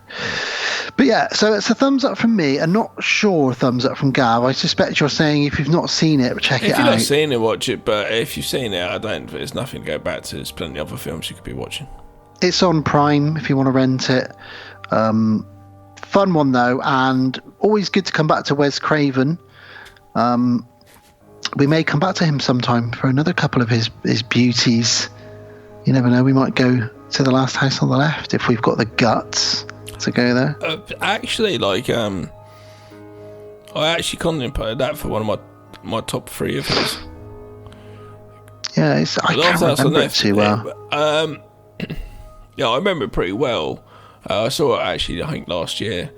But yeah, so it's a thumbs up from me, and not sure thumbs up from Gav. I suspect you're saying if you've not seen it, check it out. If you've not seen it, watch it. But if you've seen it, there's nothing to go back to. There's plenty of other films you could be watching. It's on Prime if you want to rent it. Fun one though, and always good to come back to Wes Craven. We may come back to him sometime for another couple of his beauties. You never know. We might go to The Last House on the Left if we've got the guts to go there. Actually, like, I actually contemplated that for one of my top 3 of his. Yeah, I can't remember it too well. Yeah, I remember it pretty well. I saw it actually, I think, last year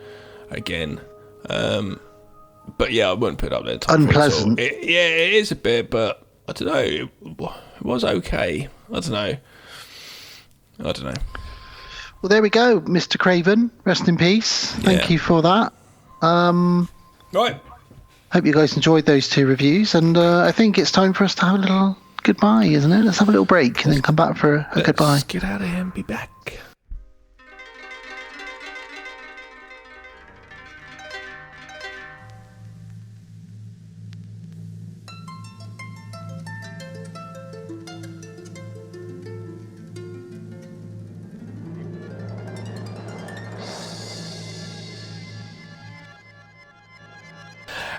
again. But yeah, I wouldn't put it up there. Unpleasant. It is a bit, but I don't know. It was okay. I don't know. Well, there we go, Mr. Craven. Rest in peace. Thank you for that. Right. Hope you guys enjoyed those 2 reviews, and I think it's time for us to have a little goodbye, isn't it? Let's have a little break and then come back for a goodbye. Let's get out of here and be back.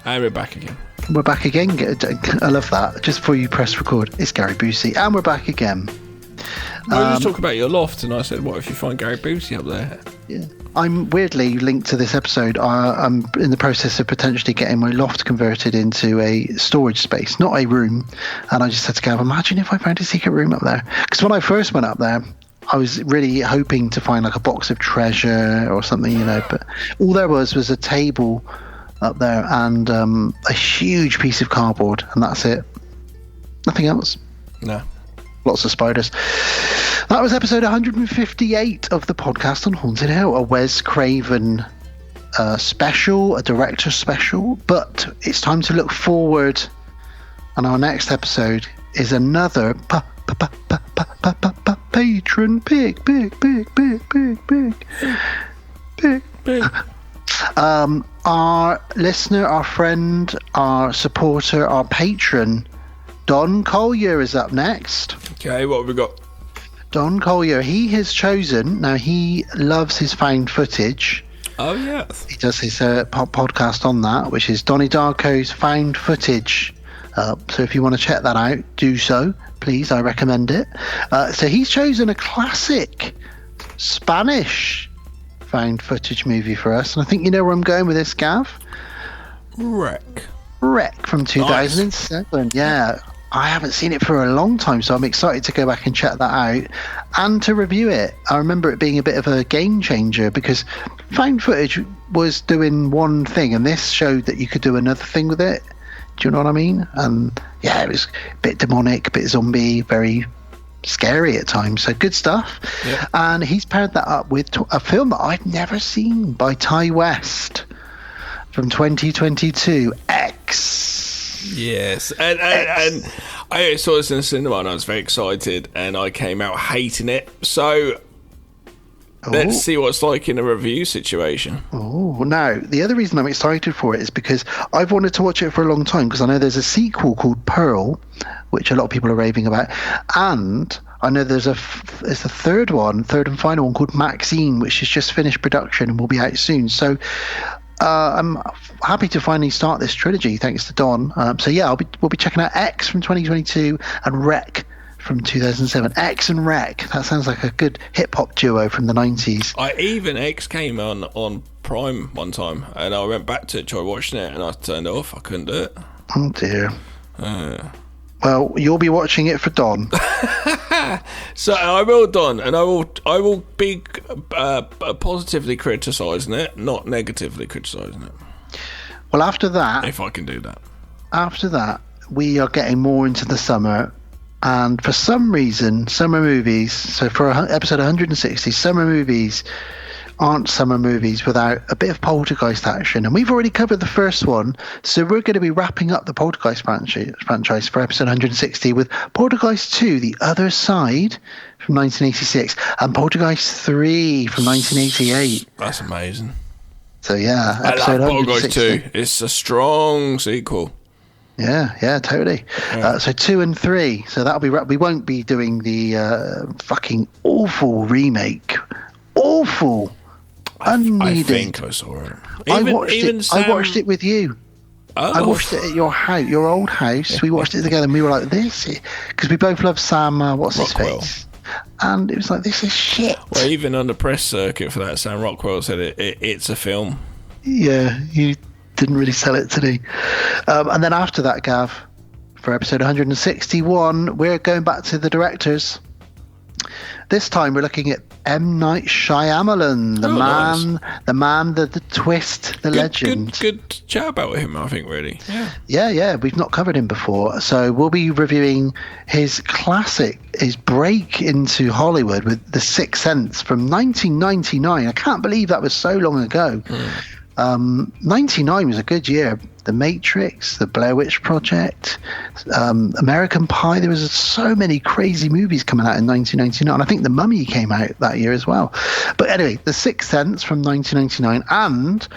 And we're back again. We're back again. I love that. Just before you press record, it's Gary Busey, and we're back again. We were just talking about your loft, and I said, what if you find Gary Busey up there? Yeah. I'm weirdly linked to this episode. I'm in the process of potentially getting my loft converted into a storage space, not a room. And I just said to Gav, imagine if I found a secret room up there. Because when I first went up there, I was really hoping to find like a box of treasure or something, you know. But all there was a table up there and a huge piece of cardboard, and that's it. Nothing else. No. Lots of spiders. That was episode 158 of the podcast on Haunted Hill, a Wes Craven special, a director special. But it's time to look forward, and our next episode is another patron pick. Our listener, our friend, our supporter, our patron, Don Collier is up next. Okay, what have we got? Don Collier, he has chosen, now he loves his found footage. Oh, yes. He does his podcast on that, which is Donnie Darko's Found Footage. So if you want to check that out, do so, please. I recommend it. So he's chosen a classic Spanish found footage movie for us. And I think you know where I'm going with this, Gav. Wreck from 2007. Nice. Yeah. I haven't seen it for a long time, so I'm excited to go back and check that out and to review it. I remember it being a bit of a game changer because found footage was doing one thing and this showed that you could do another thing with it. Do you know what I mean? And yeah, it was a bit demonic, a bit zombie, very scary at times. So good stuff. Yeah. And he's paired that up with a film that I've never seen by Ty West from 2022, X. Yes, and I saw this in the cinema and I was very excited and I came out hating it. So let's see what it's like in a review situation. Oh, now, the other reason I'm excited for it is because I've wanted to watch it for a long time because I know there's a sequel called Pearl, which a lot of people are raving about, and I know there's a third and final one called Maxine, which has just finished production and will be out soon. So I'm happy to finally start this trilogy thanks to Don. So yeah, we'll be checking out X from 2022 and Wreck from 2007. X and Wreck. That sounds like a good hip hop duo from the 90s. X came on Prime one time, and I went back to try watching it, and I turned it off. I couldn't do it. Oh dear. Well, you'll be watching it for Don. So I will, Don, and I will be positively criticising it, not negatively criticising it. Well, after that, if I can do that. After that, we are getting more into the summer, and for some reason, summer movies. So for episode 160, summer movies aren't summer movies without a bit of Poltergeist action, and we've already covered the first one, so we're going to be wrapping up the Poltergeist franchise for episode 160 with Poltergeist 2, The Other Side from 1986, and Poltergeist 3 from 1988. That's amazing. So yeah, episode 160. 2. It's a strong sequel. Yeah, totally. Yeah. So 2 and 3. So that'll be. We won't be doing the fucking awful remake. Awful. Unneeded. I think I saw it. I watched it with you. I watched it at your house, your old house. We watched it together, and we were like, "This," because we both love Sam. What's Rockwell. his face? And it was like, "This is shit." Well, even on the press circuit for that, Sam Rockwell said it's a film. Yeah, you didn't really sell it to me. And then after that, Gav, for episode 161, we're going back to the directors. This time we're looking at M. Night Shyamalan, the man, the twist, the legend. Good chat about him, I think, really. Yeah. We've not covered him before, so we'll be reviewing his classic, his break into Hollywood with The Sixth Sense from 1999. I can't believe that was so long ago. 99 was a good year. The Matrix, The Blair Witch Project, American Pie. There was so many crazy movies coming out in 1999. I think The Mummy came out that year as well. But anyway, The Sixth Sense from 1999, and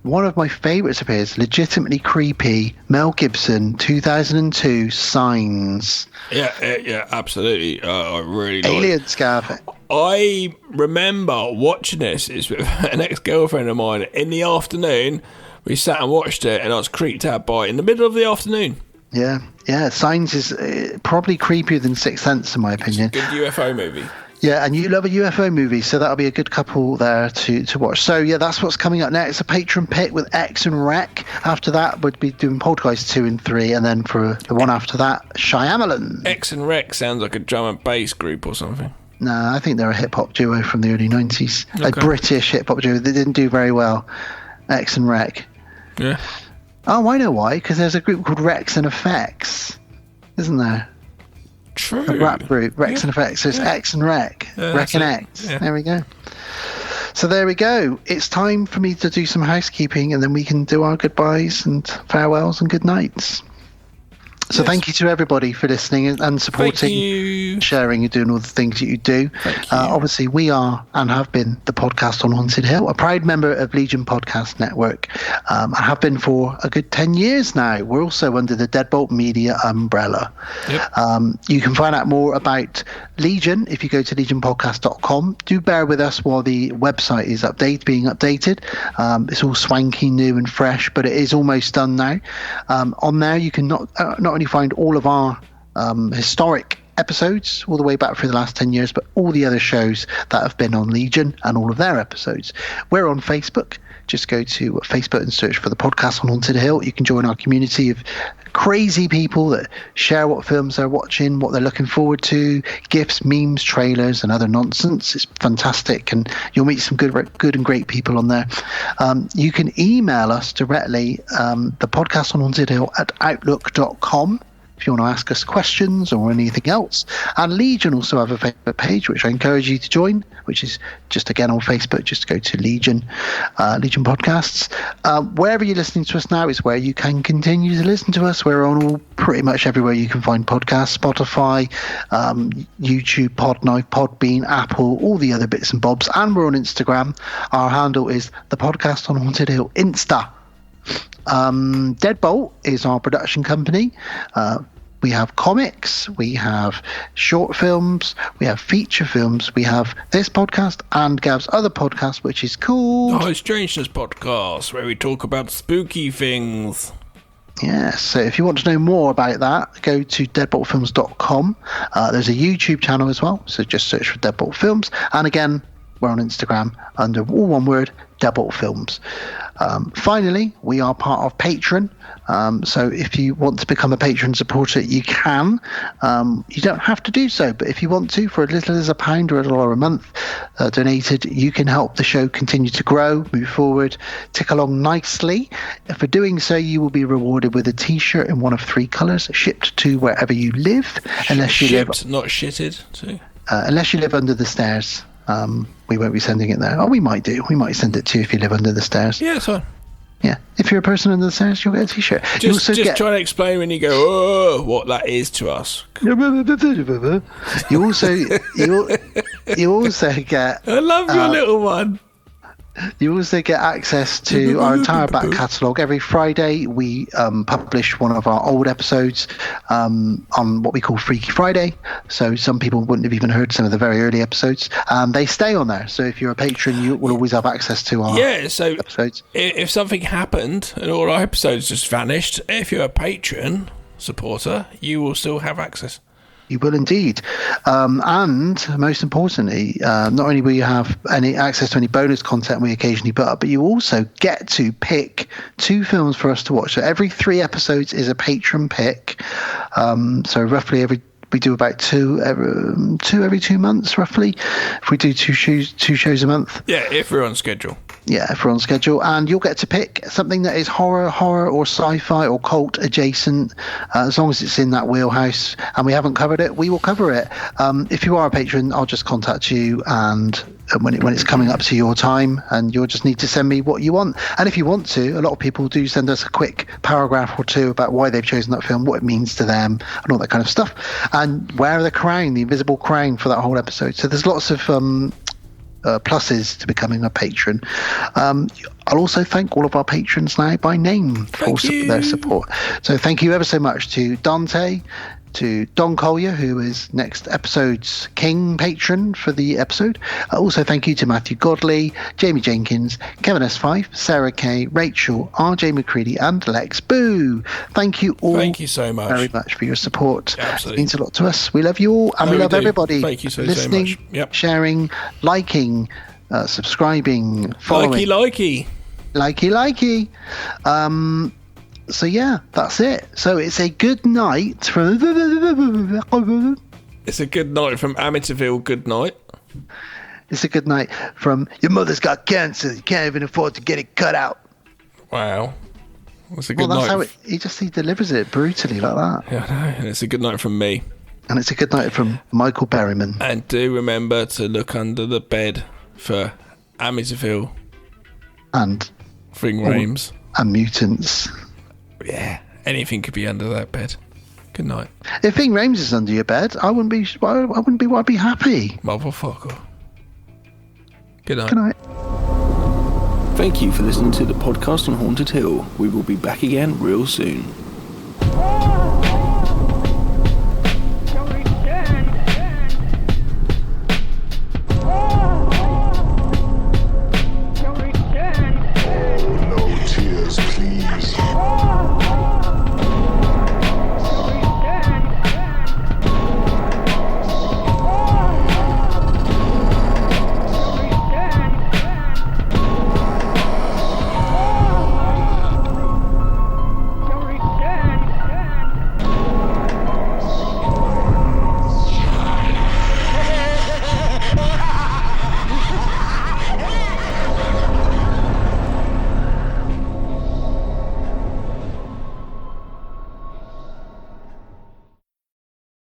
one of my favorites of his, legitimately creepy, Mel Gibson, 2002, Signs. Yeah, absolutely. I really like Aliens, Gav. I remember watching this. It's with an ex-girlfriend of mine. In the afternoon, we sat and watched it, and I was creeped out by it in the middle of the afternoon. Yeah. Signs is probably creepier than Sixth Sense, in my opinion. Good UFO movie. Yeah, and you love a UFO movie, so that'll be a good couple there to watch. So, yeah, that's what's coming up next. A patron pick with X and Rec. After that, we'd be doing Poltergeist 2 and 3, and then for the one after that, Shyamalan. X and Rec sounds like a drum and bass group or something. No, I think they're a hip-hop duo from the early 90s. Okay. A British hip-hop duo. They didn't do very well. X and Rec. Yeah. Oh, I know why. Because there's a group called Rex and Effects, isn't there? True. A rap group, Rex and Effects. So it's X and Rec. Rec and X. Yeah. There we go. So there we go. It's time for me to do some housekeeping, and then we can do our goodbyes and farewells and good nights. So thank you to everybody for listening and supporting, sharing, and doing all the things that you do. Obviously, we are and have been the podcast on Haunted Hill, a proud member of Legion Podcast Network, and have been for a good 10 years now. We're also under the Deadbolt Media umbrella. Yep. You can find out more about Legion if you go to legionpodcast.com. Do bear with us while the website is being updated. It's all swanky, new and fresh, but it is almost done now. On there, you can not only find all of our historic episodes all the way back through the last 10 years, but all the other shows that have been on Legion and all of their episodes. We're on Facebook. Just go to Facebook and search for the podcast on Haunted Hill. You can join our community of crazy people that share what films they're watching, what they're looking forward to, gifs, memes, trailers, and other nonsense. It's fantastic, and you'll meet some good and great people on there. You can email us directly, the podcast on Haunted Hill at outlook.com. if you want to ask us questions or anything else. And Legion also have a Facebook page, which I encourage you to join, which is just again on Facebook. Just go to Legion Podcasts. Wherever you're listening to us now is where you can continue to listen to us. We're on pretty much everywhere you can find podcasts: Spotify, YouTube, Podknife, Podbean, Apple, all the other bits and bobs. And we're on Instagram. Our handle is the Podcast on Haunted Hill Insta. Deadbolt is our production company. We have comics, we have short films, we have feature films, we have this podcast and Gav's other podcast, which is called The Strangeness Podcast, where we talk about spooky things. Yes, so if you want to know more about that, go to deadboltfilms.com. There's a YouTube channel as well, so just search for Deadbolt Films. And again, we're on Instagram under all one word, Deadbolt Films. Finally, we are part of Patreon. So if you want to become a Patreon supporter, you can. You don't have to do so, but if you want to, for as little as £1 or $1 a month donated, you can help the show continue to grow, move forward, tick along nicely. For doing so, you will be rewarded with a T-shirt in one of 3 colours, shipped to wherever you live, unless you shipped, not shitted, too. Unless you live under the stairs. We won't be sending it there. Oh, we might do. We might send it to you if you live under the stairs. Yeah, that's fine. Yeah, if you're a person under the stairs, you'll get a T-shirt. Just try to explain when you go, oh, what that is to us. You also get. I love your little one. You also get access to our entire back catalogue. Every Friday, we publish one of our old episodes on what we call Freaky Friday. So some people wouldn't have even heard some of the very early episodes. They stay on there. So if you're a patron, you will always have access to our episodes. If something happened and all our episodes just vanished, if you're a patron supporter, you will still have access. You will indeed. And most importantly, not only will you have any access to any bonus content we occasionally put up, but you also get to pick 2 films for us to watch. So every 3 episodes is a patron pick. So roughly we do about two every 2 months, roughly. If we do two shows a month. Yeah, if we're on schedule. Yeah, if we're on schedule. And you'll get to pick something that is horror or sci-fi or cult adjacent, as long as it's in that wheelhouse and we haven't covered it, we will cover it. If you are a patron, I'll just contact you and when it's coming up to your time, and you'll just need to send me what you want. And if you want to, a lot of people do send us a quick paragraph or 2 about why they've chosen that film, what it means to them, and all that kind of stuff, and wear the crown, the invisible crown, for that whole episode. So there's lots of pluses to becoming a patron. I'll also thank all of our patrons now by name for their support. So thank you ever so much to Dante, to Don Collier, who is next episode's King patron for the episode. Also thank you to Matthew Godley, Jamie Jenkins, Kevin S5, Sarah Kay, Rachel, RJ McCready, and Lex Boo. Thank you all. Thank you so much. Very much for your support. Absolutely. It means a lot to us. We love you all, and we love everybody. Thank you so listening, much. Yep. Sharing, liking, subscribing, following. Likey. So yeah, that's it. So it's a good night from... It's a good night from Amityville. Good night. It's a good night from your mother's got cancer. You can't even afford to get it cut out. Wow. That's a good that's night. how he delivers it brutally like that. Yeah, I know. And it's a good night from me. And it's a good night from Michael Berryman. And do remember to look under the bed for Amityville. And Ving Rhames. And mutants. Yeah, anything could be under that bed. Good night. If Ving Rhames is under your bed, I'd be happy. Motherfucker. Good night. Good night. Thank you for listening to the podcast on Haunted Hill. We will be back again real soon.